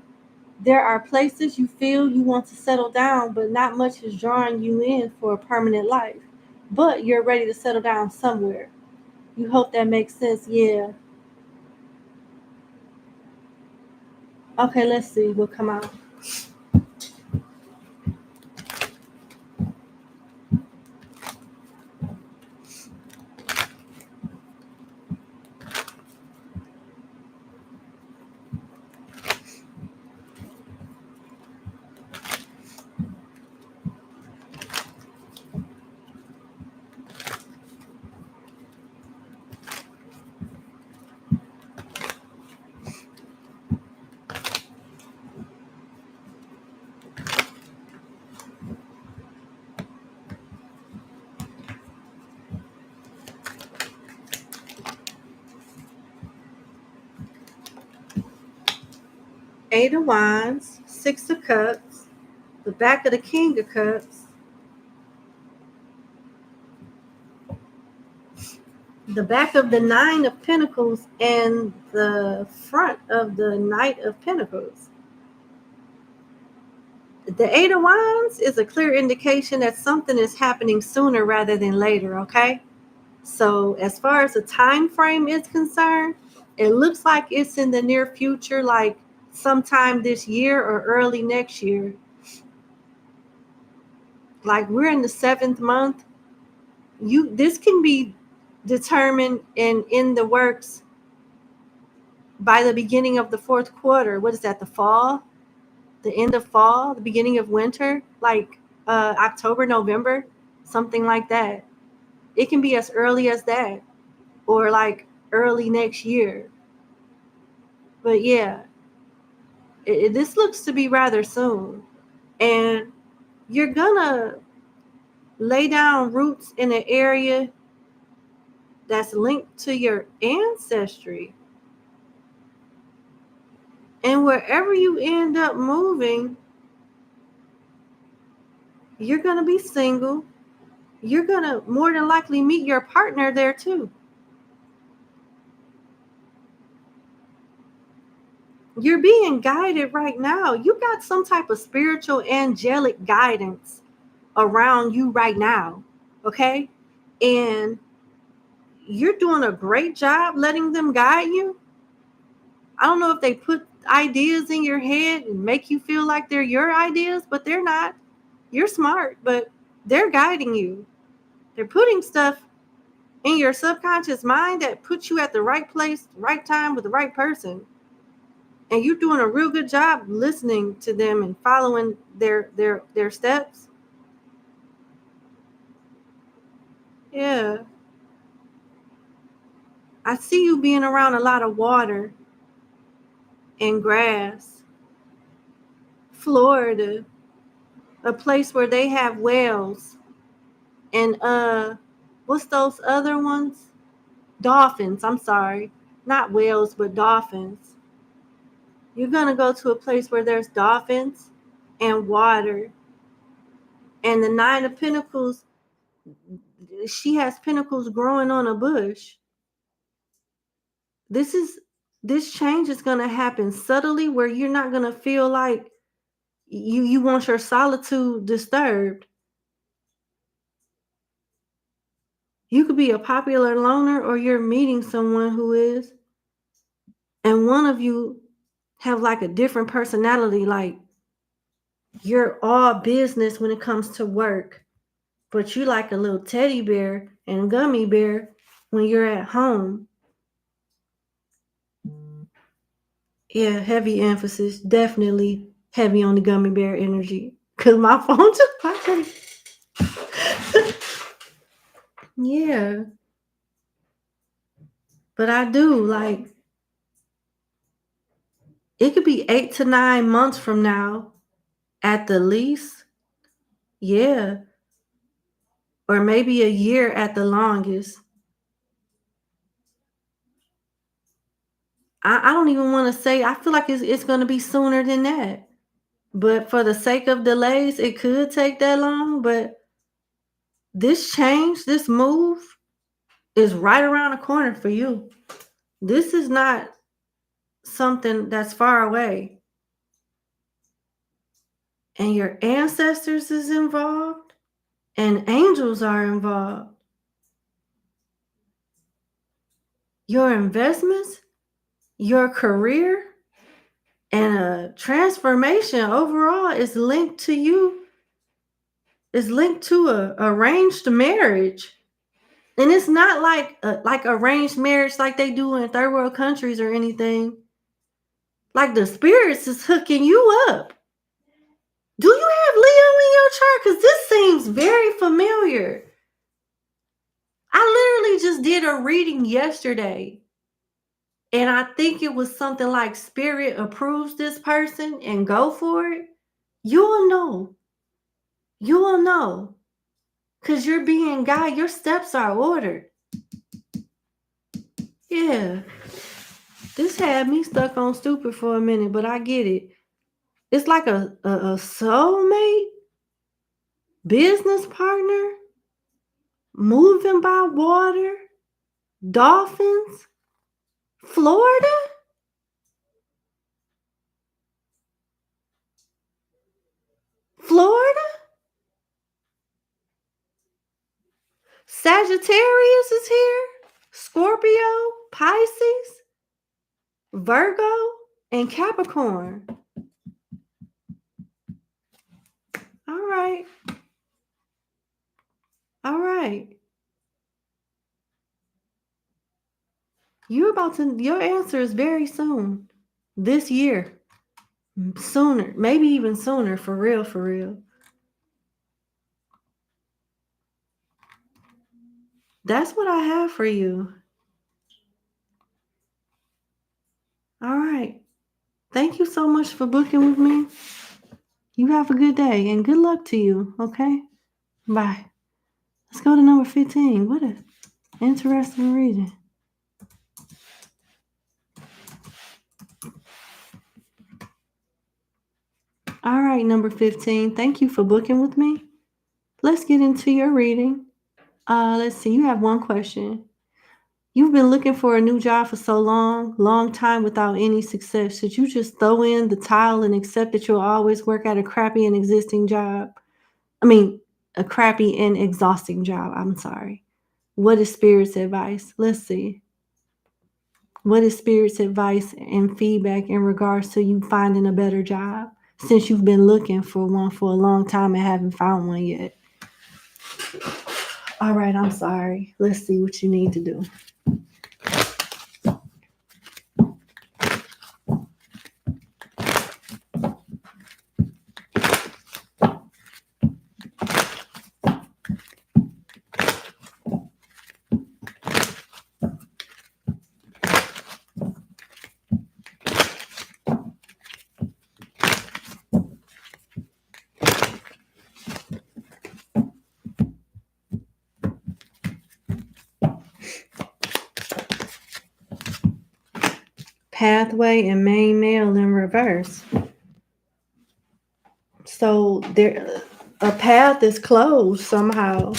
There are places you feel you want to settle down, but not much is drawing you in for a permanent life. But you're ready to settle down somewhere. You hope that makes sense. Yeah. Okay, let's see what come out. Eight of Wands, Six of Cups, the back of the King of Cups, the back of the Nine of Pentacles, and the front of the Knight of Pentacles. The Eight of Wands is a clear indication that something is happening sooner rather than later, okay? So as far as the time frame is concerned, it looks like it's in the near future, like sometime this year or early next year. Like we're in the 7th month. This can be determined and in the works by the beginning of the 4th quarter. What is that? The fall, the end of fall, the beginning of winter, like October, November, something like that. It can be as early as that, or like early next year. But yeah, this looks to be rather soon. And you're gonna lay down roots in an area that's linked to your ancestry. And wherever you end up moving, you're gonna be single. You're gonna more than likely meet your partner there too. You're being guided right now. You got some type of spiritual angelic guidance around you right now, okay? And you're doing a great job letting them guide you. I don't know if they put ideas in your head and make you feel like they're your ideas, but they're not. You're smart, but they're guiding you. They're putting stuff in your subconscious mind that puts you at the right place, right time with the right person. And you're doing a real good job listening to them and following their steps. Yeah. I see you being around a lot of water and grass. Florida, a place where they have whales. And what's those other ones? Dolphins, I'm sorry. Not whales, but dolphins. You're going to go to a place where there's dolphins and water. And the Nine of Pentacles, she has pentacles growing on a bush. This change is going to happen subtly, where you're not going to feel like you want your solitude disturbed. You could be a popular loner, or you're meeting someone who is, and one of you have like a different personality. Like, you're all business when it comes to work, but you like a little teddy bear and gummy bear when you're at home. Yeah, heavy emphasis. Definitely heavy on the gummy bear energy. Cause my phone just popped. Yeah. But I do, like, it could be 8 to 9 months from now at the least. Yeah. Or maybe a year at the longest. I don't even want to say, I feel like it's going to be sooner than that. But for the sake of delays, it could take that long. But this change, this move is right around the corner for you. This is not something that's far away. And your ancestors is involved, and angels are involved. Your investments, your career, and a transformation overall is linked to you. Is linked to a arranged marriage. And it's not like arranged marriage like they do in third world countries or anything. Like, the spirits is hooking you up. Do you have Leo in your chart? Because this seems very familiar. I literally just did a reading yesterday. And I think it was something like spirit approves this person and go for it. You'll know. You'll know. Because you're being guided. Your steps are ordered. Yeah. This had me stuck on stupid for a minute, but I get it. It's like a soulmate, business partner, moving by water, dolphins, Florida. Florida. Sagittarius is here. Scorpio, Pisces, Virgo, and Capricorn. All right. All right. Your answer is very soon. This year. Sooner. Maybe even sooner. For real, for real. That's what I have for you. All right. Thank you so much for booking with me. You have a good day and good luck to you. Okay? Bye. Let's go to number 15. What an interesting reading. All right, number 15. Thank you for booking with me. Let's get into your reading. Let's see. You have one question. You've been looking for a new job for so long time without any success. Should you just throw in the towel and accept that you'll always work at a crappy and existing job? A crappy and exhausting job. I'm sorry. What is Spirit's advice? Let's see. What is Spirit's advice and feedback in regards to you finding a better job, since you've been looking for one for a long time and haven't found one yet? All right, I'm sorry. Let's see what you need to do. Pathway and main male in reverse. So there, a path is closed somehow.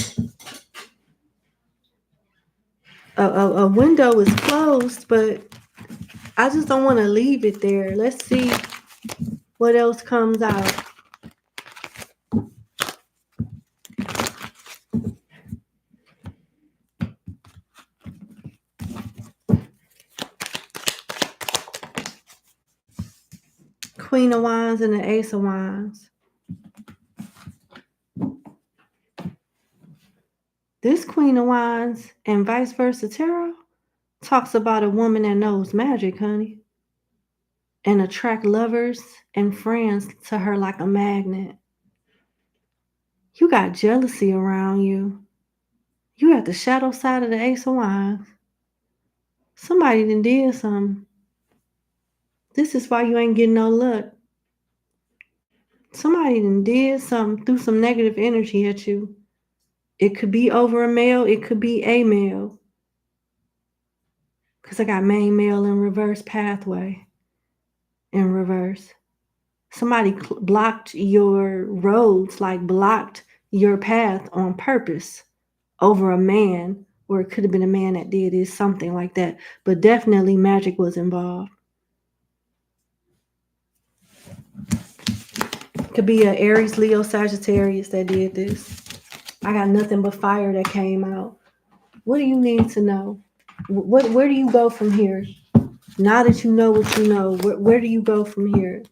A window is closed, but I just don't want to leave it there. Let's see what else comes out. Queen of Wands and the Ace of Wands. This Queen of Wands and vice versa tarot talks about a woman that knows magic, honey, and attract lovers and friends to her like a magnet. You got jealousy around you. You got the shadow side of the Ace of Wands. Somebody done did something. This is why you ain't getting no luck. Somebody done did something, threw some negative energy at you. It could be over a male, it could be a male. Because I got main male in reverse, pathway in reverse. Somebody blocked your roads, like blocked your path on purpose over a man, or it could have been a man that did it, something like that. But definitely magic was involved. Could be an Aries, Leo, Sagittarius that did this. I got nothing but fire that came out. What do you need to know? Where do you go from here? Now that you know what you know, where do you go from here?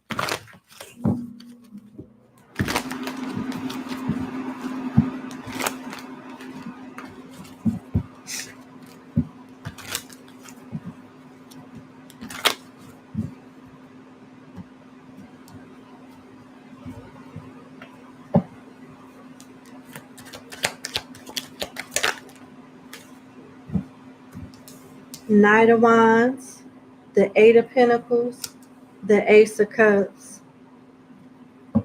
Knight of Wands, the Eight of Pentacles, the Ace of Cups. And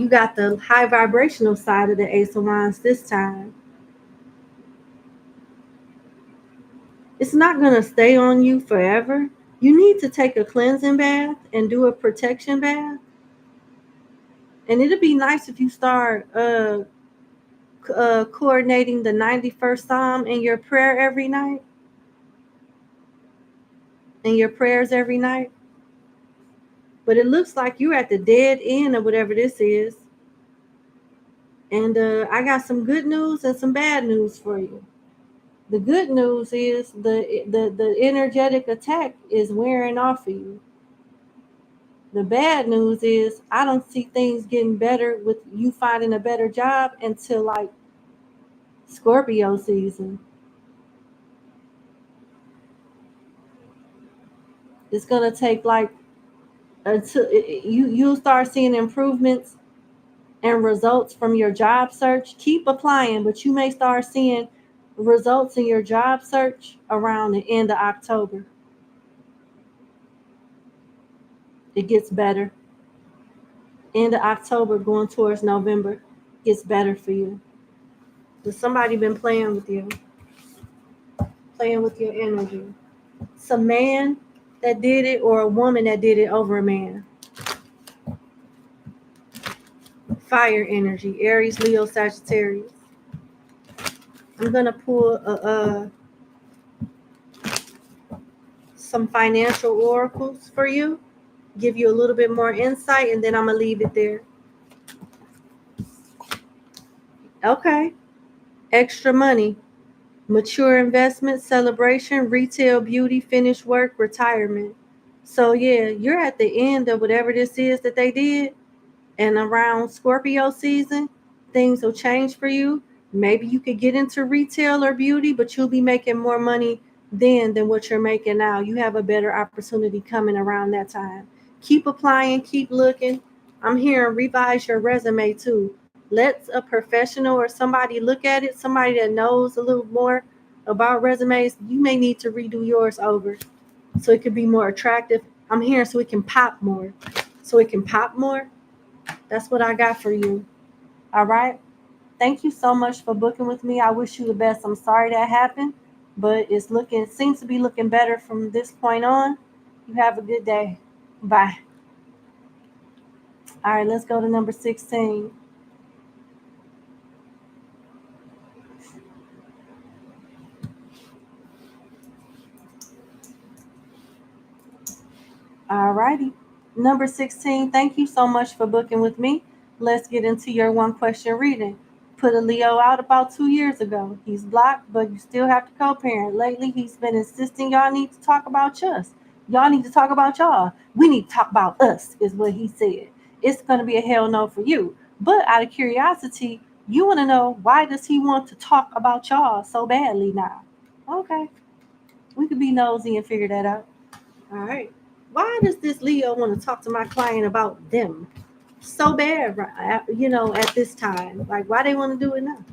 you got the high vibrational side of the Ace of Wands this time. It's not going to stay on you forever. You need to take a cleansing bath and do a protection bath. And it'll be nice if you start coordinating the 91st Psalm in your prayer every night. In your prayers every night. But it looks like you're at the dead end of whatever this is. And I got some good news and some bad news for you. The good news is the energetic attack is wearing off of you. The bad news is I don't see things getting better with you finding a better job until like Scorpio season. It's gonna take like until you start seeing improvements and results from your job search. Keep applying, but you may start seeing results in your job search around the end of October. It gets better. End of October going towards November gets better for you. Has somebody been playing with you? Playing with your energy. It's a man that did it or a woman that did it over a man. Fire energy, Aries, Leo, Sagittarius. I'm going to pull some financial oracles for you, give you a little bit more insight, and then I'm going to leave it there. Okay. Extra money, mature investment, celebration, retail, beauty, finished work, retirement. So yeah, you're at the end of whatever this is that they did. And around Scorpio season, things will change for you. Maybe you could get into retail or beauty, but you'll be making more money then than what you're making now. You have a better opportunity coming around that time. Keep applying, keep looking. I'm hearing revise your resume too. Let a professional or somebody look at it, somebody that knows a little more about resumes. You may need to redo yours over so it could be more attractive. I'm hearing so it can pop more. So it can pop more. That's what I got for you. All right. Thank you so much for booking with me. I wish you the best. I'm sorry that happened, but it seems to be looking better from this point on. You have a good day. Bye. All right, let's go to number 16. All righty. Number 16, thank you so much for booking with me. Let's get into your one question reading. Put a Leo out about 2 years ago. He's blocked, but you still have to co-parent. Lately, he's been insisting y'all need to talk about us. Y'all need to talk about y'all. We need to talk about us, is what he said. It's going to be a hell no for you. But out of curiosity, you want to know, why does he want to talk about y'all so badly now? Okay, we could be nosy and figure that out. All right. Why does this Leo want to talk to my client about them so bad, at this time? Like, why they want to do it now?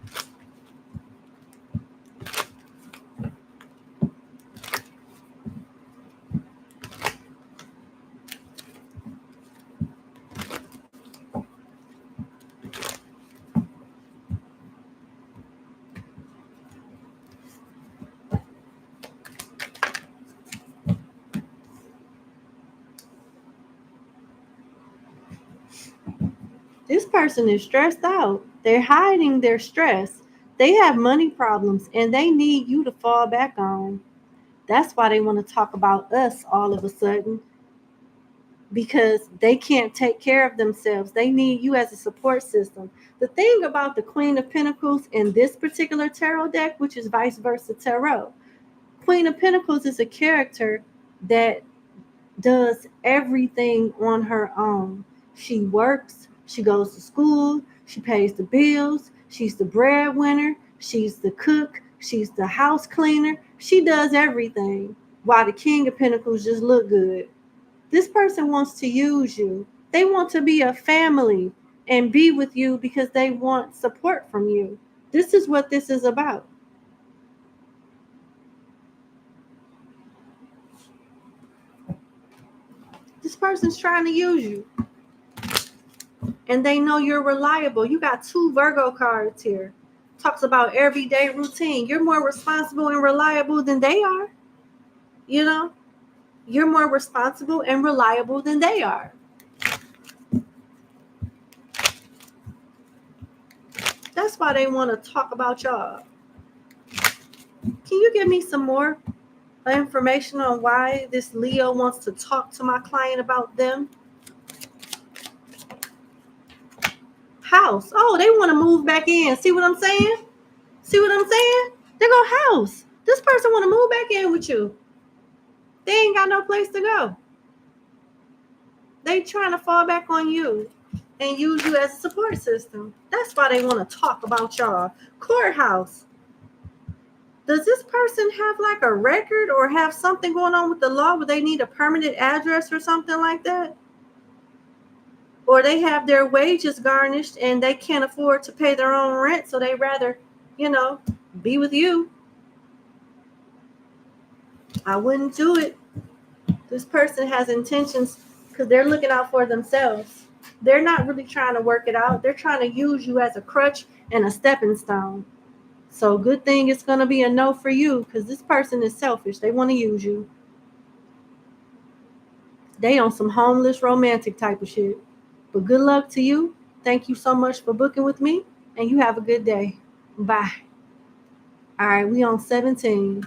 This person is stressed out. They're hiding their stress. They have money problems and they need you to fall back on. That's why they want to talk about us all of a sudden, because they can't take care of themselves. They need you as a support system. The thing about the Queen of Pentacles in this particular tarot deck, which is vice versa tarot, Queen of Pentacles is a character that does everything on her own. She works, she goes to school, she pays the bills, she's the breadwinner, she's the cook, she's the house cleaner. She does everything while the King of Pentacles just look good. This person wants to use you. They want to be a family and be with you because they want support from you. This is what this is about. This person's trying to use you. And they know you're reliable. You got 2 Virgo cards here. Talks about everyday routine. You're more responsible and reliable than they are. You're more responsible and reliable than they are. That's why they want to talk about y'all. Can you give me some more information on why this Leo wants to talk to my client about them? House. Oh, they want to move back in. See what I'm saying? They go house. This person want to move back in with you. They ain't got no place to go. They trying to fall back on you and use you as a support system. That's why they want to talk about y'all. Courthouse. Does this person have like a record or have something going on with the law where they need a permanent address or something like that? Or they have their wages garnished and they can't afford to pay their own rent, so they rather, be with you. I wouldn't do it. This person has intentions because they're looking out for themselves. They're not really trying to work it out. They're trying to use you as a crutch and a stepping stone. So good thing it's going to be a no for you, because this person is selfish. They want to use you. They on some homeless romantic type of shit. But good luck to you. Thank you so much for booking with me, and you have a good day. Bye. All right, we on 17.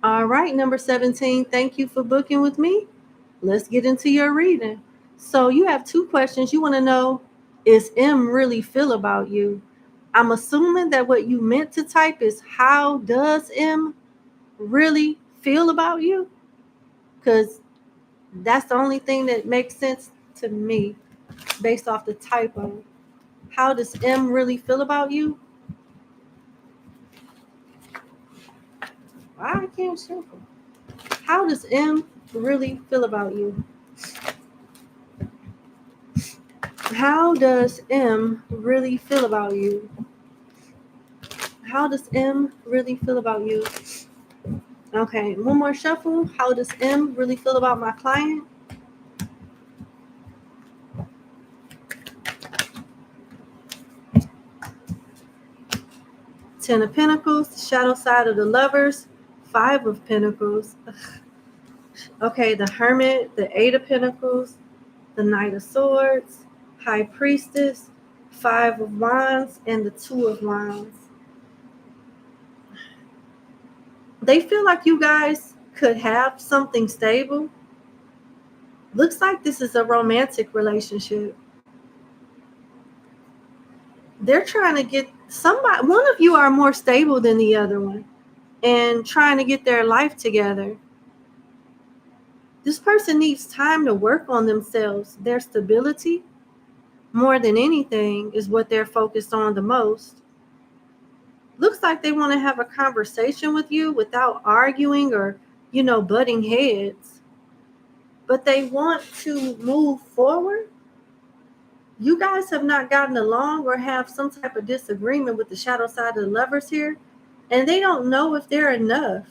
All right, number 17, thank you for booking with me. Let's get into your reading. So you have 2 questions. You want to know, is M really feel about you? I'm assuming that what you meant to type is, how does M really feel about you? Because that's the only thing that makes sense to me based off the typo. How does M really feel about you? I can't simple. How does M really feel about you? How does M really feel about you? How does M really feel about you? Okay, one more shuffle. How does M really feel about my client? Ten of Pentacles, shadow side of the Lovers, Five of Pentacles. Okay, the Hermit, the Eight of Pentacles, the Knight of Swords, High Priestess, Five of Wands, and the Two of Wands. They feel like you guys could have something stable. Looks like this is a romantic relationship. They're trying to get somebody, one of you are more stable than the other one and trying to get their life together. This person needs time to work on themselves. Their stability, more than anything, is what they're focused on the most. Looks like they want to have a conversation with you without arguing or, butting heads. But they want to move forward. You guys have not gotten along or have some type of disagreement with the shadow side of the Lovers here. And they don't know if they're enough.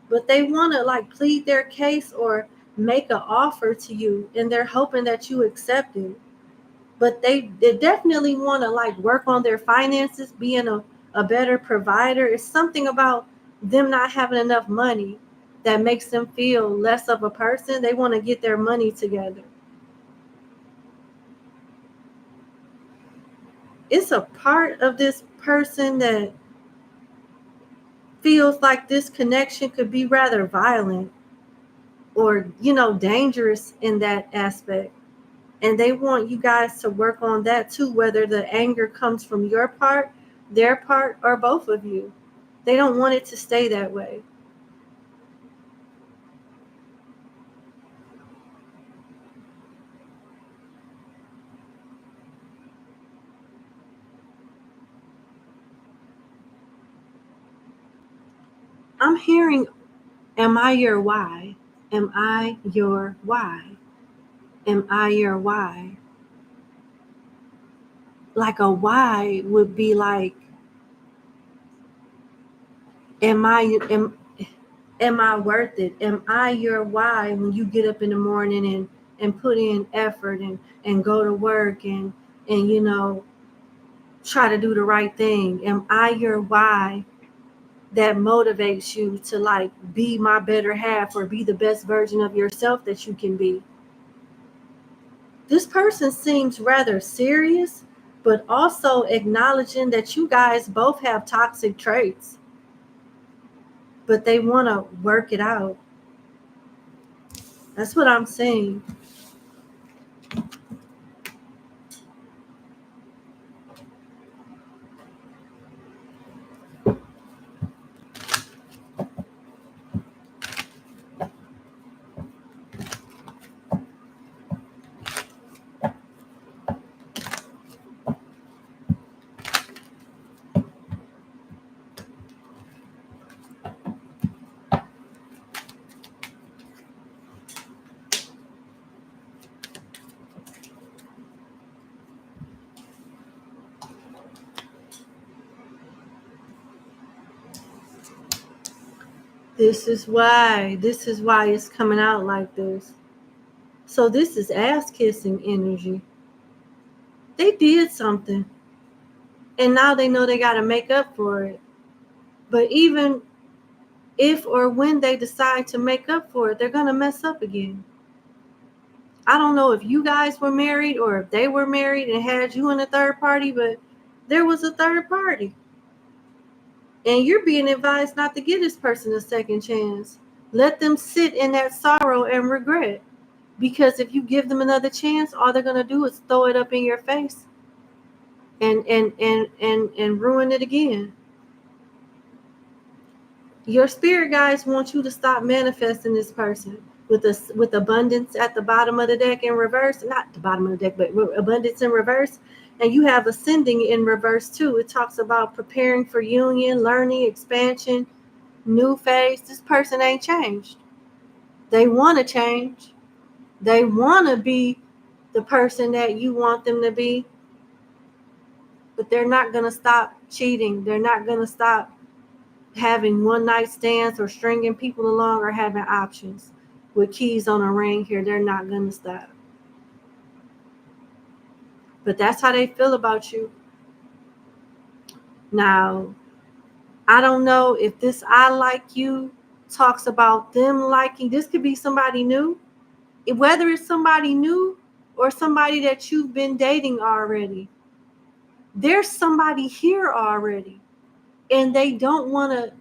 But they want to plead their case or make an offer to you. And they're hoping that you accept it. But they definitely want to work on their finances, being a better provider. It's something about them not having enough money that makes them feel less of a person. They want to get their money together. It's a part of this person that feels like this connection could be rather violent or, dangerous in that aspect. And they want you guys to work on that too, whether the anger comes from your part, their part, or both of you. They don't want it to stay that way. I'm hearing, am I your why? Am I your why? Am I your why? Like a why would be like, am I worth it? Am I your why when you get up in the morning and put in effort and go to work and try to do the right thing? Am I your why that motivates you to be my better half or be the best version of yourself that you can be? This person seems rather serious, but also acknowledging that you guys both have toxic traits, but they want to work it out. That's what I'm saying. This is why it's coming out like this. So this is ass kissing energy. They did something, and now they know they got to make up for it. But even if or when they decide to make up for it, they're going to mess up again. I don't know if you guys were married or if they were married and had you in a third party, but there was a third party. And you're being advised not to give this person a second chance. Let them sit in that sorrow and regret. Because if you give them another chance, all they're going to do is throw it up in your face. and ruin it again. Your spirit guides want you to stop manifesting this person with abundance at the bottom of the deck in reverse. Not the bottom of the deck, but abundance in reverse. And you have ascending in reverse too. It talks about preparing for union, learning, expansion, new phase. This person ain't changed. They want to change. They want to be the person that you want them to be. But they're not going to stop cheating. They're not going to stop having one night stands or stringing people along or having options with keys on a ring here. They're not going to stop. But that's how they feel about you. Now, I don't know if this I like you talks about them liking. This could be somebody new. Whether it's somebody new or somebody that you've been dating already. There's somebody here already. And they don't want to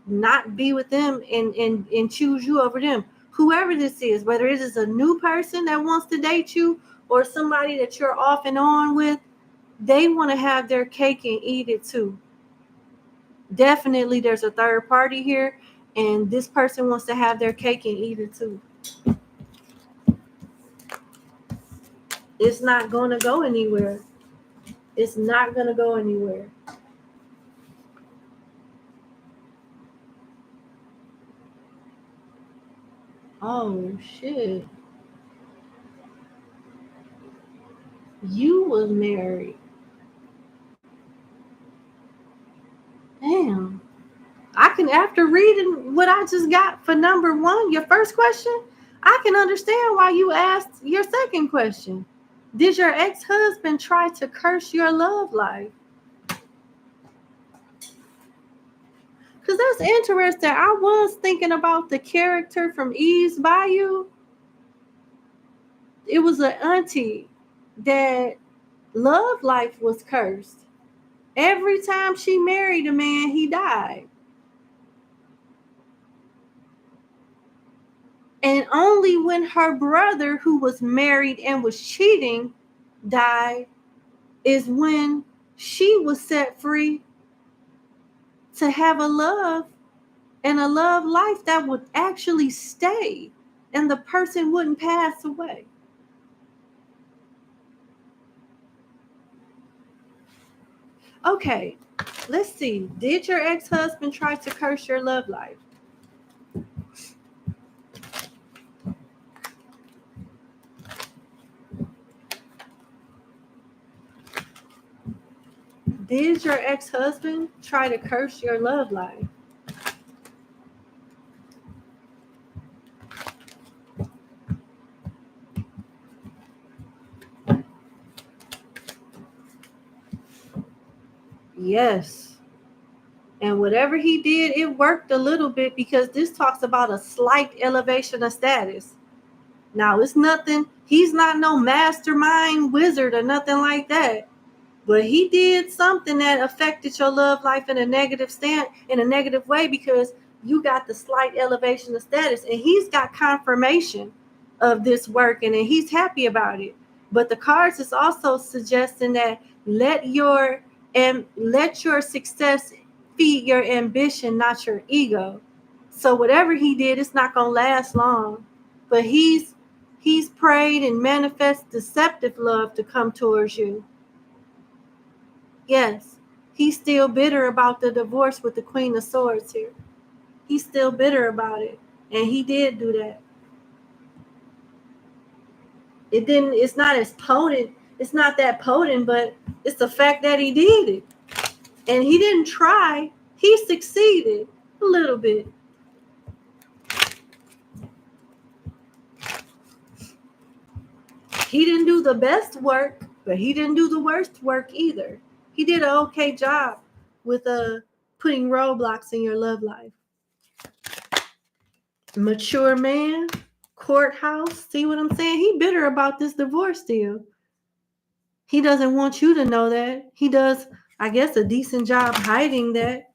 not be with them and choose you over them. Whoever this is, whether it is a new person that wants to date you or somebody that you're off and on with, they want to have their cake and eat it too. Definitely there's a third party here, and this person wants to have their cake and eat it too. It's not going to go anywhere. It's not going to go anywhere. Oh, shit. You was married. Damn. I can, after reading what I just got for number one, your first question, I can understand why you asked your second question. Did your ex-husband try to curse your love life? Because that's interesting. I was thinking about the character from Eve's Bayou. It was an auntie that love life was cursed. Every time she married a man, he died. And only when her brother, who was married and was cheating, died, is when she was set free to have a love and a love life that would actually stay and the person wouldn't pass away. Okay, let's see. Did your ex-husband try to curse your love life? Did your ex-husband try to curse your love life? Yes. And whatever he did, it worked a little bit because this talks about a slight elevation of status. Now, it's nothing, he's not no mastermind wizard or nothing like that. But he did something that affected your love life in a negative way because you got the slight elevation of status, and he's got confirmation of this working, and he's happy about it. But the cards is also suggesting that let your success feed your ambition, not your ego. So whatever he did, it's not gonna last long. But he's prayed and manifest deceptive love to come towards you. Yes, he's still bitter about the divorce with the Queen of Swords here. He's still bitter about it. And he did do that. It's not as potent. It's not that potent, but it's the fact that he did it. And he didn't try. He succeeded a little bit. He didn't do the best work, but he didn't do the worst work either. He did an okay job with putting roadblocks in your love life. Mature man, courthouse. See what I'm saying? He bitter about this divorce deal. He doesn't want you to know that. He does, I guess, a decent job hiding that.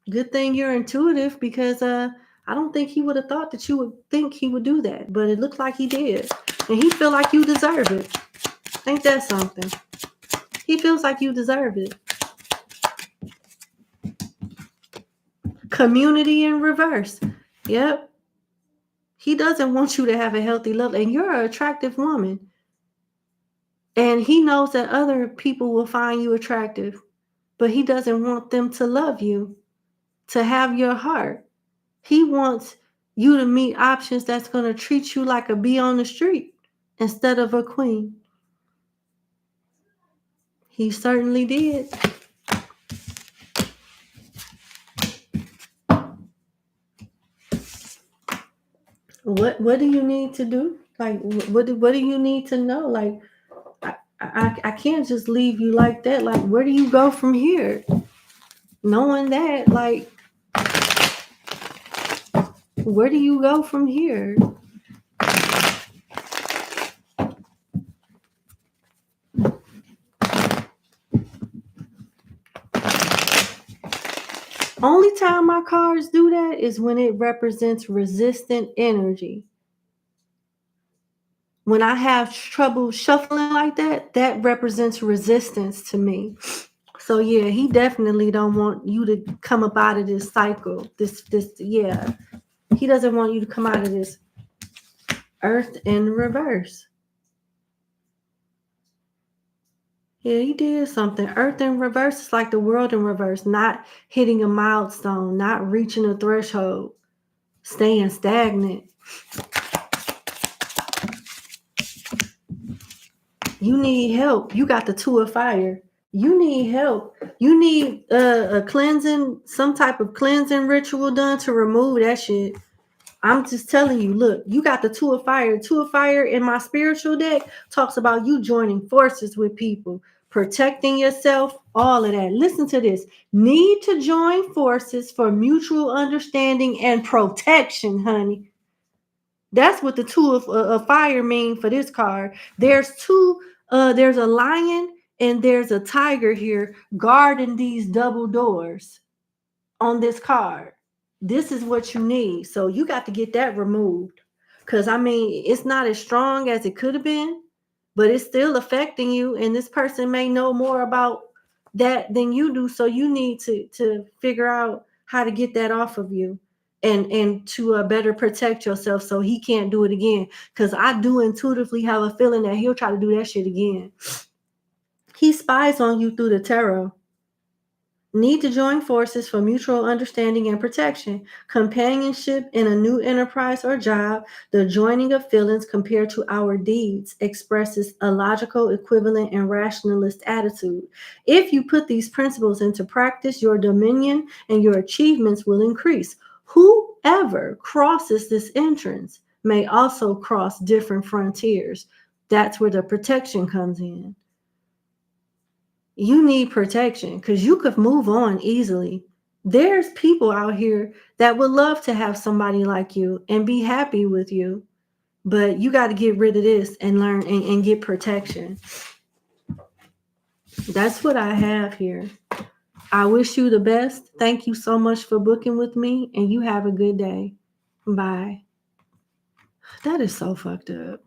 Good thing you're intuitive because I don't think he would have thought that you would think he would do that. But it looks like he did. And he feel like you deserve it. Ain't that something? He feels like you deserve it. Community in reverse. Yep. He doesn't want you to have a healthy love, and you're an attractive woman. And he knows that other people will find you attractive, but he doesn't want them to love you, to have your heart. He wants you to meet options that's going to treat you like a bee on the street instead of a queen. He certainly did. What do you need to do? Like, what do you need to know? Like, I can't just leave you like that. Like, where do you go from here? Knowing that, like, where do you go from here? Only time my cards do that is when it represents resistant energy. When I have trouble shuffling like that, that represents resistance to me. So yeah, he definitely don't want you to come up out of this cycle. Yeah. He doesn't want you to come out of this earth in reverse. Yeah, he did something. Earth in reverse is like the world in reverse, not hitting a milestone, not reaching a threshold, staying stagnant. You need help. You got the Two of Fire. You need help. You need a cleansing, some type of cleansing ritual done to remove that shit. I'm just telling you, look, you got the Two of Fire. Two of Fire in my spiritual deck talks about you joining forces with people, protecting yourself, all of that. Listen to this. Need to join forces for mutual understanding and protection, honey. That's what the Two of Fire mean for this card. There's there's a lion and there's a tiger here guarding these double doors on this card. This is what you need. So you got to get that removed. Because, I mean, it's not as strong as it could have been, but it's still affecting you. And this person may know more about that than you do. So you need to figure out how to get that off of you and to better protect yourself so he can't do it again. Because I do intuitively have a feeling that he'll try to do that shit again. He spies on you through the tarot. Need to join forces for mutual understanding and protection. Companionship in a new enterprise or job. The joining of feelings compared to our deeds expresses a logical, equivalent, and rationalist attitude. If you put these principles into practice, your dominion and your achievements will increase. Whoever crosses this entrance may also cross different frontiers. That's where the protection comes in. You need protection because you could move on easily. There's people out here that would love to have somebody like you and be happy with you, but you got to get rid of this and learn and get protection. That's what I have here. I wish you the best. Thank you so much for booking with me, and you have a good day. Bye. That is so fucked up.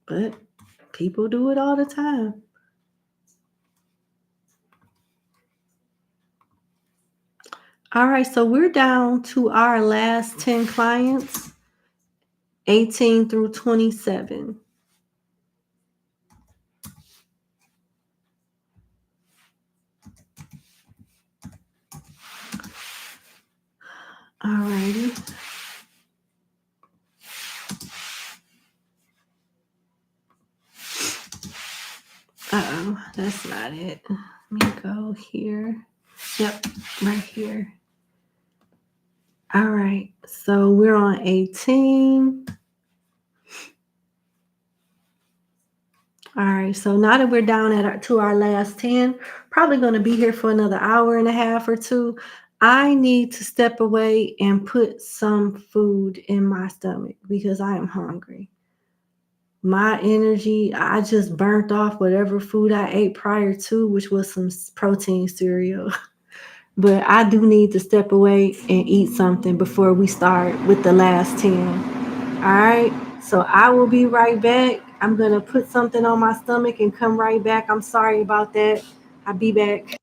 But people do it all the time. All right, so we're down to our last 10 clients, 18 through 27. All righty. Uh-oh, that's not it. Let me go here. Yep, right here. All right, so we're on 18. All right, so now that we're down to our last 10, probably going to be here for another hour and a half or two. I need to step away and put some food in my stomach because I am hungry. My energy, I just burnt off whatever food I ate prior to, which was some protein cereal. But I do need to step away and eat something before we start with the last 10. All right, so I will be right back. I'm gonna put something on my stomach and come right back. I'm sorry about that. I'll be back.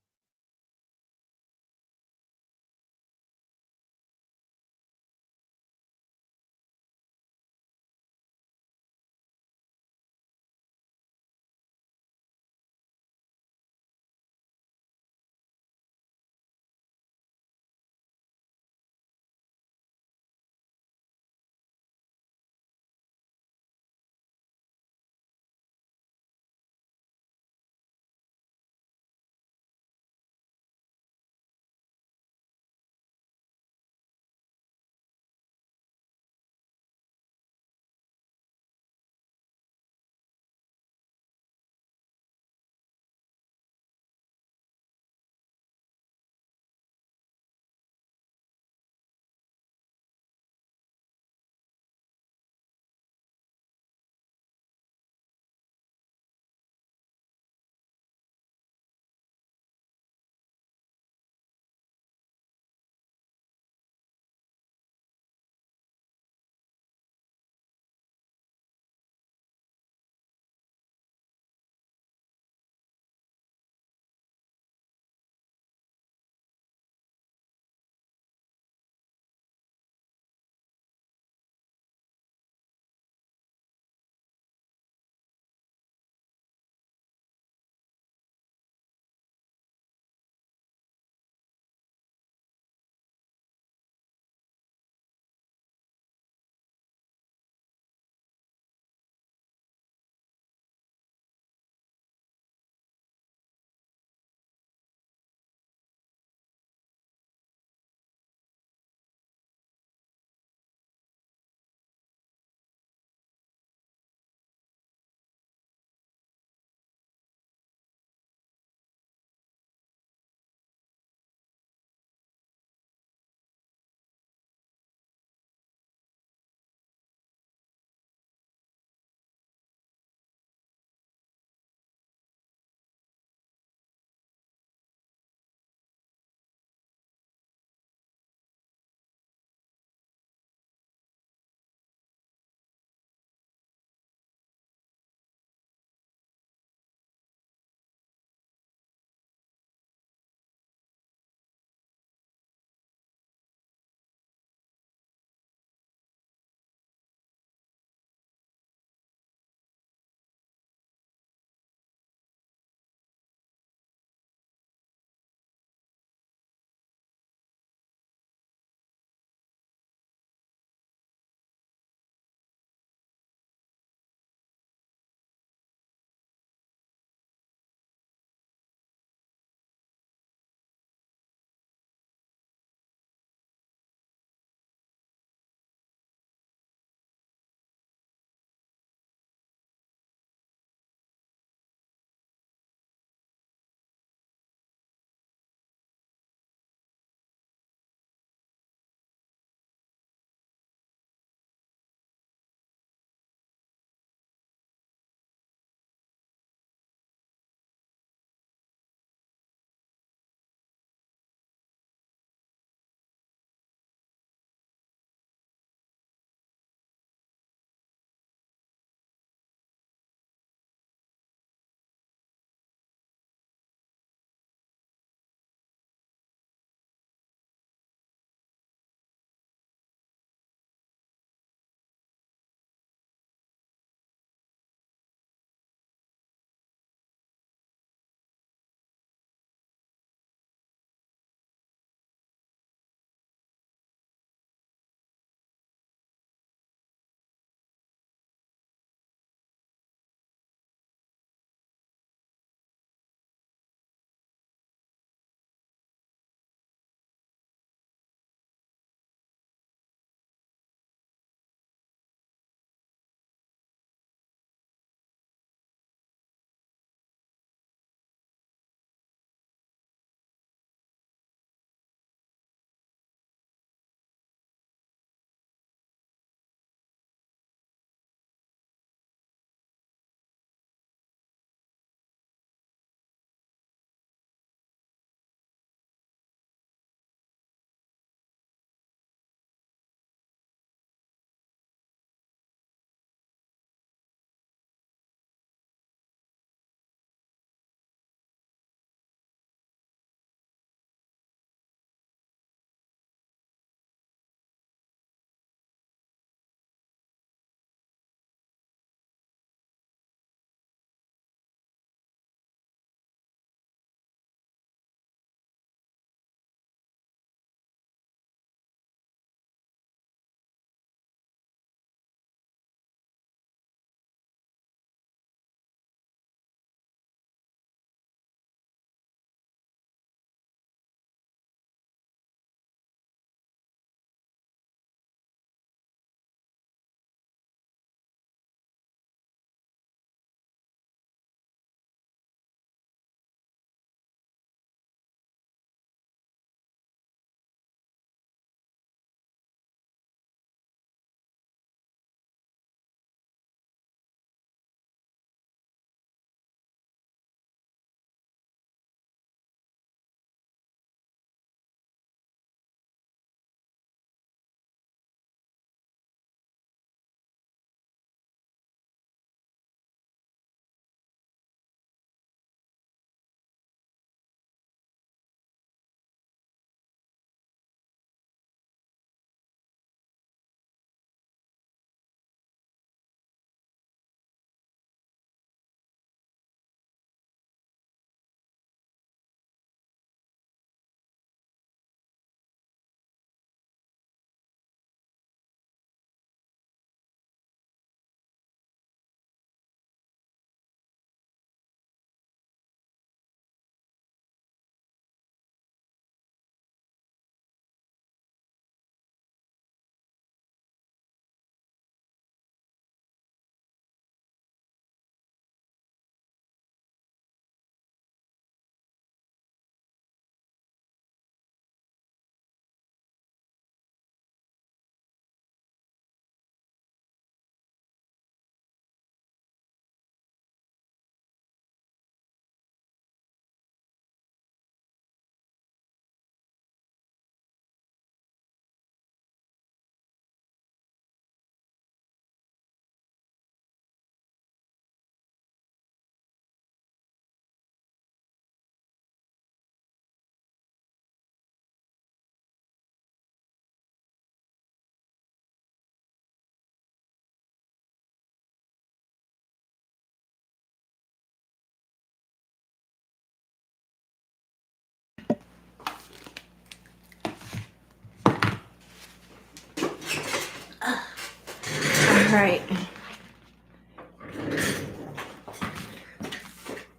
right.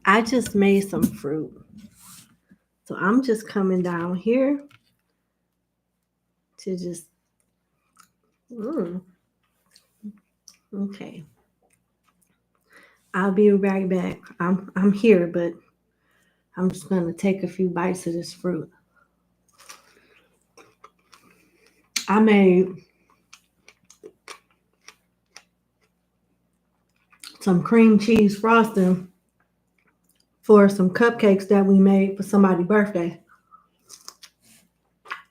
I just made some fruit. So I'm just coming down here to just, okay. I'll be right back. I'm here, but I'm just gonna take a few bites of this fruit. I made some cream cheese frosting for some cupcakes that we made for somebody's birthday.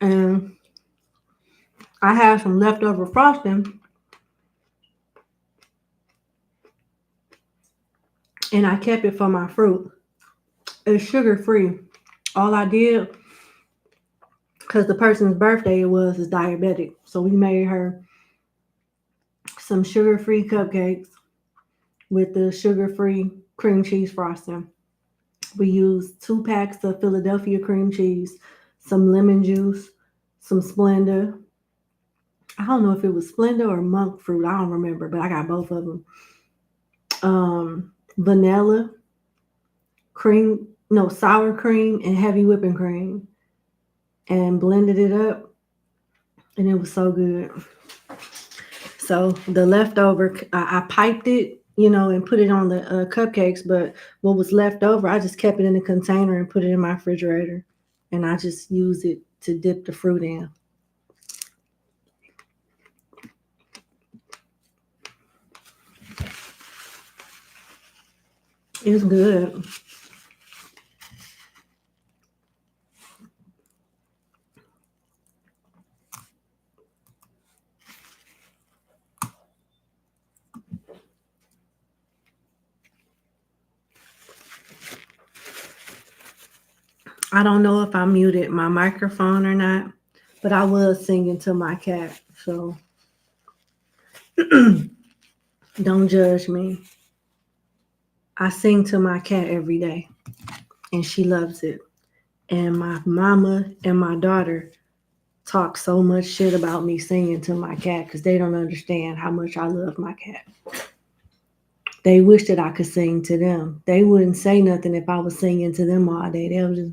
And I had some leftover frosting and I kept it for my fruit. It's sugar free. All I did, because the person's birthday it was, is diabetic. So we made her some sugar free cupcakes with the sugar free cream cheese frosting. We used 2 packs of Philadelphia cream cheese, some lemon juice, some Splenda. I don't know if it was Splenda or monk fruit. I don't remember, but I got both of them. Vanilla, sour cream, and heavy whipping cream. And blended it up. And it was so good. So the leftover, I piped it, and put it on the cupcakes. But what was left over, I just kept it in a container and put it in my refrigerator. And I just use it to dip the fruit in. It's good. I don't know if I muted my microphone or not, but I was singing to my cat. So don't judge me. I sing to my cat every day, and she loves it. And my mama and my daughter talk so much shit about me singing to my cat because they don't understand how much I love my cat. They wish that I could sing to them. They wouldn't say nothing if I was singing to them all day. They would just,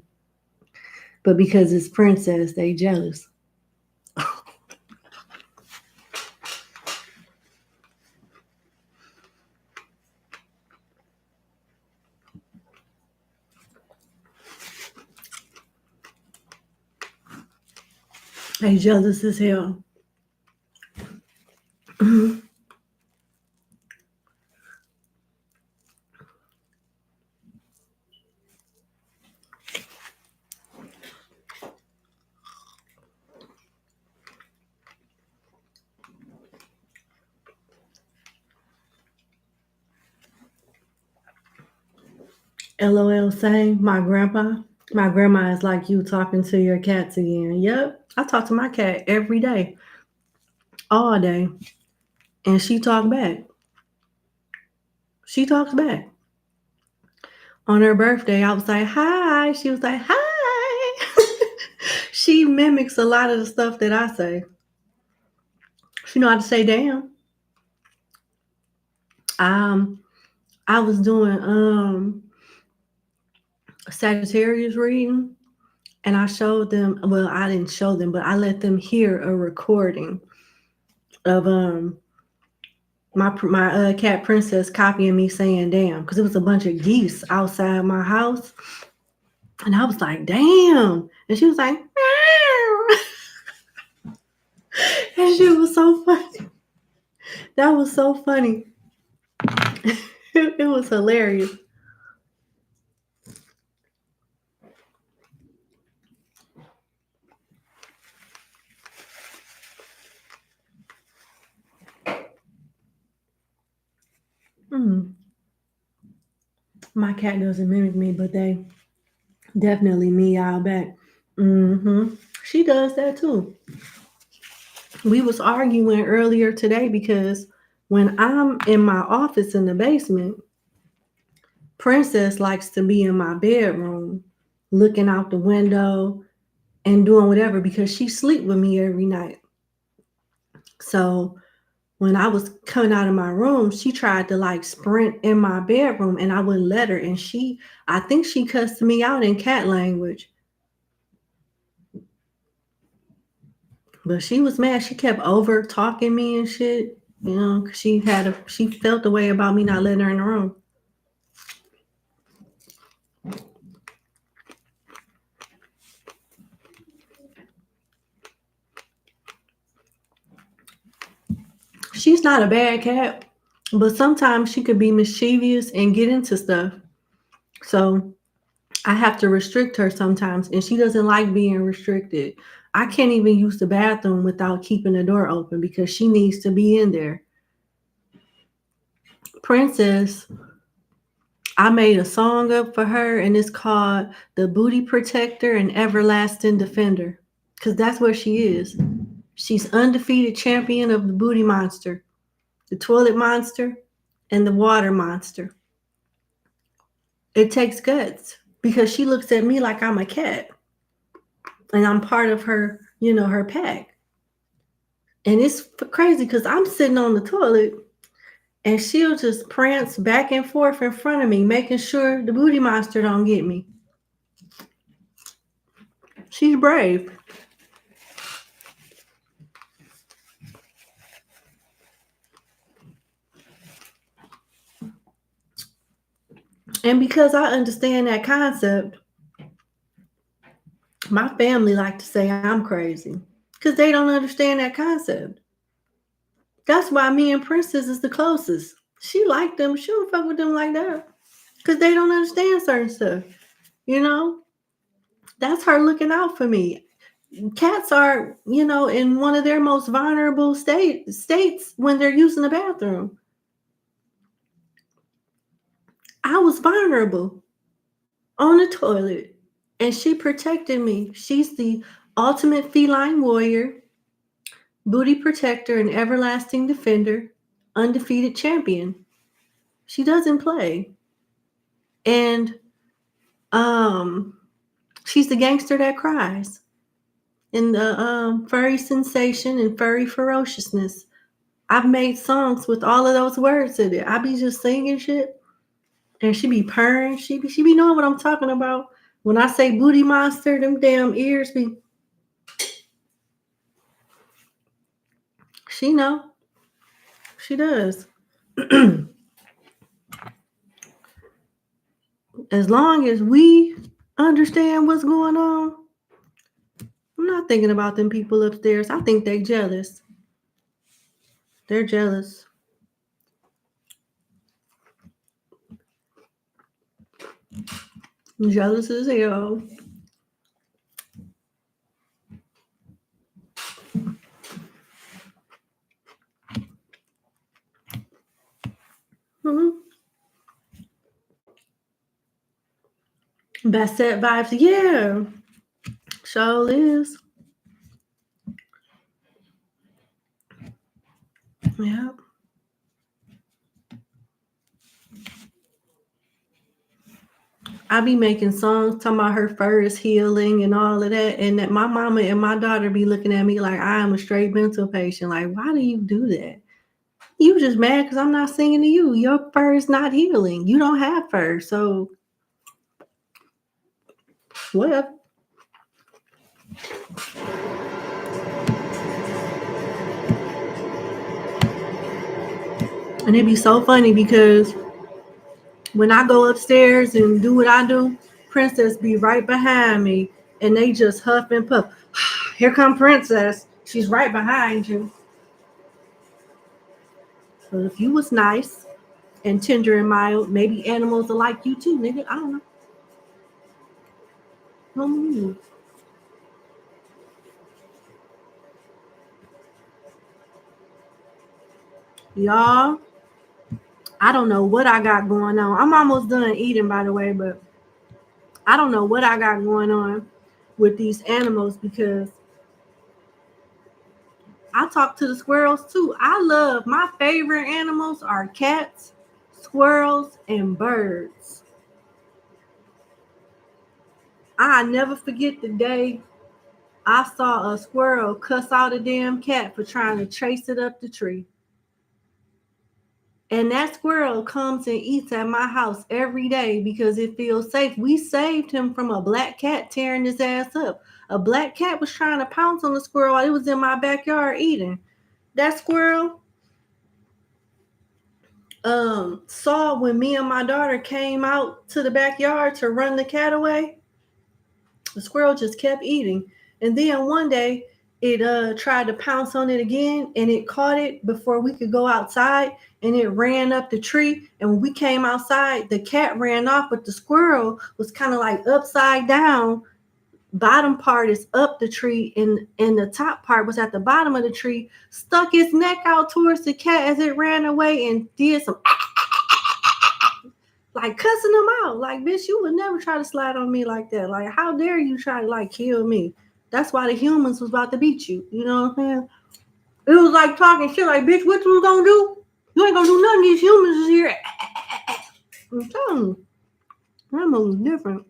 but because it's Princess, they jealous. They jealous as hell. LOL saying, my grandma is like you talking to your cats again. Yep, I talk to my cat every day, all day, and she talk back. She talks back. On her birthday, I was like, hi. She was like, hi. She mimics a lot of the stuff that I say. She know how to say damn. I was doing a Sagittarius reading, and I showed them, well, I didn't show them, but I let them hear a recording of my cat Princess copying me saying damn, because it was a bunch of geese outside my house. And I was like, damn. And she was like, meow. And shit was so funny. That was so funny. It was hilarious. My cat doesn't mimic me, but they definitely meow back. She does that too. We was arguing earlier today because when I'm in my office in the basement, Princess likes to be in my bedroom, looking out the window and doing whatever because she sleep with me every night. So when I was coming out of my room, she tried to like sprint in my bedroom and I wouldn't let her. And I think she cussed me out in cat language. But she was mad. She kept over talking me and shit, you know, 'cause she felt the way about me not letting her in the room. She's not a bad cat, but sometimes she could be mischievous and get into stuff. So I have to restrict her sometimes, and she doesn't like being restricted. I can't even use the bathroom without keeping the door open because she needs to be in there. Princess, I made a song up for her, and it's called The Booty Protector and Everlasting Defender, because that's what she is. She's undefeated champion of the booty monster, the toilet monster, and the water monster. It takes guts because she looks at me like I'm a cat and I'm part of her, her pack. And it's crazy because I'm sitting on the toilet and she'll just prance back and forth in front of me, making sure the booty monster don't get me. She's brave. And because I understand that concept, my family like to say I'm crazy because they don't understand that concept. That's why me and Princess is the closest. She like them. She don't fuck with them like that because they don't understand certain stuff. You know, that's her looking out for me. Cats are, in one of their most vulnerable states when they're using the bathroom. I was vulnerable on the toilet and she protected me. She's the ultimate feline warrior, booty protector, and everlasting defender, undefeated champion. She doesn't play. And she's the gangster that cries in the furry sensation and furry ferociousness. I've made songs with all of those words in it. I be just singing shit and she be purring. She be knowing what I'm talking about. When I say booty monster, them damn ears be. She know. She does. As long as we understand what's going on, I'm not thinking about them people upstairs. I think they jealous. They're jealous. Jealous as hell. Mm-hmm. Bassett vibes, yeah. Sure is. Yeah. I be making songs talking about her fur is healing and all of that. And that my mama and my daughter be looking at me like I am a straight mental patient. Like, why do you do that? You just mad because I'm not singing to you. Your fur is not healing. You don't have fur. So what? And it'd be so funny because when I go upstairs and do what I do, Princess be right behind me and they just huff and puff. Here come Princess. She's right behind you. So if you was nice and tender and mild, maybe animals are like you too, nigga. I don't know. Y'all, I don't know what I got going on. I'm almost done eating, by the way, but I don't know what I got going on with these animals because I talk to the squirrels too. My favorite animals are cats, squirrels, and birds. I never forget the day I saw a squirrel cuss out a damn cat for trying to chase it up the tree. And that squirrel comes and eats at my house every day because it feels safe. We saved him from a black cat tearing his ass up. A black cat was trying to pounce on the squirrel while it was in my backyard eating. That squirrel saw when me and my daughter came out to the backyard to run the cat away. The squirrel just kept eating. And then one day it tried to pounce on it again, and it caught it before we could go outside, and it ran up the tree. And when we came outside, the cat ran off, but the squirrel was kind of like upside down. Bottom part is up the tree, and the top part was at the bottom of the tree, stuck its neck out towards the cat as it ran away and did some like cussing them out. Like, bitch, you would never try to slide on me like that. Like, how dare you try to like kill me? That's why the humans was about to beat you. You know what I'm saying? It was like talking shit like, bitch, what you gonna do? You ain't gonna do nothing. These humans is here. I'm telling you, that was different.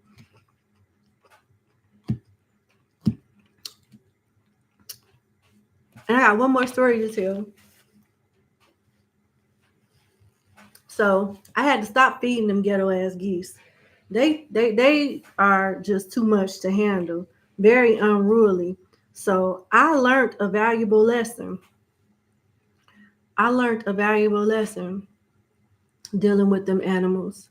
And I got one more story to tell. So I had to stop feeding them ghetto ass geese. They are just too much to handle. Very unruly. So I learned a valuable lesson. Dealing with them animals.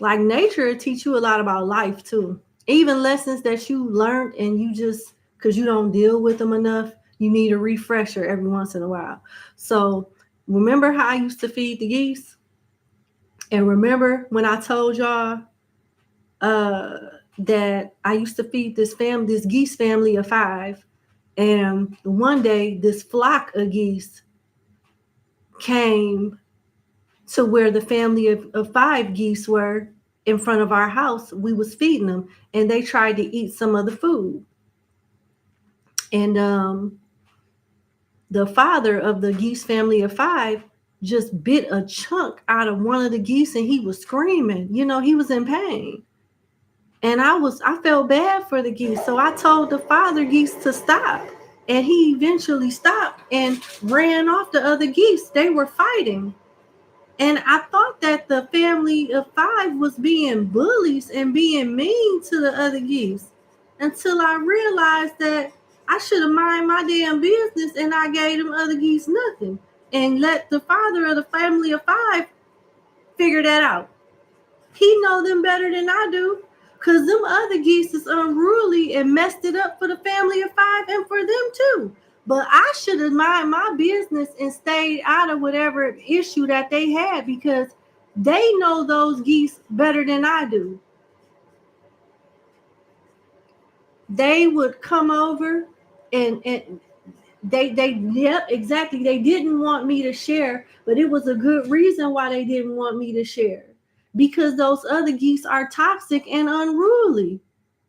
Like nature teach you a lot about life too. Even lessons that you learned and you just, because you don't deal with them enough, you need a refresher every once in a while. So remember how I used to feed the geese? And remember when I told y'all that I used to feed this geese family of 5. And one day this flock of geese came to where the family of 5 geese were in front of our house. We was feeding them, and they tried to eat some of the food. And the father of the geese family of 5 just bit a chunk out of one of the geese, and he was screaming. You know, he was in pain. And I felt bad for the geese. So I told the father geese to stop. And he eventually stopped and ran off the other geese. They were fighting. And I thought that the family of 5 was being bullies and being mean to the other geese, until I realized that I should have minded my damn business, and I gave them other geese nothing and let the father of the family of 5 figure that out. He know them better than I do, because them other geese is unruly and messed it up for the family of 5 and for them too. But I should have minded my business and stayed out of whatever issue that they had, because they know those geese better than I do. They would come over and yep, exactly. They didn't want me to share, but it was a good reason why they didn't want me to share. Because those other geese are toxic and unruly.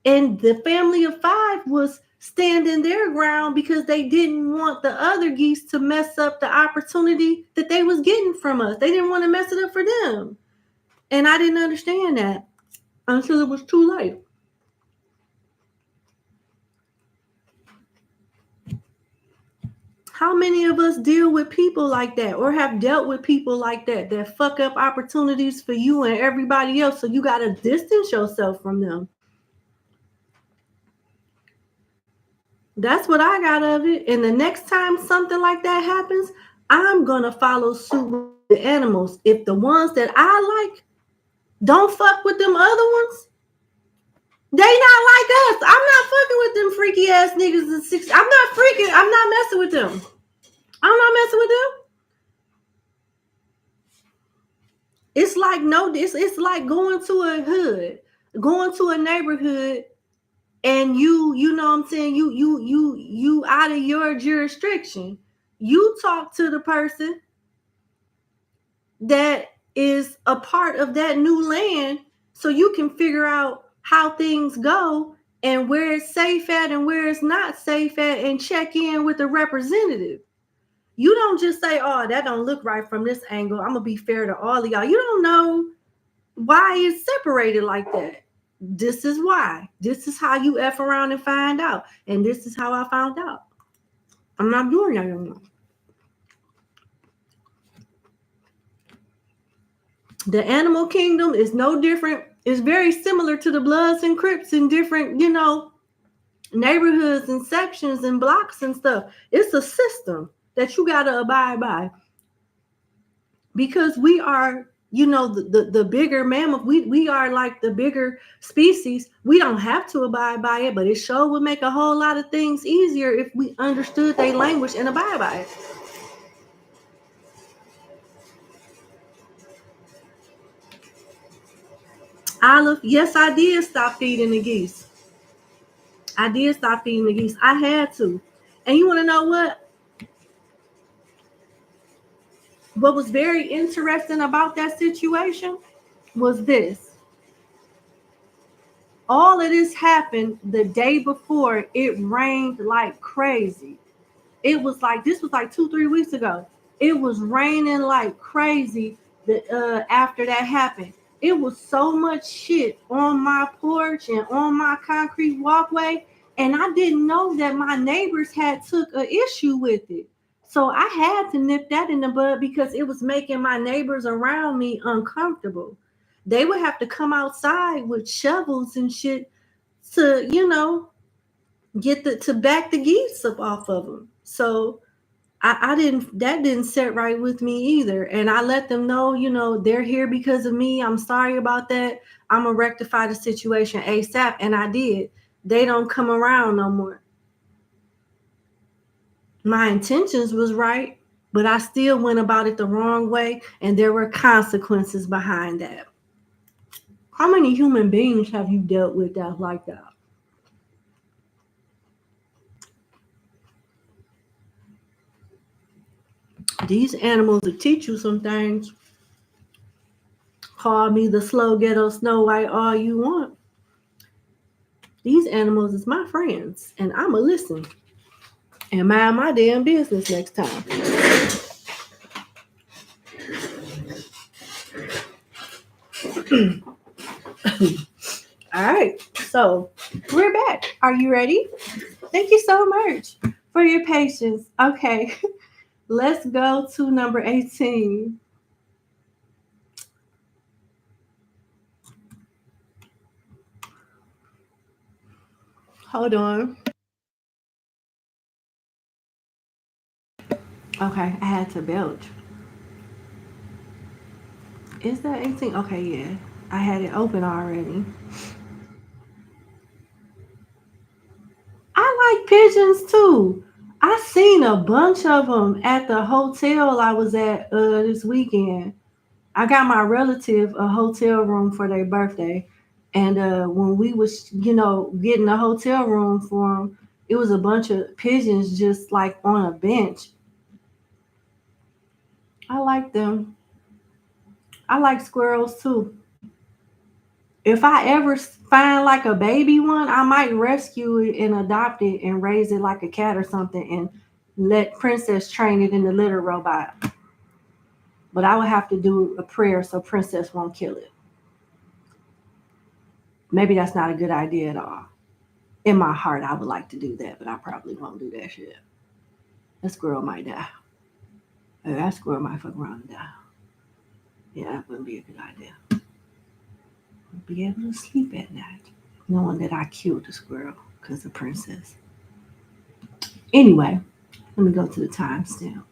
And the family of 5 was standing their ground because they didn't want the other geese to mess up the opportunity that they was getting from us. They didn't want to mess it up for them. And I didn't understand that until it was too late. How many of us deal with people like that, or have dealt with people like that fuck up opportunities for you and everybody else, so you got to distance yourself from them? That's what I got of it. And the next time something like that happens, I'm going to follow suit with the animals. If the ones that I like don't fuck with them other ones, they not like us. I'm not fucking with them freaky ass niggas in 60. I'm not freaking. I'm not messing with them. I'm not messing with them. It's like it's like going to a hood, going to a neighborhood, and you know what I'm saying, you out of your jurisdiction. You talk to the person that is a part of that new land, so you can figure out how things go and where it's safe at and where it's not safe at, and check in with the representative. You don't just say, oh, that don't look right from this angle, I'm gonna be fair to all of y'all. You don't know why it's separated like that. This is why. This is how you F around and find out. And this is how I found out. I'm not doing that anymore. The animal kingdom is no different. It's very similar to the Bloods and Crips in different, neighborhoods and sections and blocks and stuff. It's a system that you got to abide by because we are, the bigger mammal. We are like the bigger species. We don't have to abide by it, but it sure would make a whole lot of things easier if we understood their language and abide by it. Olive, yes, I did stop feeding the geese. I did stop feeding the geese. I had to. And you want to know what? What was very interesting about that situation was this. All of this happened the day before. It rained like crazy. This was like 2-3 weeks ago. It was raining like crazy after that happened. It was so much shit on my porch and on my concrete walkway, and I didn't know that my neighbors had took an issue with it. So I had to nip that in the bud because it was making my neighbors around me uncomfortable. They would have to come outside with shovels and shit to, to back the geese up off of them. So I didn't, that didn't set right with me either. And I let them know, they're here because of me. I'm sorry about that. I'm gonna rectify the situation ASAP. And I did. They don't come around no more. My intentions was right, but I still went about it the wrong way, and there were consequences behind that. How many human beings have you dealt with that like that? These animals will teach you some things. Call me the slow ghetto Snow White all you want. These animals is my friends, and I'ma listen and mind my damn business next time. All right, so we're back. Are you ready? Thank you so much for your patience. Okay, let's go to number 18. Hold on. Okay, I had to belch. Is that 18? Okay, yeah. I had it open already. I like pigeons too. I seen a bunch of them at the hotel I was at this weekend. I got my relative a hotel room for their birthday, and when we was getting a hotel room for them, it was a bunch of pigeons just like on a bench. I like them. I like squirrels too. If I ever find like a baby one, I might rescue it and adopt it and raise it like a cat or something and let Princess train it in the litter robot. But I would have to do a prayer so Princess won't kill it. Maybe that's not a good idea at all. In my heart, I would like to do that, but I probably won't do that shit. That squirrel might die. Or that squirrel might fuck around and die. Yeah, that wouldn't be a good idea. I'd be able to sleep at night knowing that I killed the squirrel because of Princess. Anyway, let me go to the timestamp.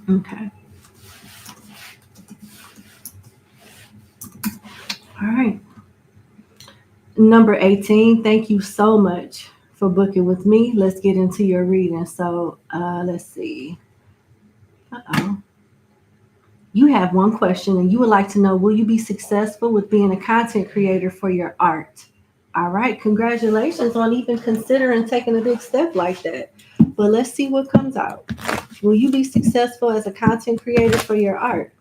Okay. All right. Number 18, thank you so much for booking with me. Let's get into your reading. So let's see. Uh-oh. You have one question and you would like to know, will you be successful with being a content creator for your art? All right. Congratulations on even considering taking a big step like that. But let's see what comes out. Will you be successful as a content creator for your art?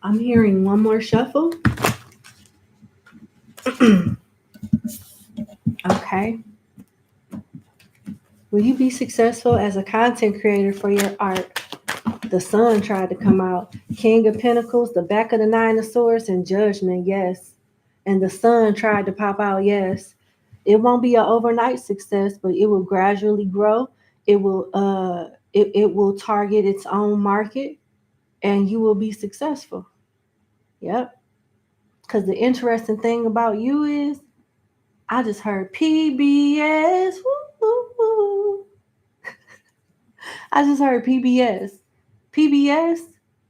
I'm hearing one more shuffle. Okay. Will you be successful as a content creator for your art? The Sun tried to come out. King of Pentacles, the back of the Nine of Swords, and Judgment, yes. And the Sun tried to pop out, yes. It won't be an overnight success, but it will gradually grow. It will target its own market, and you will be successful. Yep. Because the interesting thing about you is, I just heard PBS. Woo, woo, woo. I just heard PBS. PBS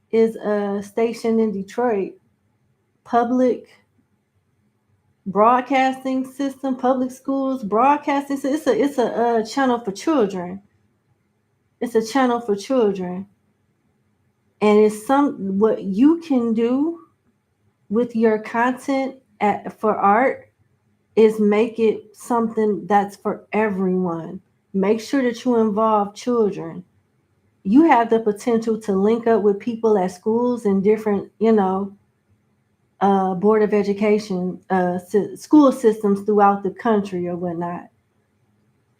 is a station in Detroit, public broadcasting system, public schools broadcasting system. It's a channel for children. It's a channel for children, and it's what you can do with your content for art is make it something that's for everyone. Make sure that you involve children. You have the potential to link up with people at schools and different, board of education, school systems throughout the country or whatnot.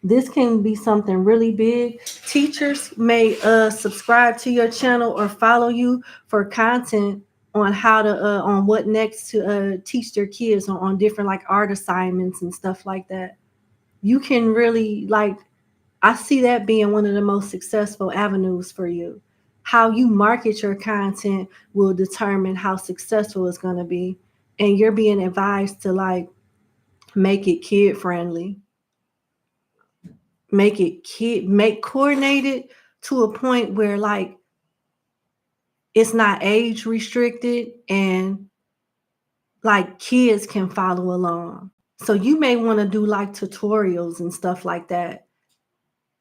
This can be something really big. Teachers may subscribe to your channel or follow you for content on how to on what next to teach their kids on different like art assignments and stuff like that. You can really I see that being one of the most successful avenues for you. How you market your content will determine how successful it's going to be, and you're being advised to make it kid friendly. Make coordinated to a point where it's not age restricted and kids can follow along. So you may want to do tutorials and stuff like that,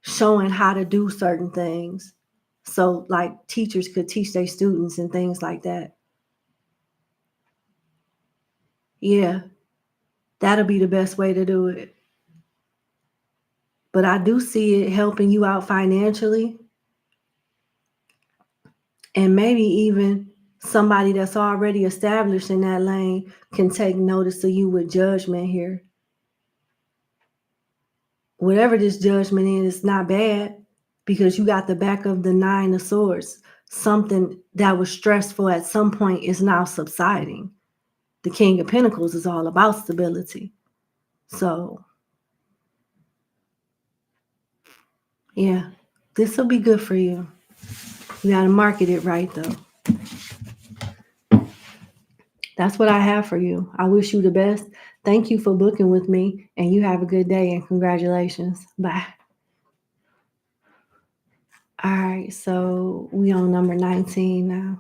showing how to do certain things. So teachers could teach their students and things like that. Yeah, that'll be the best way to do it. But I do see it helping you out financially. And maybe even somebody that's already established in that lane can take notice of you with judgment here. Whatever this judgment is, it's not bad because you got the back of the Nine of Swords. Something that was stressful at some point is now subsiding. The King of Pentacles is all about stability. So, yeah, this will be good for you. You got to market it right, though. That's what I have for you. I wish you the best. Thank you for booking with me, and you have a good day, and congratulations. Bye. All right, so we on number 19 now.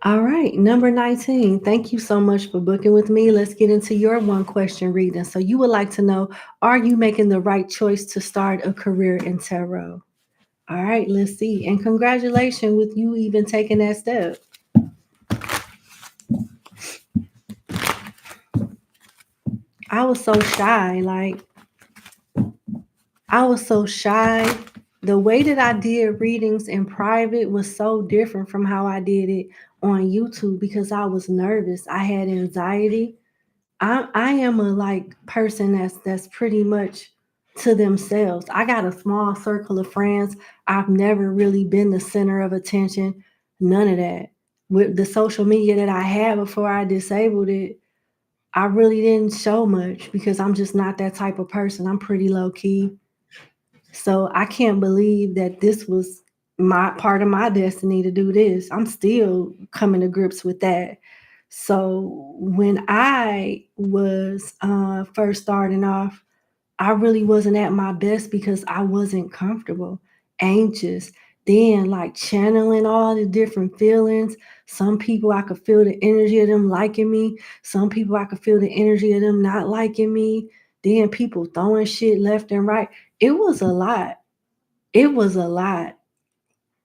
All right, number 19. Thank you so much for booking with me. Let's get into your one question reading. So you would like to know, are you making the right choice to start a career in tarot? All right, let's see. And congratulations with you even taking that step. I was so shy. I was so shy. The way that I did readings in private was so different from how I did it on YouTube because I was nervous. I had anxiety. I am a person that's pretty much to themselves. I got a small circle of friends. I've never really been the center of attention. None of that. With the social media that I had before I disabled it, I really didn't show much because I'm just not that type of person. I'm pretty low key. So I can't believe that this was my part of my destiny to do this. I'm still coming to grips with that. So when I was first starting off, I really wasn't at my best because I wasn't comfortable, anxious. Then channeling all the different feelings. Some people I could feel the energy of them liking me. Some people I could feel the energy of them not liking me. Then people throwing shit left and right. It was a lot. It was a lot.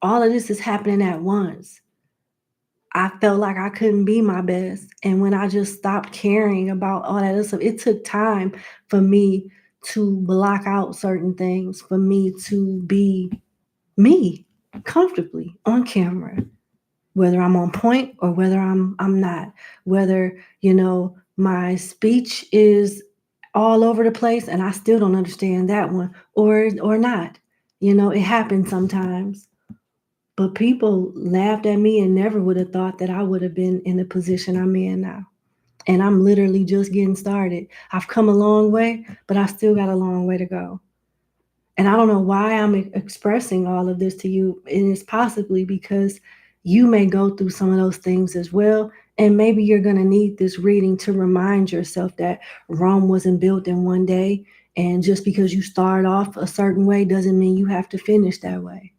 All of this is happening at once. I felt like I couldn't be my best. And when I just stopped caring about all that other stuff, it took time for me to block out certain things, for me to be me comfortably on camera. whether I'm on point or whether I'm not, whether, my speech is all over the place and I still don't understand that one or not. It happens sometimes. But people laughed at me and never would have thought that I would have been in the position I'm in now. And I'm literally just getting started. I've come a long way, but I still got a long way to go. And I don't know why I'm expressing all of this to you. And it's possibly because you may go through some of those things as well. And maybe you're going to need this reading to remind yourself that Rome wasn't built in one day. And just because you start off a certain way doesn't mean you have to finish that way.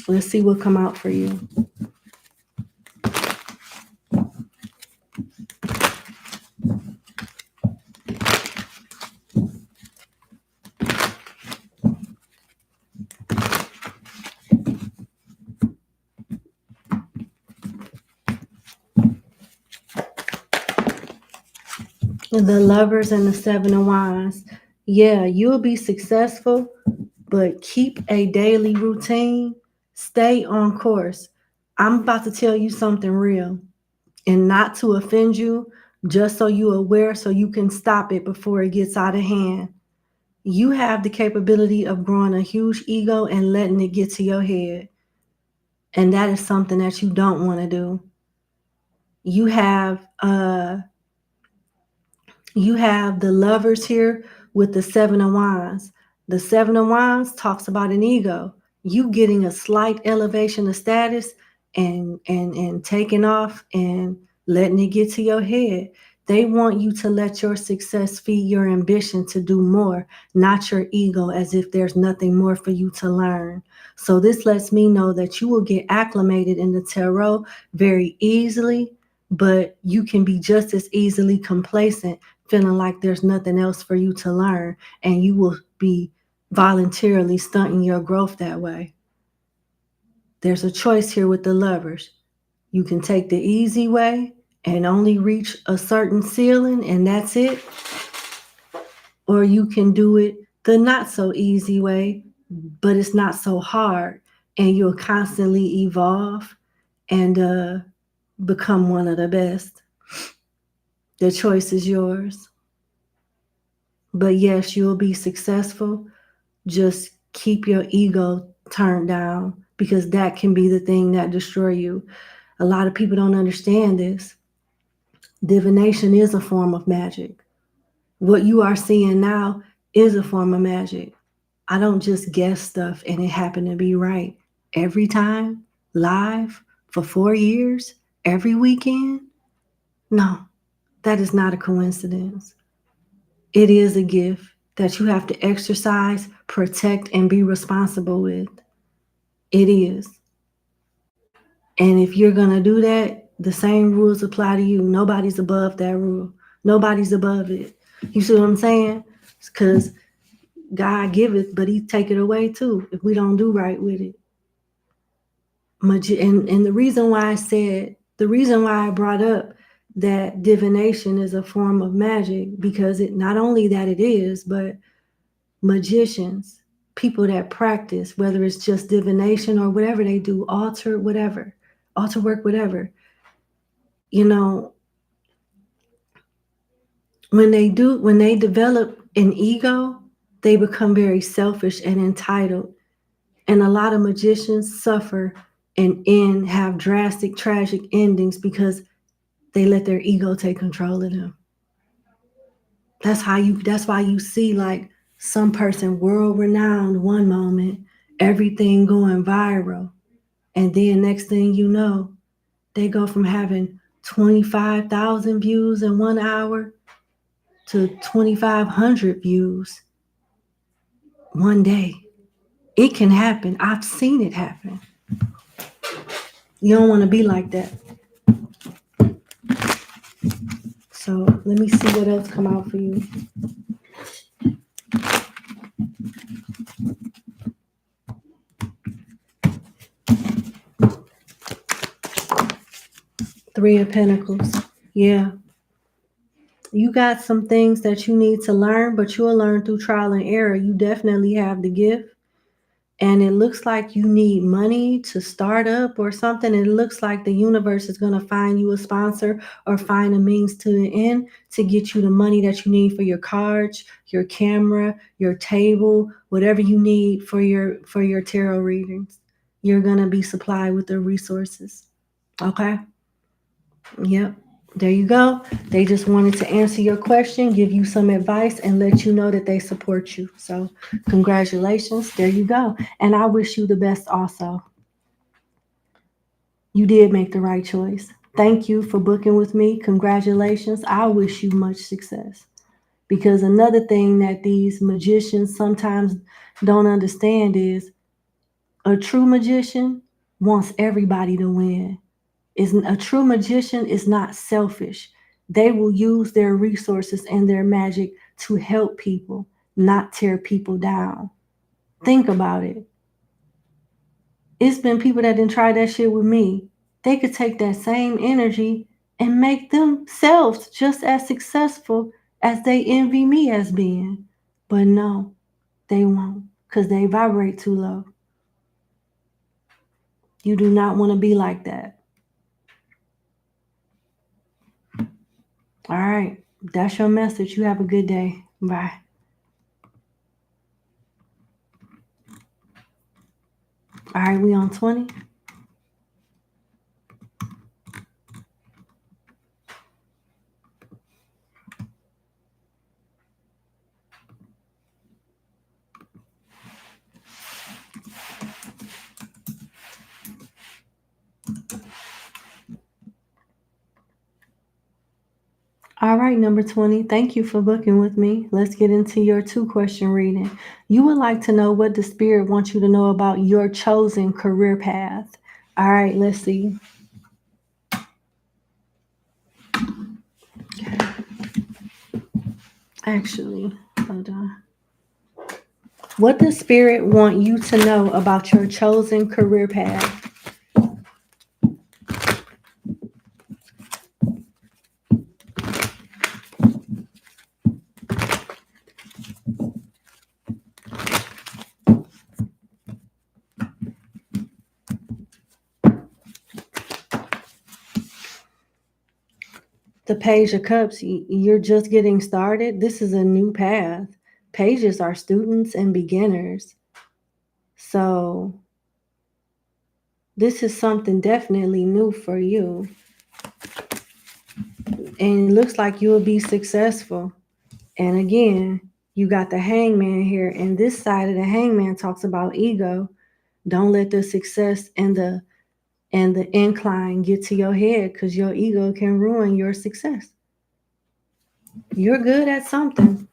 Let's see what come out for you. The Lovers and the Seven of Wands. Yeah, you'll be successful, but keep a daily routine. Stay on course. I'm about to tell you something real, and not to offend you, just so you're aware so you can stop it before it gets out of hand. You have the capability of growing a huge ego and letting it get to your head. And that is something that you don't want to do. You have the Lovers here with the Seven of Wands. The Seven of Wands talks about an ego. You getting a slight elevation of status and taking off and letting it get to your head. They want you to let your success feed your ambition to do more, not your ego, as if there's nothing more for you to learn. So this lets me know that you will get acclimated in the tarot very easily, but you can be just as easily complacent, feeling like there's nothing else for you to learn, and you will be voluntarily stunting your growth that way. There's a choice here with the Lovers. You can take the easy way and only reach a certain ceiling and that's it. Or you can do it the not so easy way, but it's not so hard, and you'll constantly evolve and become one of the best. The choice is yours. But yes, you'll be successful. Just keep your ego turned down, because that can be the thing that destroy you. A lot of people don't understand this. Divination is a form of magic. What you are seeing now is a form of magic. I don't just guess stuff and it happened to be right every time, live, for 4 years, every weekend. No, that is not a coincidence. It is a gift that you have to exercise, protect, and be responsible with. It is. And if you're going to do that, the same rules apply to you. Nobody's above that rule. Nobody's above it. You see what I'm saying? Because God giveth, but he take it away too if we don't do right with it. And the reason why I brought up that divination is a form of magic, because it not only that it is, but magicians, people that practice, whether it's just divination or whatever they do, altar work, whatever, when they develop an ego, they become very selfish and entitled. And a lot of magicians suffer and have drastic, tragic endings because they let their ego take control of them. That's why you see like some person world renowned one moment, everything going viral. And then next thing you know, they go from having 25,000 views in 1 hour to 2,500 views one day. It can happen. I've seen it happen. You don't want to be like that. So let me see what else come out for you. Three of Pentacles. Yeah. You got some things that you need to learn, but you'll learn through trial and error. You definitely have the gift. and it looks like you need money to start up or something. It looks like the universe is going to find you a sponsor or find a means to the end to get you the money that you need for your cards, your camera, your table, whatever you need for your tarot readings. You're going to be supplied with the resources. Okay? Yep. There you go. They just wanted to answer your question, give you some advice, and let you know that they support you. So, congratulations. There you go. And I wish you the best also. You did make the right choice. Thank you for booking with me. Congratulations. I wish you much success. Because another thing that these magicians sometimes don't understand is a true magician wants everybody to win. A true magician is not selfish. They will use their resources and their magic to help people, not tear people down. Think about it. It's been people that didn't try that shit with me. They could take that same energy and make themselves just as successful as they envy me as being. But no, they won't, because they vibrate too low. You do not want to be like that. All right. That's your message. You have a good day. Bye. All right, we on 20? All right, number 20. Thank you for booking with me. Let's get into your 2-question reading. You would like to know what the spirit wants you to know about your chosen career path. All right, let's see. Actually, hold on. What does spirit want you to know about your chosen career path? The Page of Cups, you're just getting started. This is a new path. Pages are students and beginners. So this is something definitely new for you. And it looks like you'll be successful. And again, you got the Hangman here. And this side of the Hangman talks about ego. Don't let the success and the incline get to your head, because your ego can ruin your success. You're good at something,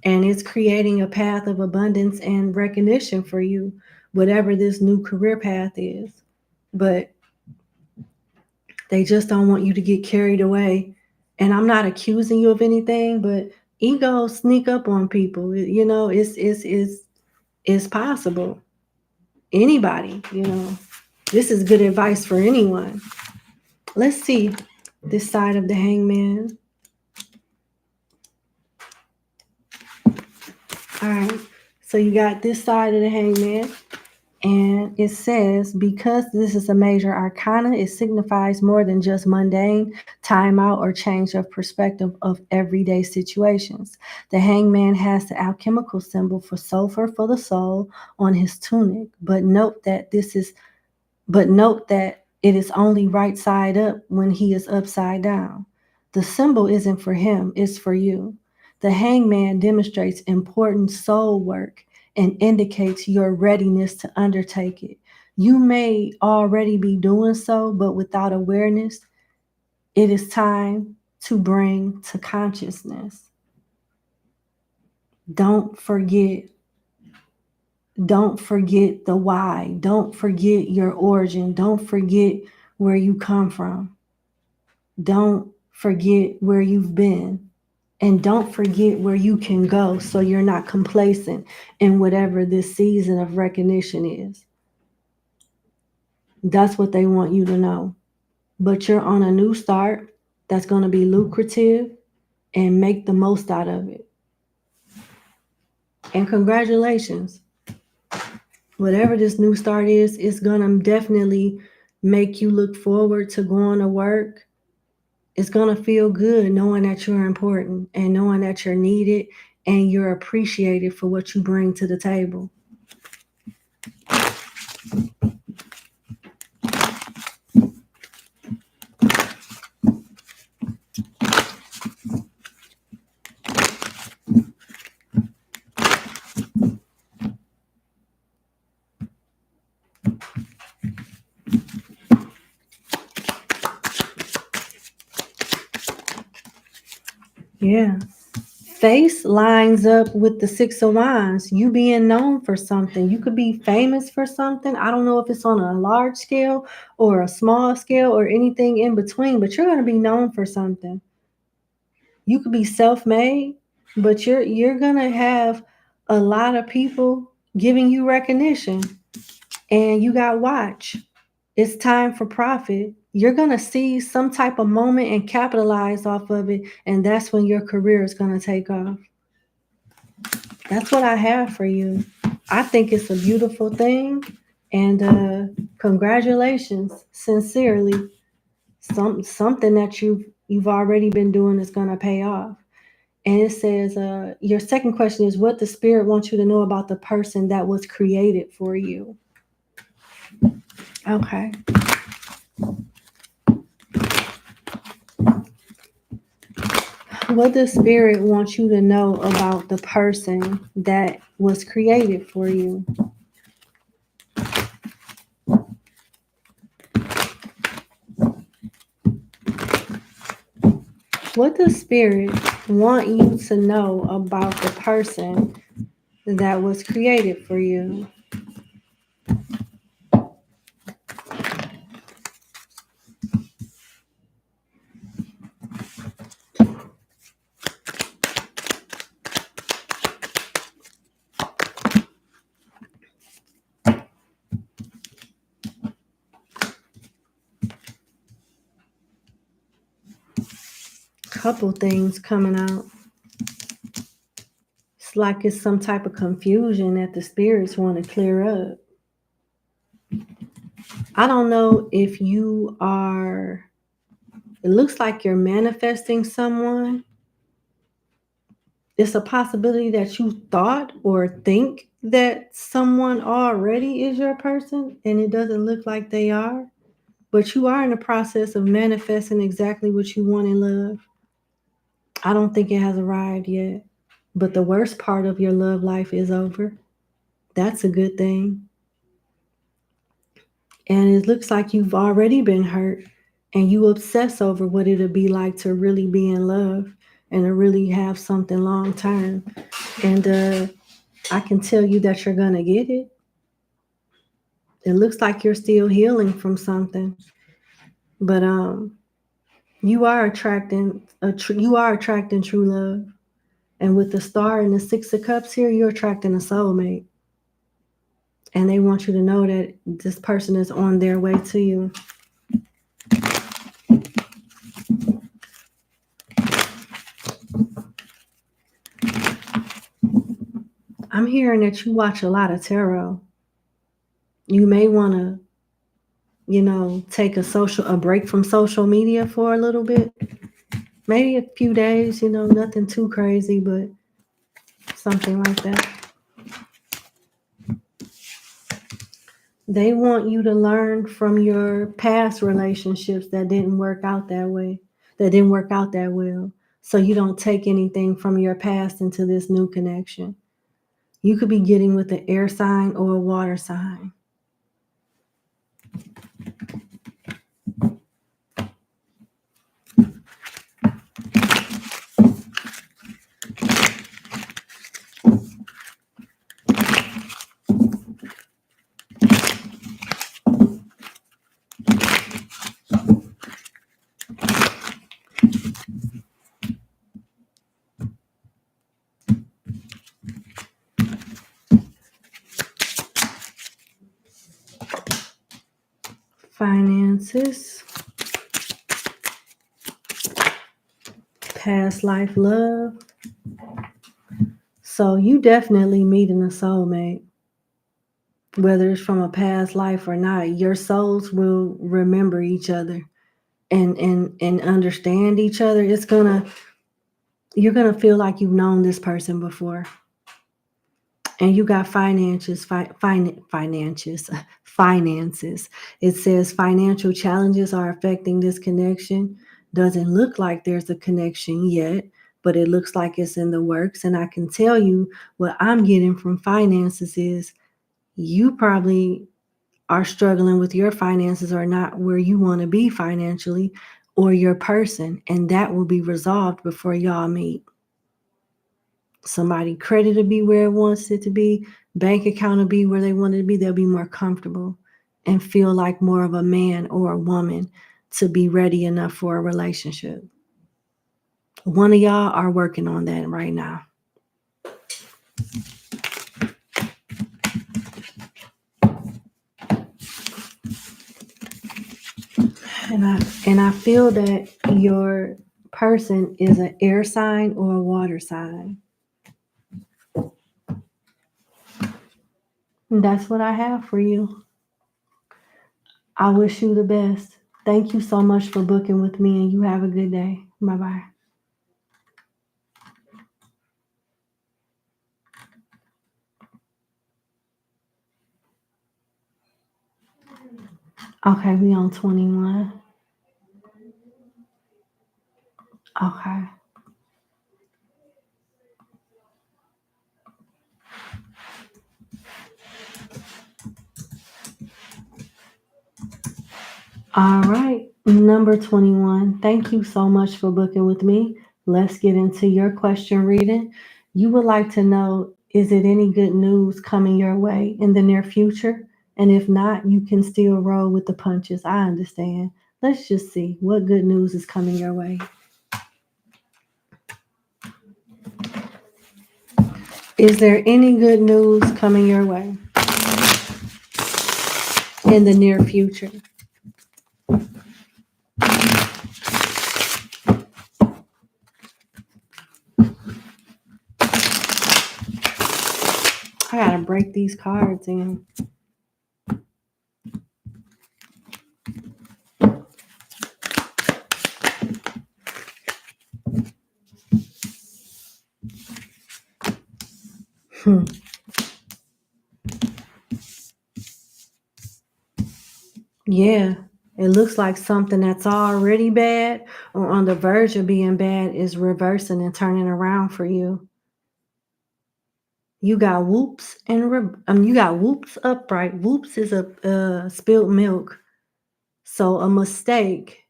and it's creating a path of abundance and recognition for you, whatever this new career path is. But they just don't want you to get carried away. And I'm not accusing you of anything, but ego sneak up on people. It's possible. Anybody, this is good advice for anyone. Let's see this side of the Hangman. All right. So you got this side of the Hangman. And it says, because this is a major arcana, it signifies more than just mundane timeout or change of perspective of everyday situations. The Hangman has the alchemical symbol for sulfur for the soul on his tunic, but note that it is only right side up when he is upside down. The symbol isn't for him, it's for you. The Hangman demonstrates important soul work and indicates your readiness to undertake it. You may already be doing so, but without awareness, it is time to bring to consciousness. Don't forget the why. Don't forget your origin. Don't forget where you come from. Don't forget where you've been. And don't forget where you can go, so you're not complacent in whatever this season of recognition is. That's what they want you to know. But you're on a new start that's going to be lucrative, and make the most out of it. And congratulations. Whatever this new start is, it's going to definitely make you look forward to going to work. It's going to feel good knowing that you're important and knowing that you're needed and you're appreciated for what you bring to the table. Yeah. Face lines up with the Six of Wands. You being known for something. You could be famous for something. I don't know if it's on a large scale or a small scale or anything in between, but you're going to be known for something. You could be self-made, but you're going to have a lot of people giving you recognition, and you got watch. It's time for profit. You're going to see some type of moment and capitalize off of it, and that's when your career is going to take off. That's what I have for you. I think it's a beautiful thing, and congratulations, sincerely. Something that you've already been doing is going to pay off. And it says, your second question is what the spirit wants you to know about the person that was created for you. Okay. What does spirit want you to know about the person that was created for you? What does spirit want you to know about the person that was created for you? Couple things coming out. It's like it's some type of confusion that the spirits want to clear up. I don't know if you are, it looks like you're manifesting someone. It's a possibility that you thought or think that someone already is your person and it doesn't look like they are, but you are in the process of manifesting exactly what you want in love. I don't think it has arrived yet, but the worst part of your love life is over. That's a good thing. And it looks like you've already been hurt and you obsess over what it'll be like to really be in love and to really have something long term. And I can tell you that you're going to get it. It looks like you're still healing from something, but you are attracting true love. And with the star and the Six of Cups here, you're attracting a soulmate. And they want you to know that this person is on their way to you. I'm hearing that you watch a lot of tarot. You may want to, take a break from social media for a little bit. Maybe a few days, nothing too crazy, but something like that. They want you to learn from your past relationships that didn't work out that way, that didn't work out that well. So you don't take anything from your past into this new connection. You could be getting with an air sign or a water sign. Finances, past life love. So you definitely meeting a soulmate. whether it's from a past life or not. Your souls will remember each other and understand each other. You're gonna feel like you've known this person before. And you got finances. It says financial challenges are affecting this connection. Doesn't look like there's a connection yet, but it looks like it's in the works. And I can tell you what I'm getting from finances is you probably are struggling with your finances or not where you want to be financially, or your person, and that will be resolved before y'all meet. Somebody credit to be where it wants it to be, bank account to be where they want it to be. They'll be more comfortable and feel like more of a man or a woman to be ready enough for a relationship. One of y'all are working on that right now. And I feel that your person is an air sign or a water sign. And that's what I have for you. I wish you the best. Thank you so much for booking with me, and you have a good day. Bye-bye. Okay, we on 21. Okay. All right, number 21. Thank you so much for booking with me. Let's get into your question reading. You would like to know, is it any good news coming your way in the near future? And if not, you can still roll with the punches. I understand. Let's just see what good news is coming your way. Is there any good news coming your way in the near future? I gotta break these cards in. Yeah, it looks like something that's already bad or on the verge of being bad is reversing and turning around for you. You got whoops and you got whoops upright. Whoops is a spilled milk. So a mistake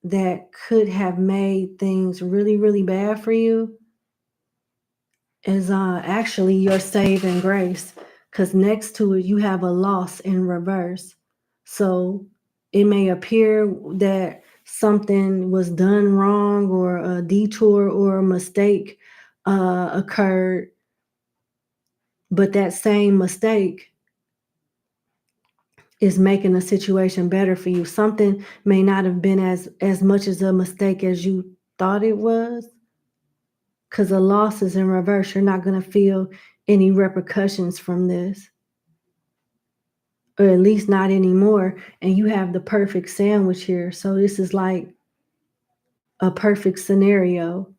that could have made things really, really bad for you is actually your saving grace, because next to it you have a loss in reverse. So it may appear that something was done wrong or a detour or a mistake occurred, but that same mistake is making the situation better for you. Something may not have been as much as a mistake as you thought it was, because a loss is in reverse. You're not going to feel any repercussions from this, or at least not anymore. And you have the perfect sandwich here. So this is like a perfect scenario,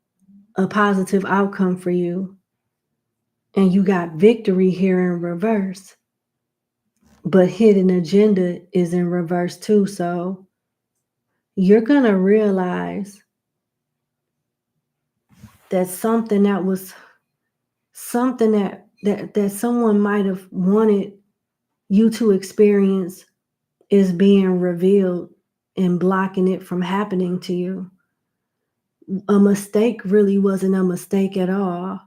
a positive outcome for you. And you got victory here in reverse. But hidden agenda is in reverse too. So you're going to realize that something that someone might have wanted you to experience is being revealed and blocking it from happening to you. A mistake really wasn't a mistake at all.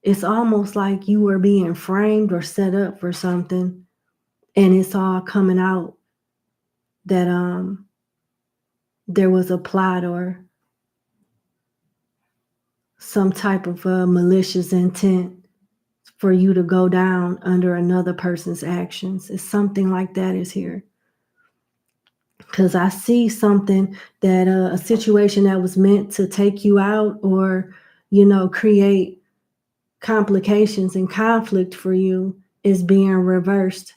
It's almost like you were being framed or set up for something, and it's all coming out that there was a plot or some type of malicious intent for you to go down under another person's actions. It's something like that is here. Because I see something that a situation that was meant to take you out or, create complications and conflict for you is being reversed,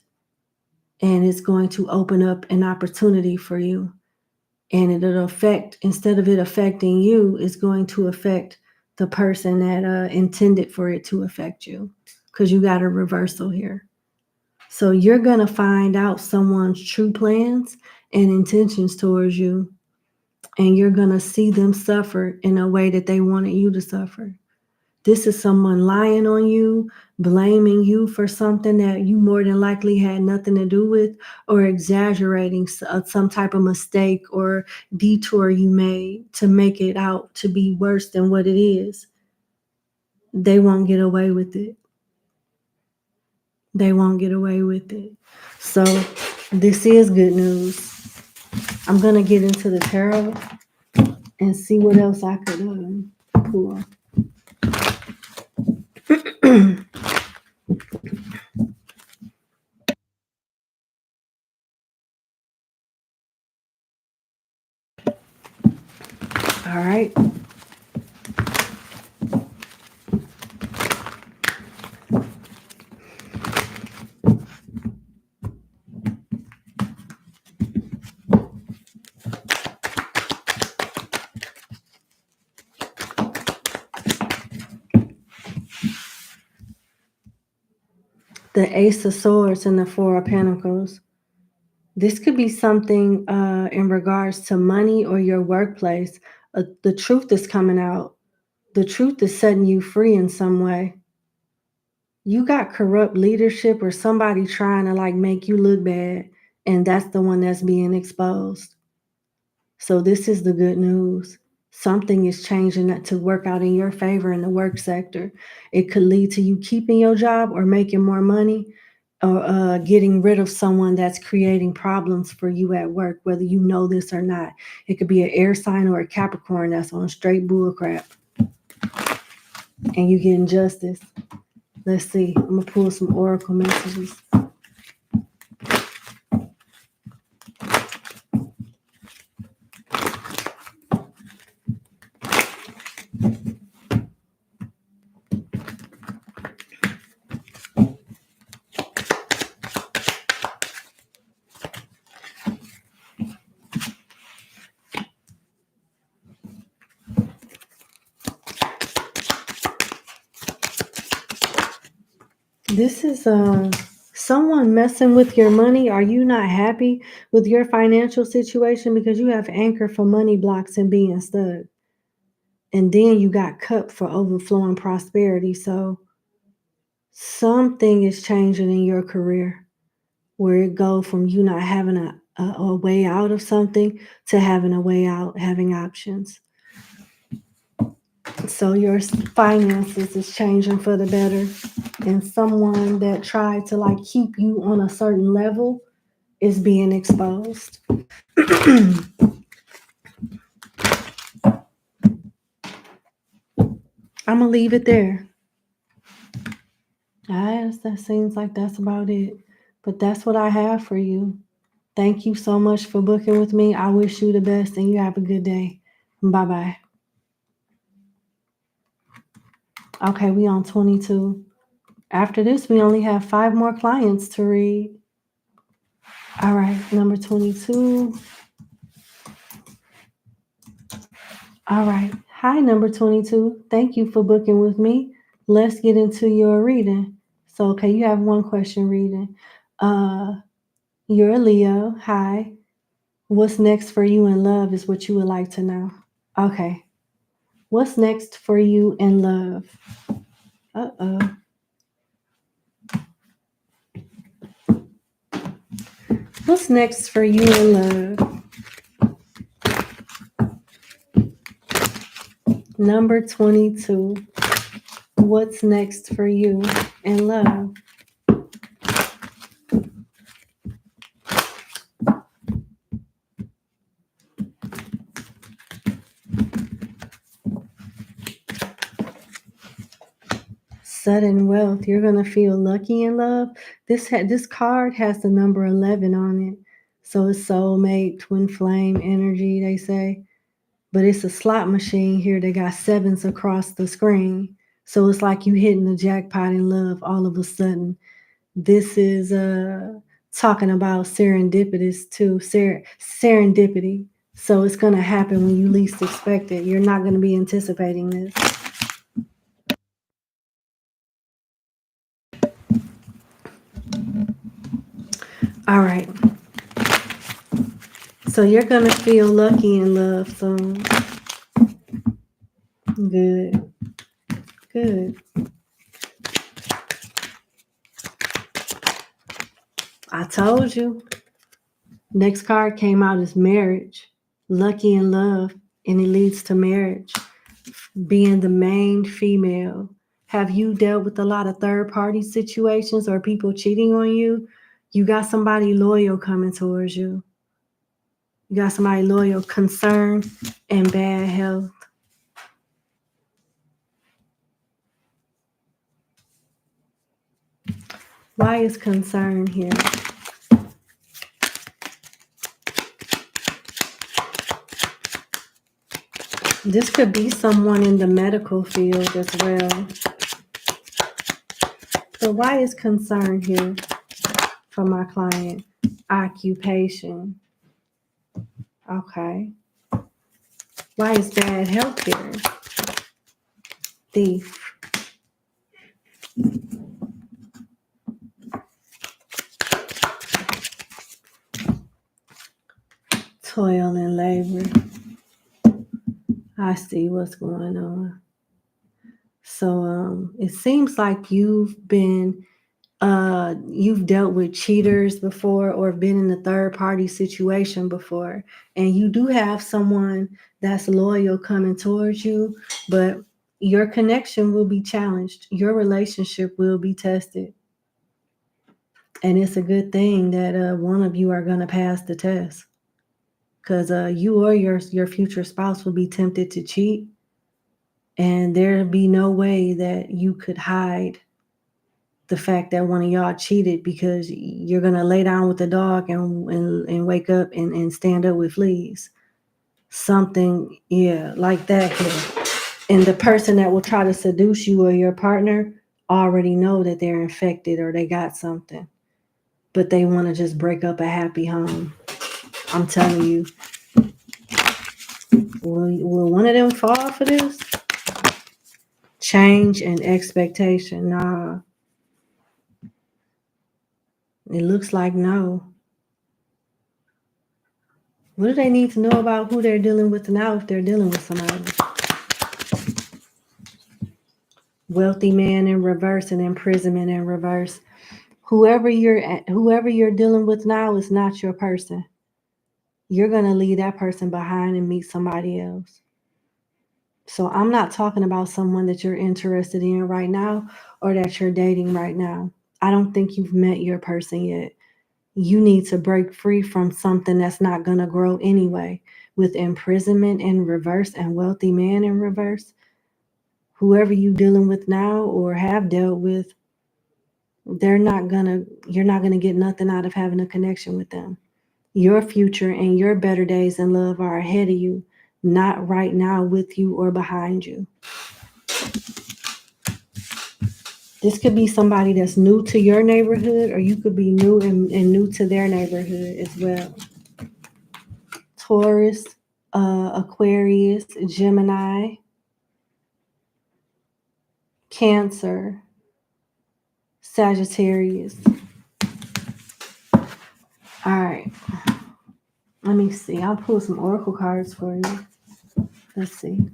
and it's going to open up an opportunity for you. And it'll affect, instead of it affecting you, it's going to affect the person that intended for it to affect you, because you got a reversal here. So you're going to find out someone's true plans and intentions towards you, and you're going to see them suffer in a way that they wanted you to suffer. This is someone lying on you, blaming you for something that you more than likely had nothing to do with, or exaggerating some type of mistake or detour you made to make it out to be worse than what it is. They won't get away with it. They won't get away with it. So this is good news. I'm going to get into the tarot and see what else I could pull. All right. The Ace of Swords and the Four of Pentacles. This could be something in regards to money or your workplace. The truth is coming out. The truth is setting you free in some way. You got corrupt leadership or somebody trying to like make you look bad, and that's the one that's being exposed. So this is the good news. Something is changing that to work out in your favor in the work sector. It could lead to you keeping your job or making more money, or getting rid of someone that's creating problems for you at work, whether you know this or not. It could be an air sign or a Capricorn that's on straight bull crap, and you getting justice. Let's see. I'm going to pull some oracle messages. This is someone messing with your money. Are you not happy with your financial situation because you have anchor for money blocks and being stuck? And then you got cup for overflowing prosperity. So something is changing in your career where it go from you not having a way out of something to having a way out, having options. So your finances is changing for the better. And someone that tried to like keep you on a certain level is being exposed. I'm gonna leave it there. That seems like that's about it. But that's what I have for you. Thank you so much for booking with me. I wish you the best and you have a good day. Bye-bye. Okay, we on 22. After this, we only have 5 more clients to read. All right, number 22. All right. Hi, number 22. Thank you for booking with me. Let's get into your reading. So, okay, you have one question reading. You're a Leo. Hi. What's next for you in love is what you would like to know. Okay. What's next for you in love? Uh-oh. What's next for you in love? Number 22. What's next for you in love? Sudden wealth. You're going to feel lucky in love. This card has the number 11 on it. So it's soulmate, twin flame energy, they say. But it's a slot machine here that got 7s across the screen. So it's like you hitting the jackpot in love all of a sudden. This is talking about serendipitous too, serendipity. So it's going to happen when you least expect it. You're not going to be anticipating this. All right. So you're going to feel lucky in love soon. Good. Good. I told you. Next card came out as marriage. Lucky in love, and it leads to marriage. Being the main female. Have you dealt with a lot of third party situations or people cheating on you? You got somebody loyal coming towards you. You got somebody loyal, concern, and bad health. Why is concern here? This could be someone in the medical field as well. So why is concern here for my client? Occupation. Okay. Why is bad health here? Thief. Toil and labor. I see what's going on. So it seems like you've dealt with cheaters before or been in a third party situation before, and you do have someone that's loyal coming towards you, but your connection will be challenged. Your relationship will be tested. And it's a good thing that one of you are going to pass the test, because you or your future spouse will be tempted to cheat, and there'll be no way that you could hide the fact that one of y'all cheated, because you're going to lay down with the dog and wake up and stand up with fleas. Something, yeah, like that here. And the person that will try to seduce you or your partner already know that they're infected or they got something, but they want to just break up a happy home. I'm telling you. Will one of them fall for this? Change and expectation. Nah. It looks like no. What do they need to know about who they're dealing with now if they're dealing with somebody? Wealthy man in reverse and imprisonment in reverse. Whoever you're dealing with now is not your person. You're going to leave that person behind and meet somebody else. So I'm not talking about someone that you're interested in right now or that you're dating right now. I don't think you've met your person yet. You need to break free from something that's not going to grow anyway. With imprisonment in reverse and wealthy man in reverse, whoever you're dealing with now or have dealt with, you're not going to get nothing out of having a connection with them. Your future and your better days in love are ahead of you, not right now with you or behind you. This could be somebody that's new to your neighborhood, or you could be new and new to their neighborhood as well. Taurus, Aquarius, Gemini, Cancer, Sagittarius. All right. Let me see. I'll pull some oracle cards for you. Let's see.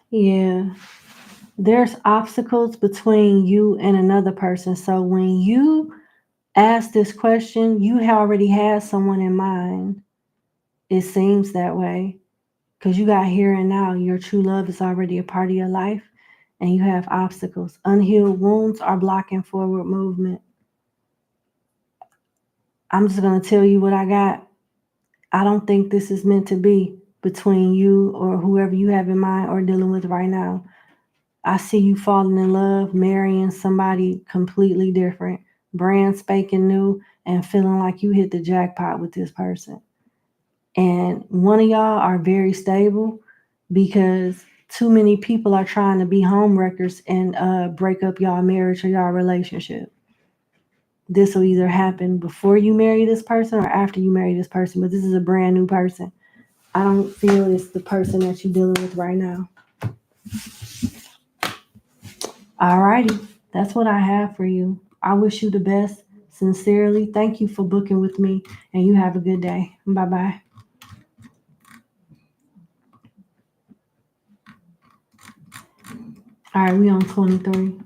Yeah. There's obstacles between you and another person. So when you ask this question, you already had someone in mind. It seems that way, because you got here and now. Your true love is already a part of your life, and you have obstacles. Unhealed wounds are blocking forward movement. I'm just going to tell you what I got. I don't think this is meant to be between you or whoever you have in mind or dealing with right now. I see you falling in love, marrying somebody completely different, brand spanking new, and feeling like you hit the jackpot with this person. And one of y'all are very stable because too many people are trying to be home wreckers and break up y'all marriage or y'all relationship. This will either happen before you marry this person or after you marry this person, but this is a brand new person. I don't feel it's the person that you're dealing with right now. Alrighty, that's what I have for you. I wish you the best. Sincerely, thank you for booking with me, and you have a good day. Bye-bye. All right, we on 23.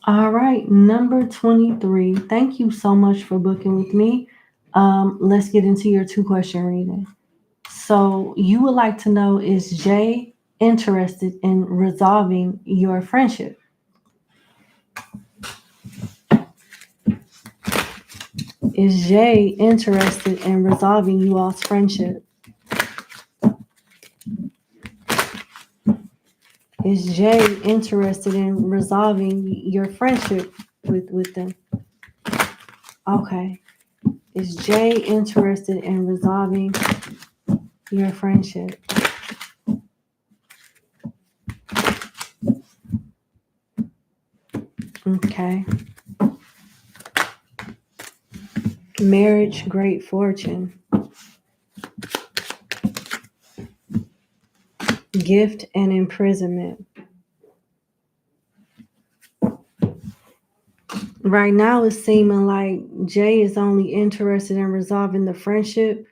All right, number 23. Thank you so much for booking with me. Let's get into your 2-question reading. So you would like to know, is Jay interested in resolving your friendship? Is Jay interested in resolving you all's friendship? Is Jay interested in resolving your friendship with them? Okay. Is Jay interested in resolving your friendship? Okay. Marriage, great fortune. Gift and imprisonment. Right now, it's seeming like Jay is only interested in resolving the friendship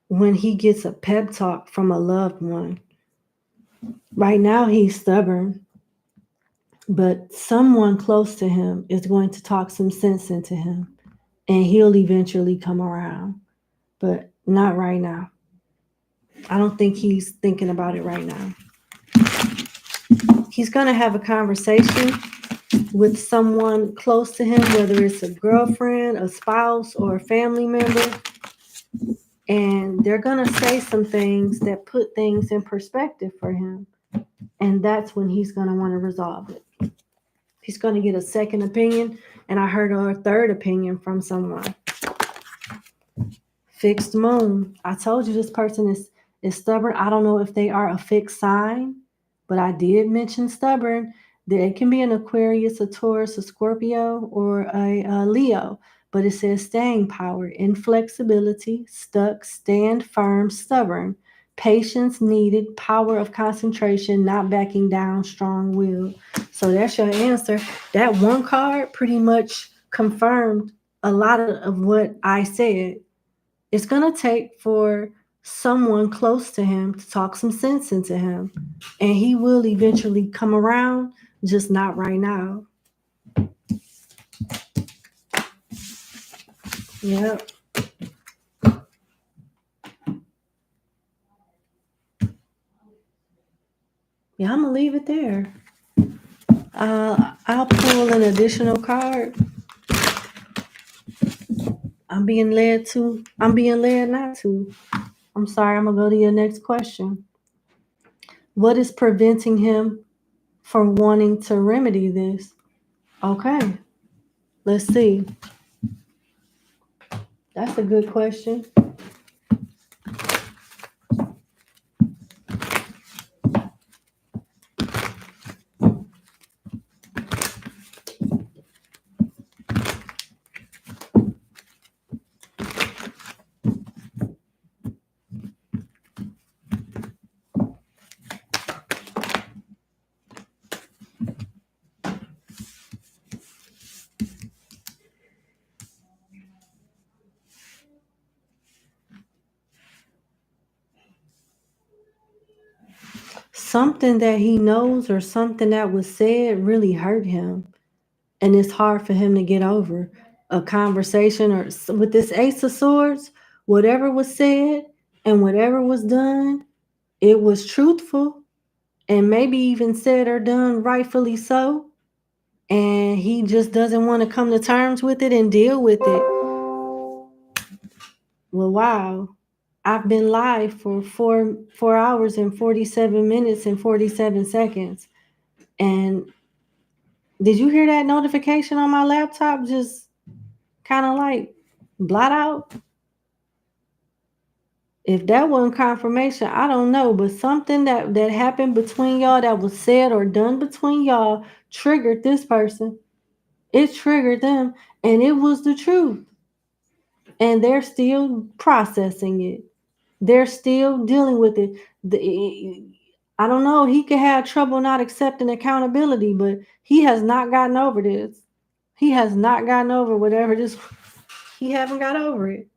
when he gets a pep talk from a loved one. Right now, he's stubborn, but someone close to him is going to talk some sense into him, and he'll eventually come around, but not right now. I don't think he's thinking about it right now. He's going to have a conversation with someone close to him, whether it's a girlfriend, a spouse, or a family member, and they're going to say some things that put things in perspective for him, and that's when he's going to want to resolve it. He's going to get a second opinion, and I heard a third opinion from someone. Fixed moon. I told you this person is stubborn. I don't know if they are a fixed sign, but I did mention stubborn. It can be an Aquarius, a Taurus, a Scorpio, or a Leo, but it says staying power, inflexibility, stuck, stand firm, stubborn, patience needed, power of concentration, not backing down, strong will. So that's your answer. That one card pretty much confirmed a lot of what I said. It's going to take for someone close to him to talk some sense into him, and he will eventually come around, just not right now. Yep. Yeah, I'm going to leave it there. I'll pull an additional card. I'm being led not to. I'm sorry, I'm going to go to your next question. What is preventing him from wanting to remedy this? Okay, let's see. That's a good question. Something that he knows or something that was said really hurt him, and it's hard for him to get over. A conversation or with this Ace of Swords, whatever was said and whatever was done, it was truthful and maybe even said or done rightfully so, and he just doesn't want to come to terms with it and deal with it. Well, wow. I've been live for 4 hours and 47 minutes and 47 seconds. And did you hear that notification on my laptop just kind of like blot out? If that wasn't confirmation, I don't know, but something that happened between y'all, that was said or done between y'all, triggered this person. It triggered them, and it was the truth. And they're still processing it. They're still dealing with it. I don't know. He could have trouble not accepting accountability, but he has not gotten over this. He has not gotten over whatever this. He haven't got over it.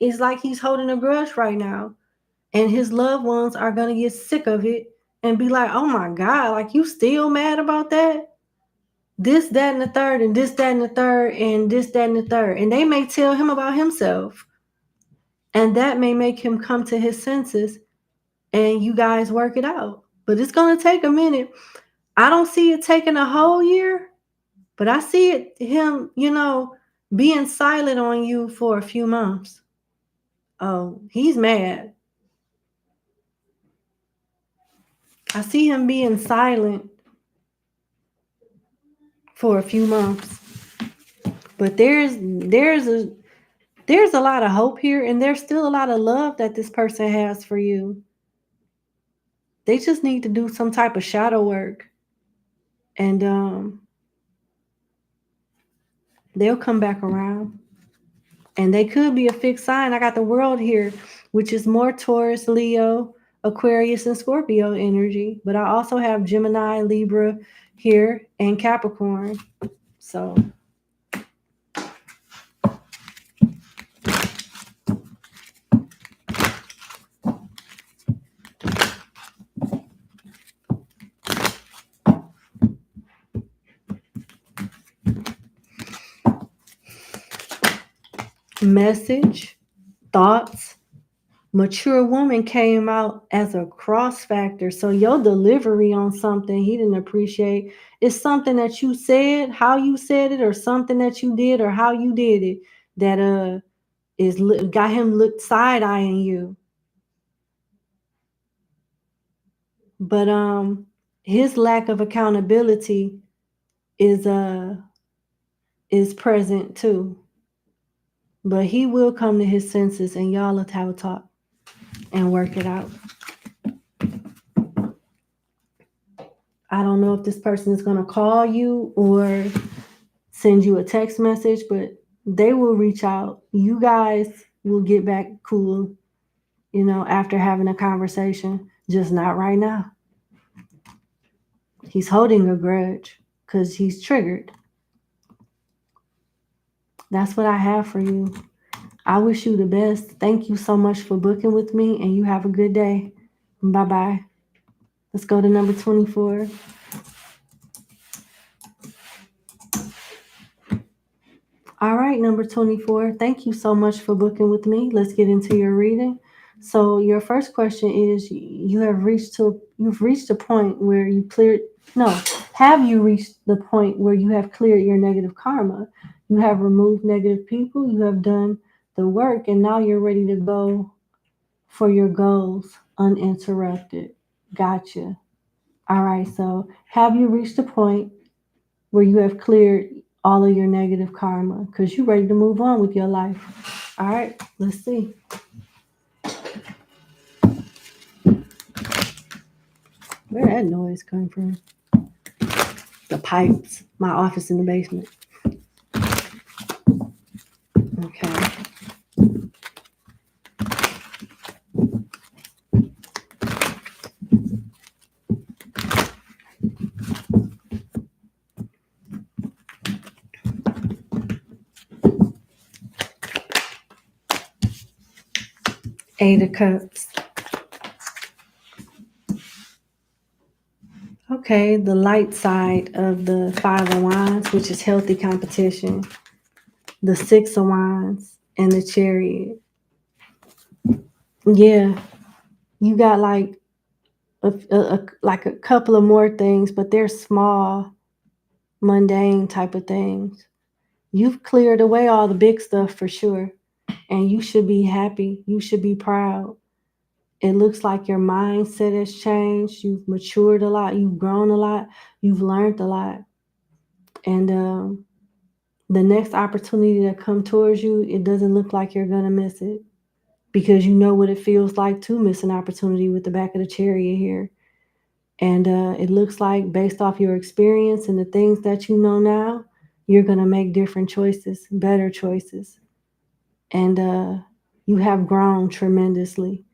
It's like he's holding a grudge right now, and his loved ones are gonna get sick of it and be like, "Oh my God, like you still mad about that? This, that, and the third, and this, that, and the third, and this, that, and the third." And they may tell him about himself, and that may make him come to his senses, and you guys work it out. But it's gonna take a minute. I don't see it taking a whole year, but I see it him, being silent on you for a few months. Oh, he's mad. I see him being silent for a few months. But there's a lot of hope here, and there's still a lot of love that this person has for you. They just need to do some type of shadow work, and they'll come back around. And they could be a fixed sign. I got the world here, which is more Taurus, Leo, Aquarius, and Scorpio energy. But I also have Gemini, Libra here, and Capricorn. So message, thoughts, mature woman came out as a cross factor. So your delivery on something he didn't appreciate is something that you said, how you said it, or something that you did, or how you did it, that got him look side eyeing you. But his lack of accountability is present too. But he will come to his senses, and y'all will have a talk and work it out. I don't know if this person is going to call you or send you a text message, but they will reach out. You guys will get back cool, after having a conversation, just not right now. He's holding a grudge because he's triggered. That's what I have for you. I wish you the best. Thank you so much for booking with me, and you have a good day. Bye-bye. Let's go to number 24. All right, number 24. Thank you so much for booking with me. Let's get into your reading. So your first question is, you've reached a point where have you reached the point where you have cleared your negative karma? You have removed negative people, you have done the work, and now you're ready to go for your goals uninterrupted. Gotcha. All right, so have you reached the point where you have cleared all of your negative karma? Because you're ready to move on with your life. All right, let's see. Where that noise come from? The pipes. My office in the basement. Okay. Eight of Cups. Okay, the light side of the Five of Wands, which is healthy competition. The Six of Wands and the Chariot. Yeah, you got like a couple of more things, but they're small. mundane type of things. You've cleared away all the big stuff for sure. And you should be happy. You should be proud. It looks like your mindset has changed. You've matured a lot. You've grown a lot. You've learned a lot. And the next opportunity that come towards you, it doesn't look like you're going to miss it, because you know what it feels like to miss an opportunity with the back of the chariot here. And it looks like, based off your experience and the things that you know now, you're going to make different choices, better choices. And you have grown tremendously.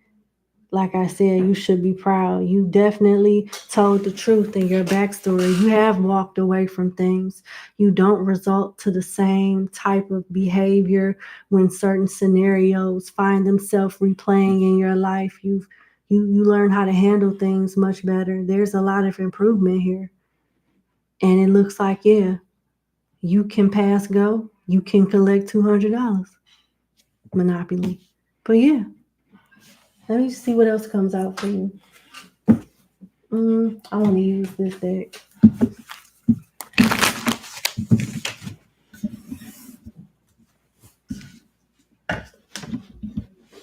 Like I said, you should be proud. You definitely told the truth in your backstory. You have walked away from things. You don't result to the same type of behavior when certain scenarios find themselves replaying in your life. You learn how to handle things much better. There's a lot of improvement here. And it looks like, yeah, you can pass go. You can collect $200 Monopoly. But yeah. Let me see what else comes out for you. I want to use this deck.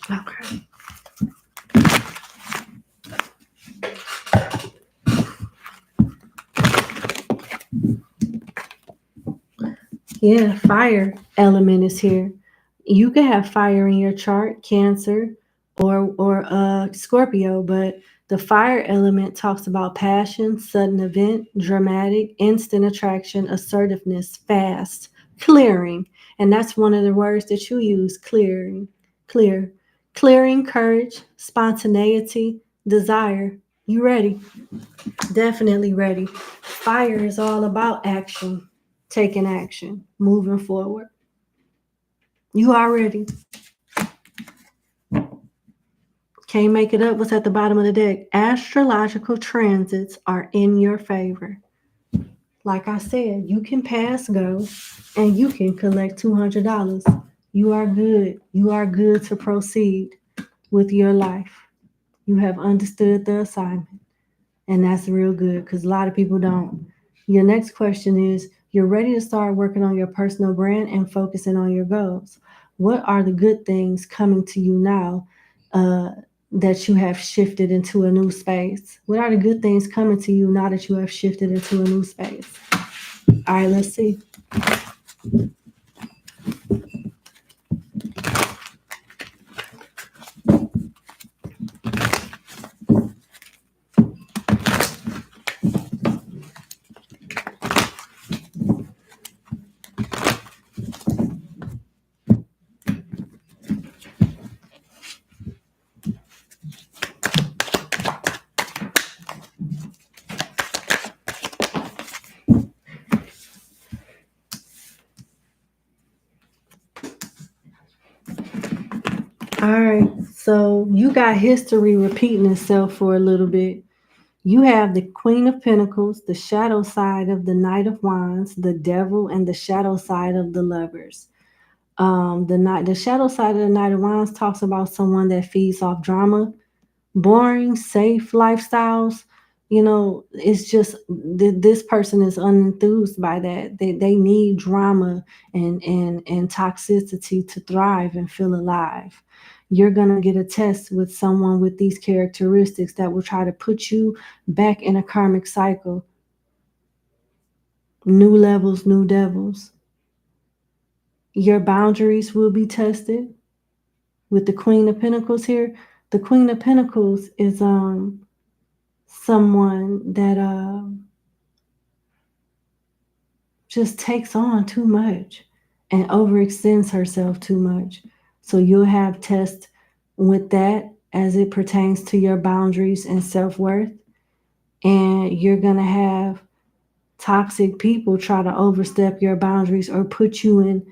Okay. Yeah, fire element is here. You can have fire in your chart, Cancer or Scorpio, but the fire element talks about passion, sudden event, dramatic, instant attraction, assertiveness, fast, clearing. And that's one of the words that you use, clearing, clear. Clearing, courage, spontaneity, desire. You ready? Definitely ready. Fire is all about action, taking action, moving forward. You are ready. Can't make it up. What's at the bottom of the deck? Astrological transits are in your favor. Like I said, you can pass go and you can collect $200. You are good. You are good to proceed with your life. You have understood the assignment. And that's real good, because a lot of people don't. Your next question is, you're ready to start working on your personal brand and focusing on your goals. What are the good things coming to you now that you have shifted into a new space? What are the good things coming to you now that you have shifted into a new space? All right, let's see. All right, so you got history repeating itself for a little bit. You have the Queen of Pentacles, the shadow side of the Knight of Wands, the Devil, and the shadow side of the Lovers. The shadow side of the Knight of Wands talks about someone that feeds off drama, boring, safe lifestyles. You know, it's just this person is unenthused by that. They need drama and toxicity to thrive and feel alive. You're gonna get a test with someone with these characteristics that will try to put you back in a karmic cycle. New levels, new devils. Your boundaries will be tested. With the Queen of Pentacles here, the Queen of Pentacles is someone that just takes on too much and overextends herself too much. So you'll have tests with that as it pertains to your boundaries and self-worth. And you're going to have toxic people try to overstep your boundaries or put you in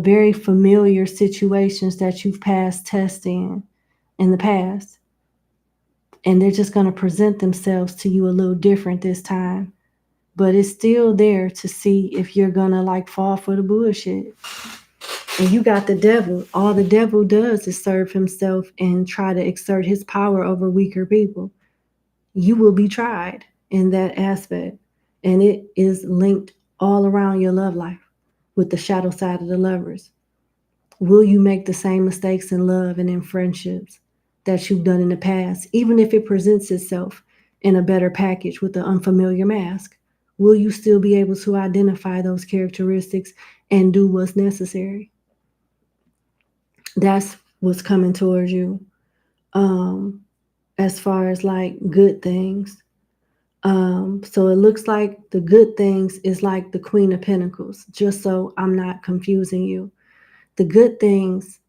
very familiar situations that you've passed tests in the past. And they're just going to present themselves to you a little different this time. But it's still there to see if you're going to like fall for the bullshit. And you got the devil. All the devil does is serve himself and try to exert his power over weaker people. You will be tried in that aspect. And it is linked all around your love life with the shadow side of the Lovers. Will you make the same mistakes in love and in friendships that you've done in the past, even if it presents itself in a better package with the unfamiliar mask? Will you still be able to identify those characteristics and do what's necessary? That's what's coming towards you. As far as like good things. So it looks like the good things is like the Queen of Pentacles, just so I'm not confusing you. The good things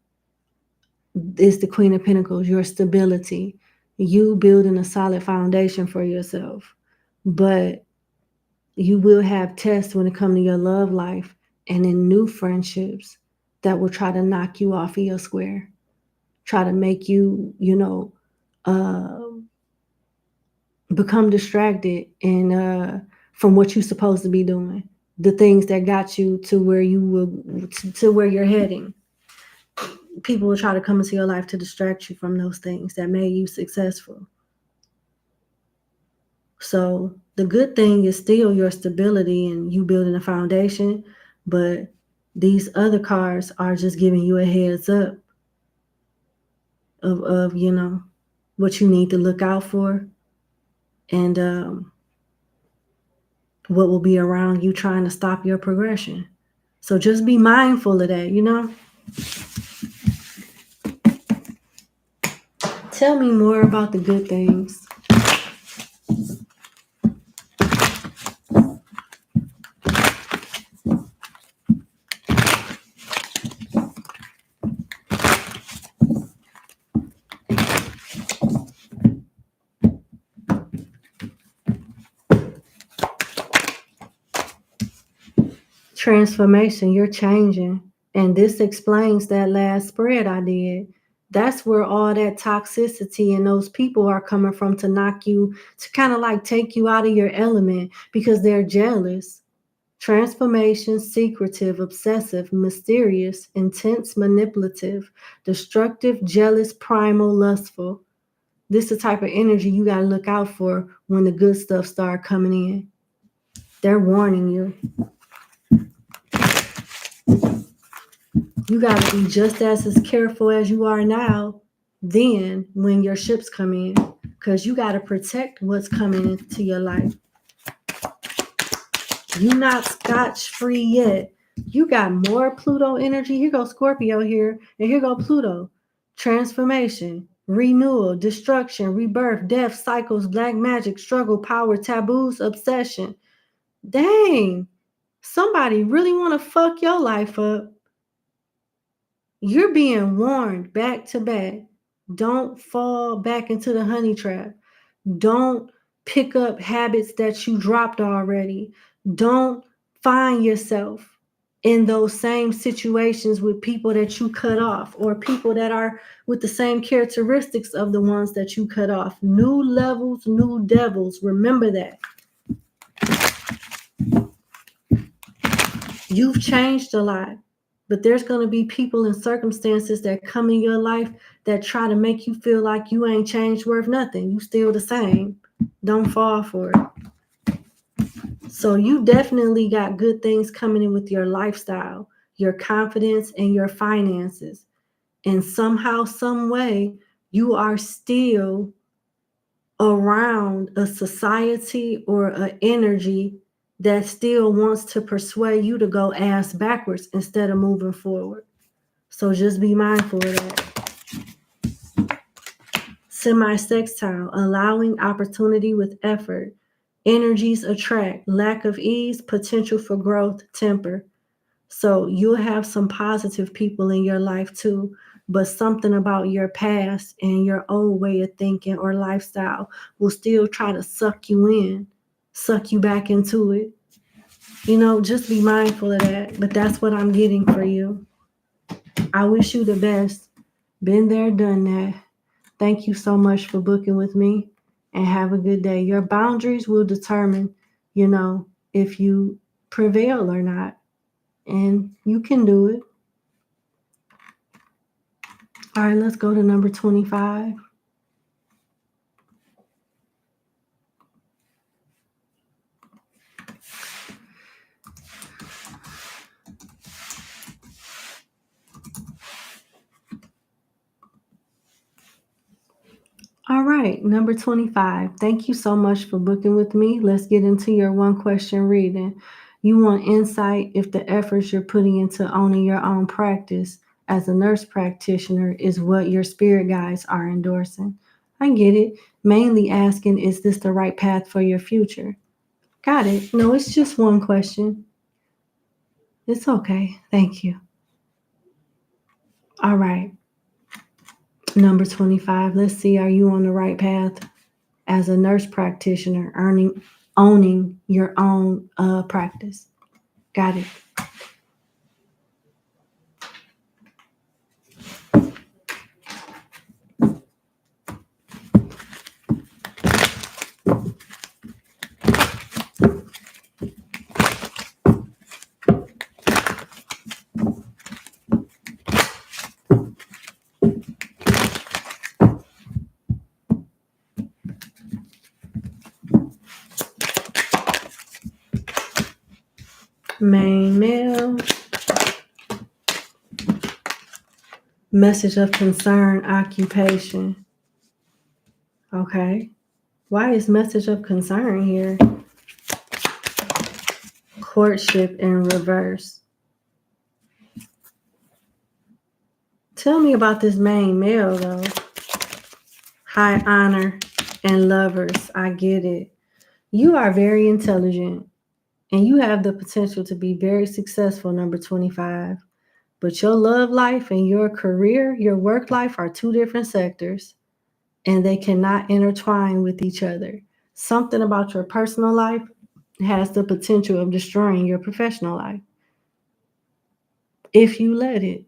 is the Queen of Pentacles, your stability, you building a solid foundation for yourself. But you will have tests when it comes to your love life and in new friendships that will try to knock you off of your square, try to make you, uh, become distracted and from what you're supposed to be doing, the things that got you to where you will to where you're heading. People will try to come into your life to distract you from those things that made you successful. So the good thing is still your stability and you building a foundation, but these other cards are just giving you a heads up of what you need to look out for, and what will be around you trying to stop your progression. So just be mindful of that. Tell me more about the good things. Transformation, you're changing. And this explains that last spread I did. That's where all that toxicity and those people are coming from to knock you, to kind of like take you out of your element because they're jealous. Transformation, secretive, obsessive, mysterious, intense, manipulative, destructive, jealous, primal, lustful. This is the type of energy you got to look out for when the good stuff start coming in. They're warning you. You got to be just as careful as you are now then when your ships come in, because you got to protect what's coming into your life. You're not scotch free yet. You got more Pluto energy. Here goes Scorpio here, and here go Pluto. Transformation, renewal, destruction, rebirth, death, cycles, black magic, struggle, power, taboos, obsession. Dang, somebody really want to fuck your life up. You're being warned back to back. Don't fall back into the honey trap. Don't pick up habits that you dropped already. Don't find yourself in those same situations with people that you cut off or people that are with the same characteristics of the ones that you cut off. New levels, new devils. Remember that. You've changed a lot, but there's going to be people and circumstances that come in your life that try to make you feel like you ain't changed worth nothing. You still the same. Don't fall for it. So you definitely got good things coming in with your lifestyle, your confidence, and your finances. And somehow, some way, you are still around a society or an energy that still wants to persuade you to go ass backwards instead of moving forward. So just be mindful of that. Semi-sextile, allowing opportunity with effort. Energies attract, lack of ease, potential for growth, temper. So you'll have some positive people in your life too, but something about your past and your old way of thinking or lifestyle will still try to suck you in, suck you back into it. Just be mindful of that. But that's what I'm getting for you. I wish you the best. Been there, done that. Thank you so much for booking with me, and have a good day. Your boundaries will determine, if you prevail or not. And you can do it. All right, let's go to number 25. All right, number 25. Thank you so much for booking with me. Let's get into your one question reading. You want insight if the efforts you're putting into owning your own practice as a nurse practitioner is what your spirit guides are endorsing. I get it. Mainly asking, is this the right path for your future? Got it. No, it's just one question. It's okay. Thank you. All right. Number 25. Let's see. Are you on the right path as a nurse practitioner, owning your own practice? Got it. Main male. Message of concern, occupation. Okay. Why is message of concern here? Courtship in reverse. Tell me about this main male, though. High honor and lovers. I get it. You are very intelligent and you have the potential to be very successful, number 25. But your love life and your career, your work life are two different sectors and they cannot intertwine with each other. Something about your personal life has the potential of destroying your professional life if you let it.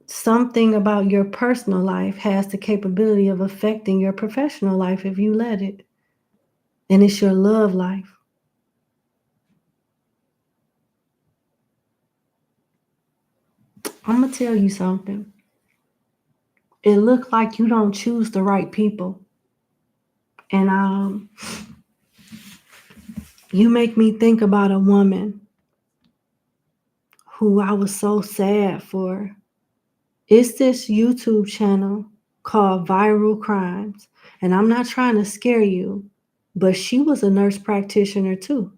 Something about your personal life has the capability of affecting your professional life if you let it. And it's your love life. I'm going to tell you something. It looks like you don't choose the right people. And you make me think about a woman who I was so sad for. It's this YouTube channel called Viral Crimes. And I'm not trying to scare you, but she was a nurse practitioner too.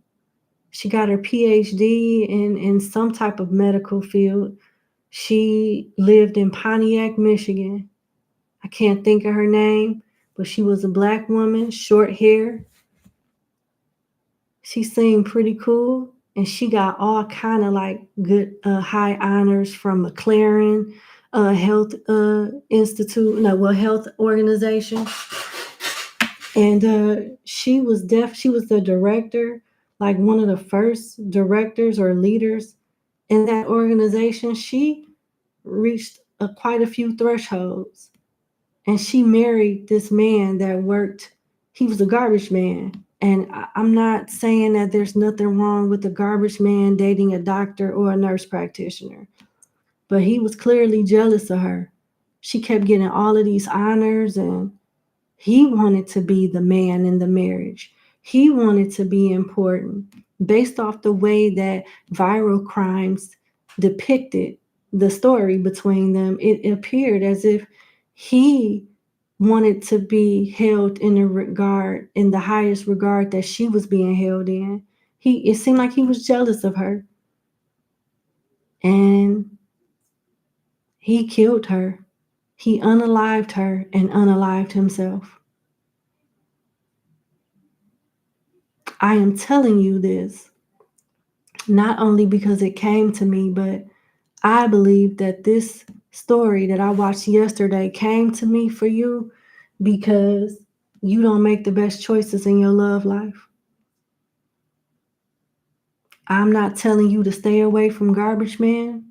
She got her PhD in some type of medical field. She lived in Pontiac, Michigan. I can't think of her name, but she was a Black woman, short hair. She seemed pretty cool, and she got all kind of like good high honors from McLaren Health Institute, health organization. And she was the director, like one of the first directors or leaders in that organization. She reached quite a few thresholds, and she married this man that worked. He was a garbage man. And I'm not saying that there's nothing wrong with a garbage man dating a doctor or a nurse practitioner, but he was clearly jealous of her. She kept getting all of these honors, and he wanted to be the man in the marriage. He wanted to be important. Based off the way that Viral Crimes depicted the story between them, it appeared as if he wanted to be held in the highest regard that she was being held in. It seemed like he was jealous of her. And he killed her. He unalived her and unalived himself. I am telling you this, not only because it came to me, but I believe that this story that I watched yesterday came to me for you because you don't make the best choices in your love life. I'm not telling you to stay away from garbage man,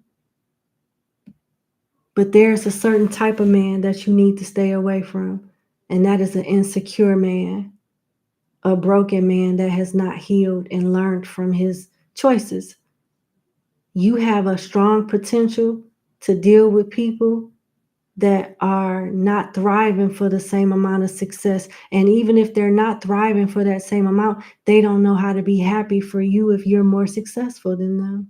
but there's a certain type of man that you need to stay away from, and that is an insecure man, a broken man that has not healed and learned from his choices. You have a strong potential to deal with people that are not thriving for the same amount of success. And even if they're not thriving for that same amount, they don't know how to be happy for you if you're more successful than them.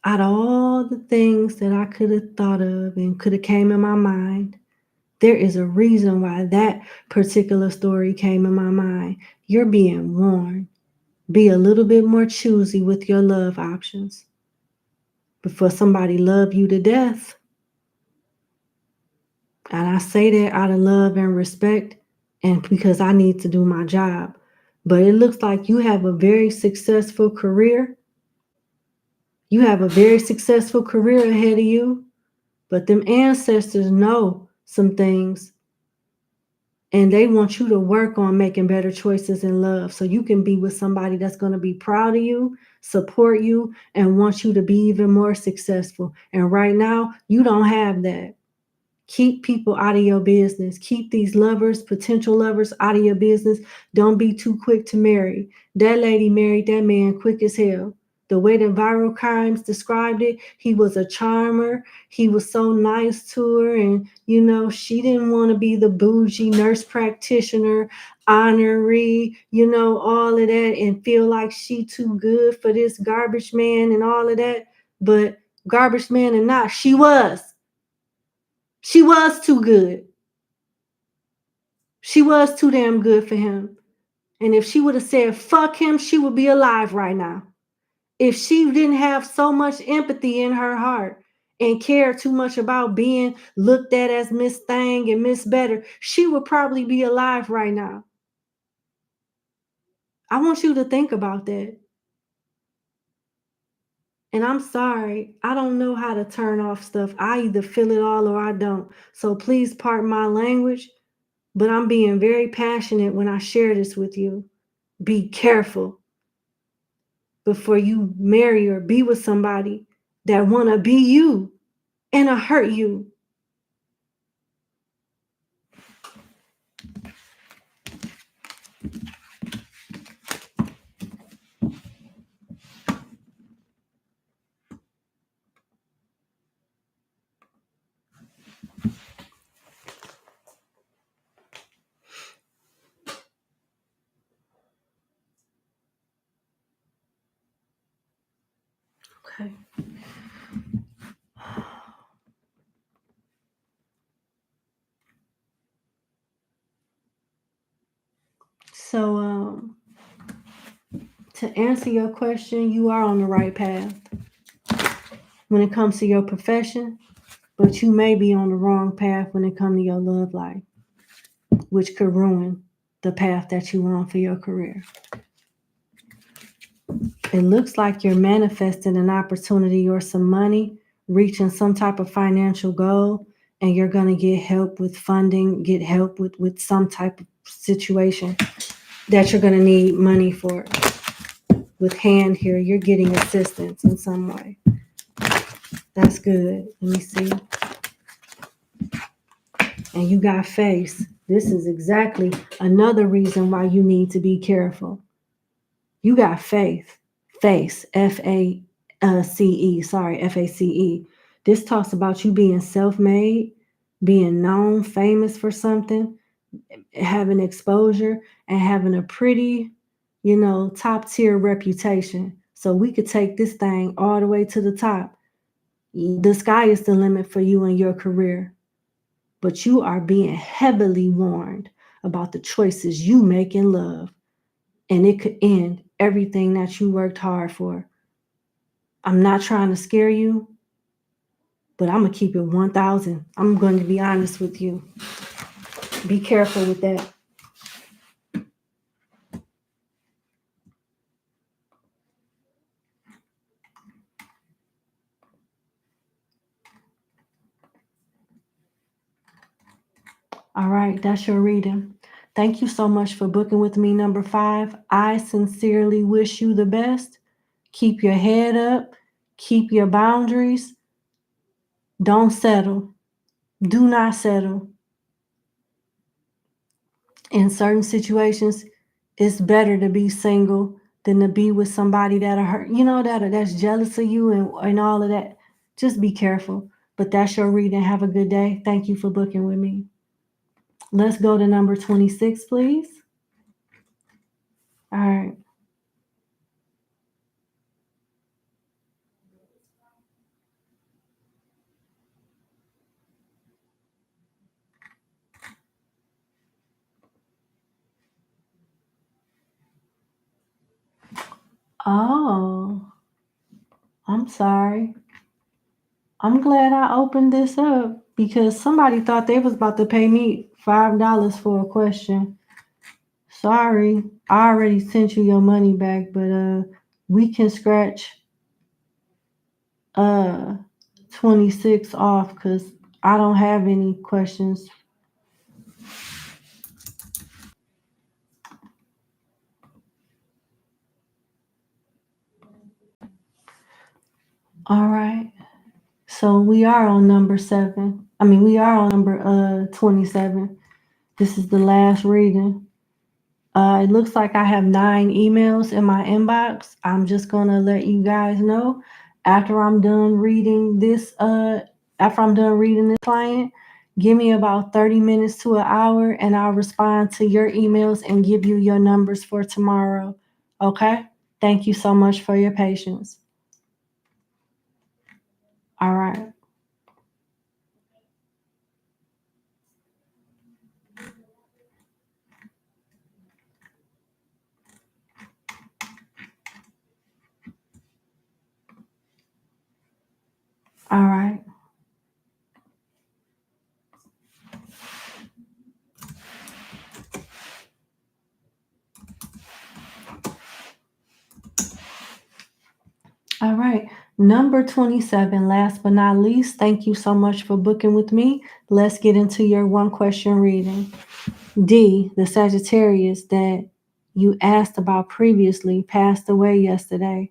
Out of all the things that I could have thought of and could have came in my mind, there is a reason why that particular story came in my mind. You're being warned. Be a little bit more choosy with your love options before somebody love you to death. And I say that out of love and respect and because I need to do my job. But it looks like you have a very successful career. You have a very successful career ahead of you. But them ancestors know some things and they want you to work on making better choices in love so you can be with somebody that's going to be proud of you, support you, and want you to be even more successful. And right now, you don't have that. Keep people out of your business. Keep these lovers, potential lovers, out of your business. Don't be too quick to marry. That lady married that man quick as hell. The way the viral crimes described it, he was a charmer. He was so nice to her. And, she didn't want to be the bougie nurse practitioner, honoree, all of that, and feel like she too good for this garbage man and all of that. But garbage man or not, she was. She was too good. She was too damn good for him. And if she would have said, fuck him, she would be alive right now. If she didn't have so much empathy in her heart and care too much about being looked at as Miss Thing and Miss Better, she would probably be alive right now. I want you to think about that. And I'm sorry, I don't know how to turn off stuff. I either feel it all or I don't. So please pardon my language. But I'm being very passionate when I share this with you. Be careful before you marry or be with somebody that want to be you and hurt you. Okay. So, to answer your question, you are on the right path when it comes to your profession, but you may be on the wrong path when it comes to your love life, which could ruin the path that you want for your career. It looks like you're manifesting an opportunity or some money, reaching some type of financial goal, and you're going to get help with funding, get help with some type of situation that you're going to need money for. With hand here, you're getting assistance in some way. That's good. Let me see. And you got face. This is exactly another reason why you need to be careful. You got faith. Face. F-A-C-E. F-A-C-E. This talks about you being self-made, being known, famous for something, having exposure, and having a pretty, top tier reputation. So we could take this thing all the way to the top. The sky is the limit for you and your career. But you are being heavily warned about the choices you make in love. And it could end everything that you worked hard for. I'm not trying to scare you, but I'm going to keep it 1,000. I'm going to be honest with you. Be careful with that. All right, that's your reading. Thank you so much for booking with me, number 5. I sincerely wish you the best. Keep your head up. Keep your boundaries. Don't settle. Do not settle. In certain situations, it's better to be single than to be with somebody that'll hurt, that's jealous of you and all of that. Just be careful. But that's your reading. Have a good day. Thank you for booking with me. Let's go to number 26, please. All right. Oh, I'm sorry. I'm glad I opened this up because somebody thought they was about to pay me $5 for a question. Sorry, I already sent you your money back, but we can scratch uh 26 off because I don't have any questions. All right. So we are on number 7. I mean, we are on number 27. This is the last reading. It looks like I have 9 emails in my inbox. I'm just gonna let you guys know after I'm done reading this. After I'm done reading this client, give me about 30 minutes to an hour, and I'll respond to your emails and give you your numbers for tomorrow. Okay? Thank you so much for your patience. All right. All right. All right. Number 27, last but not least, thank you so much for booking with me. Let's get into your one question reading. D, the Sagittarius that you asked about previously, passed away yesterday.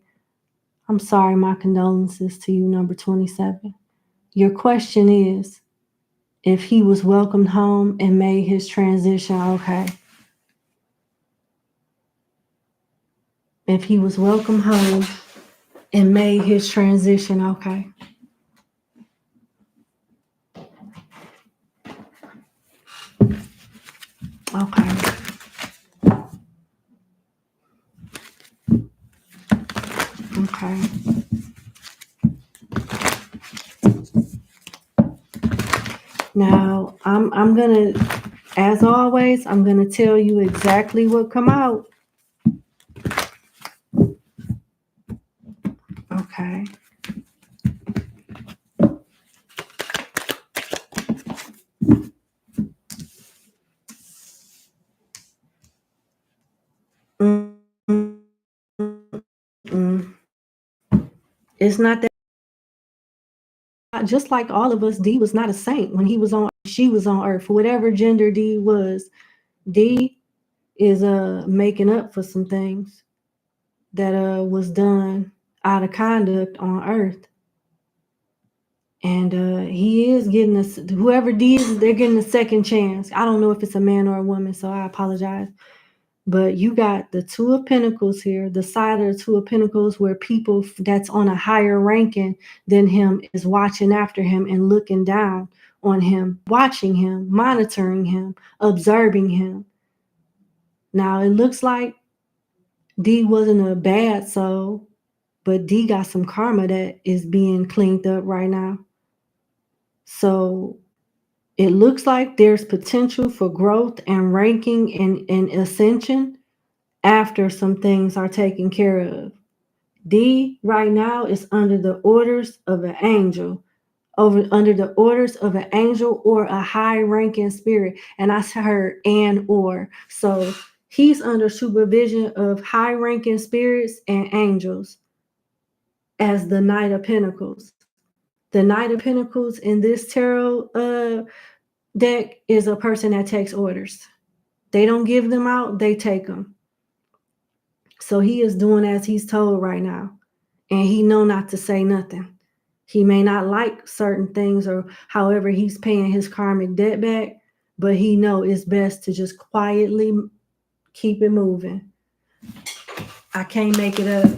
I'm sorry, my condolences to you, number 27. Your question is if he was welcomed home and made his transition okay. If he was welcomed home and made his transition okay. Okay. Okay. Now, I'm gonna, as always, I'm gonna tell you exactly what come out. Okay. Mm-mm. It's not that. Just like all of us, D was not a saint when he was on. She was on Earth. Whatever gender D was, D is making up for some things that was done out of conduct on Earth. And he is getting us, whoever D is, they're getting a second chance. I don't know if it's a man or a woman, so I apologize. But you got the Two of Pentacles here, the side of the Two of Pentacles where people that's on a higher ranking than him is watching after him and looking down on him, watching him, monitoring him, observing him. Now, it looks like D wasn't a bad soul, but D got some karma that is being cleaned up right now. So it looks like there's potential for growth and ranking and ascension after some things are taken care of. D right now is under the orders of an angel, under the orders of an angel or a high ranking spirit. And I heard and or. So he's under supervision of high ranking spirits and angels as the Knight of Pentacles. The Knight of Pentacles in this tarot deck is a person that takes orders. They don't give them out, they take them. So he is doing as he's told right now. And he know not to say nothing. He may not like certain things or however he's paying his karmic debt back, but he know it's best to just quietly keep it moving. I can't make it up.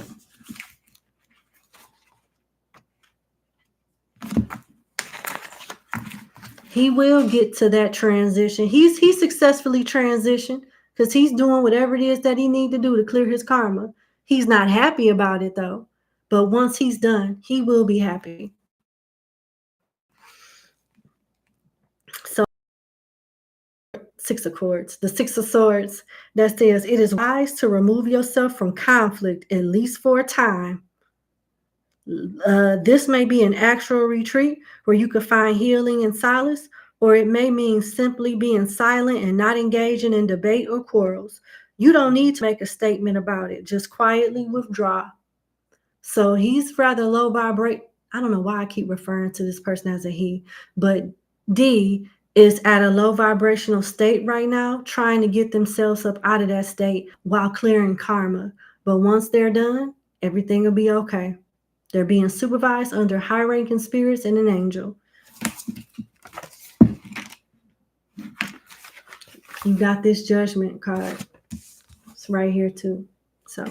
He will get to that transition. He successfully transitioned because he's doing whatever it is that he need to do to clear his karma. He's not happy about it though. But once he's done, he will be happy. So Six of Swords, the Six of Swords, that says it is wise to remove yourself from conflict, at least for a time. This may be an actual retreat where you could find healing and solace, or it may mean simply being silent and not engaging in debate or quarrels. You don't need to make a statement about it. Just quietly withdraw. So he's rather low vibrate. I don't know why I keep referring to this person as a he, but D is at a low vibrational state right now, trying to get themselves up out of that state while clearing karma. But once they're done, everything will be okay. They're being supervised under high-ranking spirits and an angel. You got this Judgment card. It's right here too. So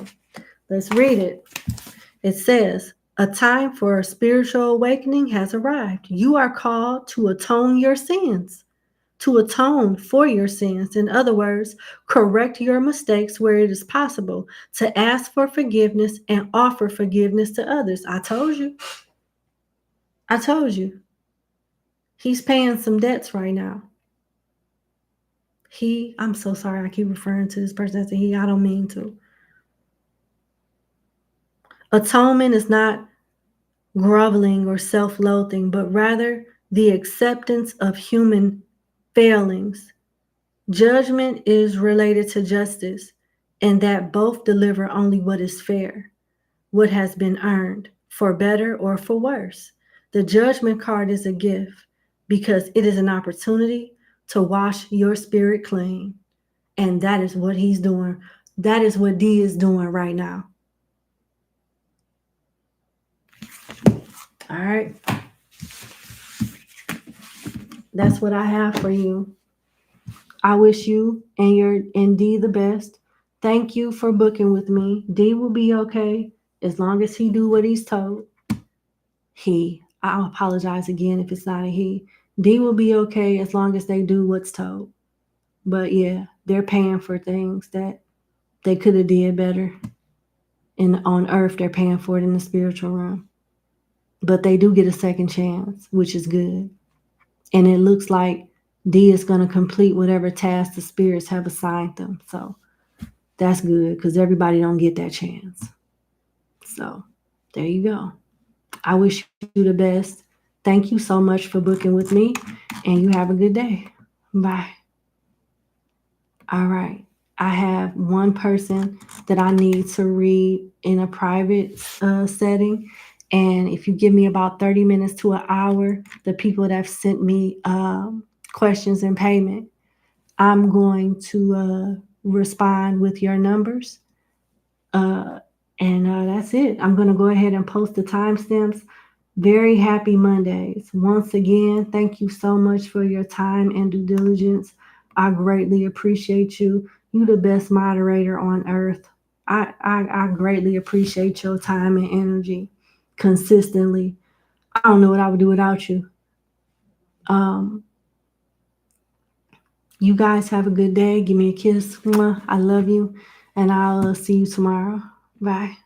let's read it. It says, a time for a spiritual awakening has arrived. You are called to atone your sins, to atone for your sins. In other words, correct your mistakes where it is possible, to ask for forgiveness and offer forgiveness to others. I told you. I told you. He's paying some debts right now. I'm so sorry I keep referring to this person as a he. I don't mean to. Atonement is not groveling or self-loathing, but rather the acceptance of human failings. Judgment is related to justice, and that both deliver only what is fair, what has been earned, for better or for worse. The Judgment card is a gift because it is an opportunity to wash your spirit clean. And that is what he's doing. That is what D is doing right now. All right. That's what I have for you. I wish you and D the best. Thank you for booking with me. D will be okay as long as he do what he's told. I'll apologize again if it's not a he. D will be okay as long as they do what's told. But yeah, they're paying for things that they could have did better. And on earth, they're paying for it in the spiritual realm. But they do get a second chance, which is good. And it looks like D is going to complete whatever task the spirits have assigned them. So that's good because everybody don't get that chance. So there you go. I wish you the best. Thank you so much for booking with me, and you have a good day. Bye. All right. I have one person that I need to read in a private setting. And if you give me about 30 minutes to an hour, the people that have sent me questions and payment, I'm going to respond with your numbers. And that's it. I'm going to go ahead and post the timestamps. Very happy Mondays. Once again, thank you so much for your time and due diligence. I greatly appreciate you. You're the best moderator on earth. I greatly appreciate your time and energy consistently. I don't know what I would do without you. You guys have a good day. Give me a kiss. I love you. And I'll see you tomorrow. Bye.